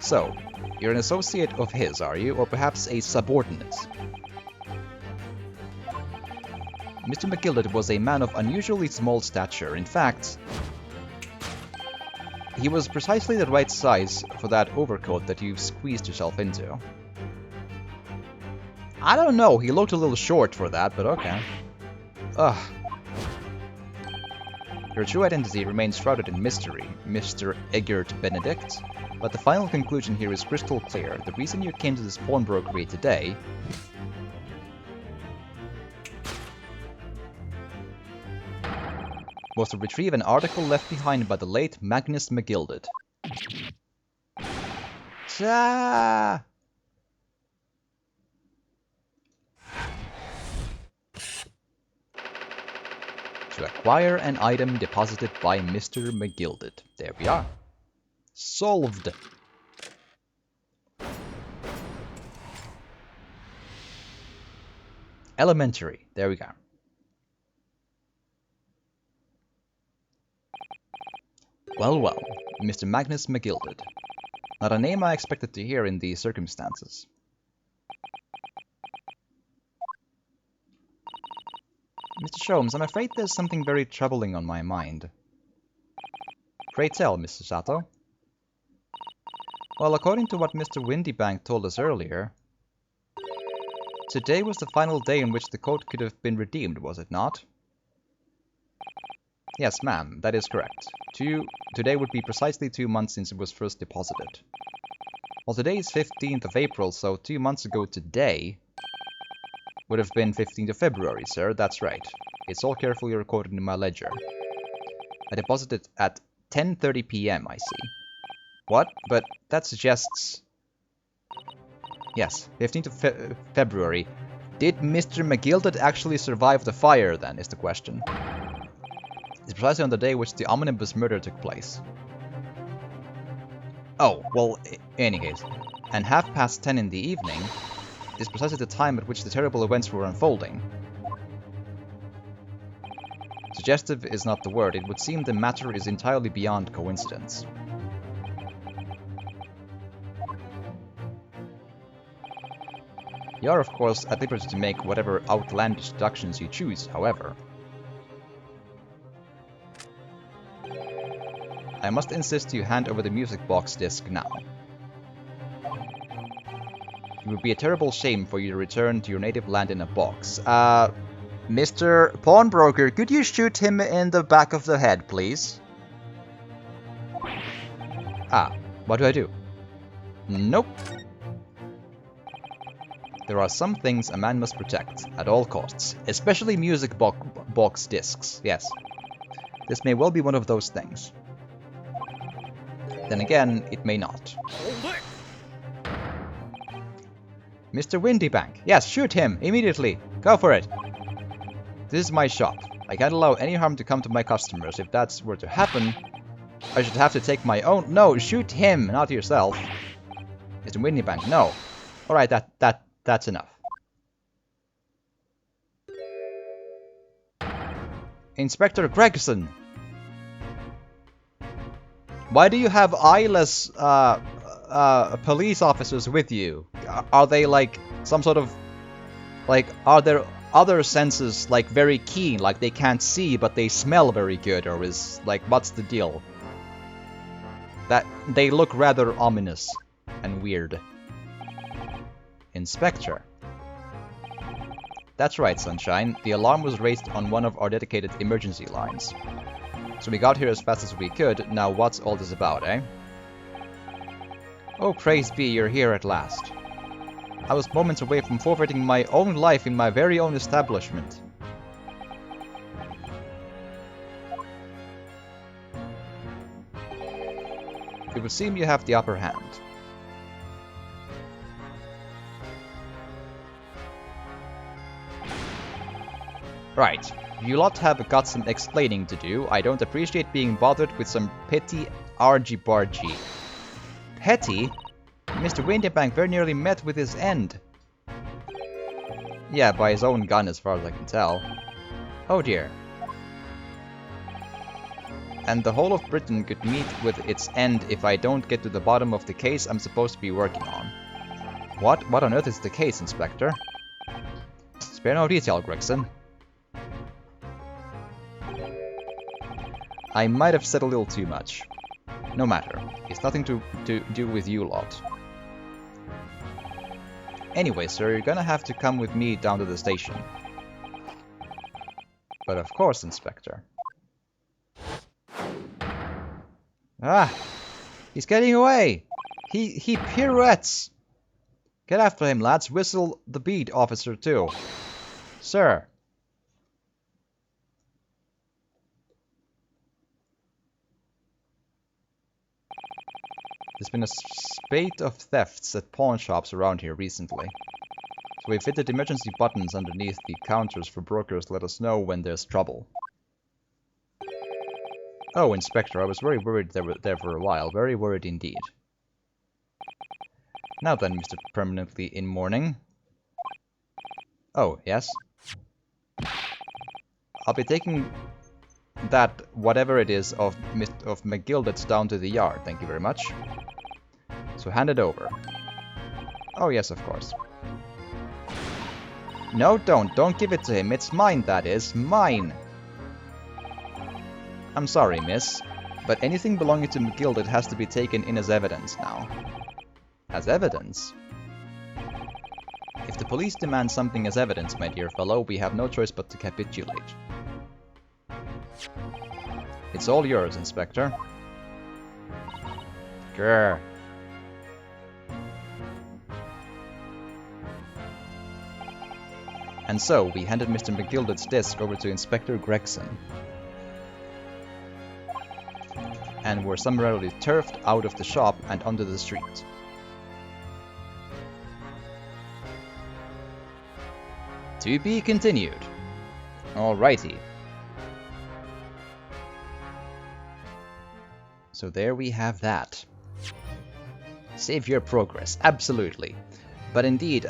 So, you're an associate of his, are you? Or perhaps a subordinate? Mr. McGilded was a man of unusually small stature. In fact, he was precisely the right size for that overcoat that you've squeezed yourself into. I don't know, he looked a little short for that, but okay. Ugh. Your true identity remains shrouded in mystery, Mr. Eggert Benedict, but the final conclusion here is crystal clear. The reason you came to this pawnbrokery today was to retrieve an article left behind by the late Magnus McGilded. Ta! To acquire an item deposited by Mr. McGilded. There we are. Solved! Elementary. There we go. Well, Mr. Magnus McGilded. Not a name I expected to hear in these circumstances. Mr. Sholmes, I'm afraid there's something very troubling on my mind. Pray tell, Mr. Sato. Well, according to what Mr. Windybank told us earlier, today was the final day in which the coat could have been redeemed, was it not? Yes, ma'am, that is correct. Today would be precisely 2 months since it was first deposited. Well, today is 15th of April, so 2 months ago today would have been 15th of February, sir. That's right. It's all carefully recorded in my ledger. I deposited at 10:30 p.m., I see. What? But that suggests... Yes, 15th of February. Did Mr. McGilded actually survive the fire, then, is the question. It's precisely on the day which the omnibus murder took place. Oh, well, in any case. And 10:30 in the evening is precisely the time at which the terrible events were unfolding. Suggestive is not the word. It would seem the matter is entirely beyond coincidence. You are, of course, at liberty to make whatever outlandish deductions you choose, however. I must insist you hand over the music box disc now. It would be a terrible shame for you to return to your native land in a box. Mr. Pawnbroker, could you shoot him in the back of the head, please? Ah, what do I do? Nope. There are some things a man must protect at all costs, especially music box discs, yes. This may well be one of those things. Then again, it may not. Mr. Windybank, yes, shoot him, immediately, go for it. This is my shop. I can't allow any harm to come to my customers. If that were to happen, I should have to take my own... No, shoot him, not yourself. Mr. Windybank, no. Alright, that's enough. Inspector Gregson! Why do you have eyeless police officers with you? Are they like some sort of... Like, are there other senses like very keen, like they can't see but they smell very good, or is like what's the deal? That they look rather ominous and weird. Inspector. That's right, Sunshine. The alarm was raised on one of our dedicated emergency lines. So we got here as fast as we could. Now what's all this about, eh? Oh, praise be, you're here at last. I was moments away from forfeiting my own life in my very own establishment. It would seem you have the upper hand. Right, you lot have got some explaining to do. I don't appreciate being bothered with some petty argy-bargy. Petty? Mr. Windybank very nearly met with his end. Yeah, by his own gun as far as I can tell. Oh dear. And the whole of Britain could meet with its end if I don't get to the bottom of the case I'm supposed to be working on. What? What on earth is the case, Inspector? Spare no detail, Gregson. I might have said a little too much. No matter. It's nothing to do with you lot. Anyway, sir, you're gonna have to come with me down to the station. But of course, Inspector. Ah! He's getting away! He pirouettes! Get after him, lads. Whistle the beat, officer, too. Sir. There's been a spate of thefts at pawn shops around here recently. So we fitted emergency buttons underneath the counters for brokers to let us know when there's trouble. Oh, Inspector, I was very worried there for a while. Very worried indeed. Now then, Mr. Permanently in mourning. Oh, yes? I'll be taking that, whatever it is, of McGilded's down to the yard. Thank you very much. So hand it over. Oh, yes, of course. No, don't give it to him. It's mine, that is. Mine! I'm sorry, miss, but anything belonging to McGilded has to be taken in as evidence now. As evidence? If the police demand something as evidence, my dear fellow, we have no choice but to capitulate. It's all yours, Inspector. Grr. And so, we handed Mr. McGilded's desk over to Inspector Gregson. And were summarily turfed out of the shop and onto the street. To be continued. Alrighty. So there we have that. Save your progress, absolutely. But indeed,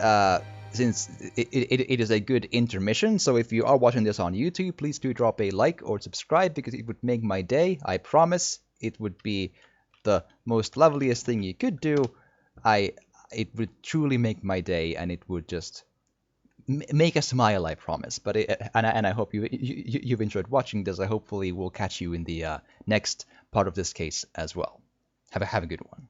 since it is a good intermission, so if you are watching this on YouTube, please do drop a like or subscribe, because it would make my day, I promise. It would be the most loveliest thing you could do. It would truly make my day, and it would just make a smile, I promise. But and I hope you've enjoyed watching this. I hopefully will catch you in the next part of this case as well. Have a good one.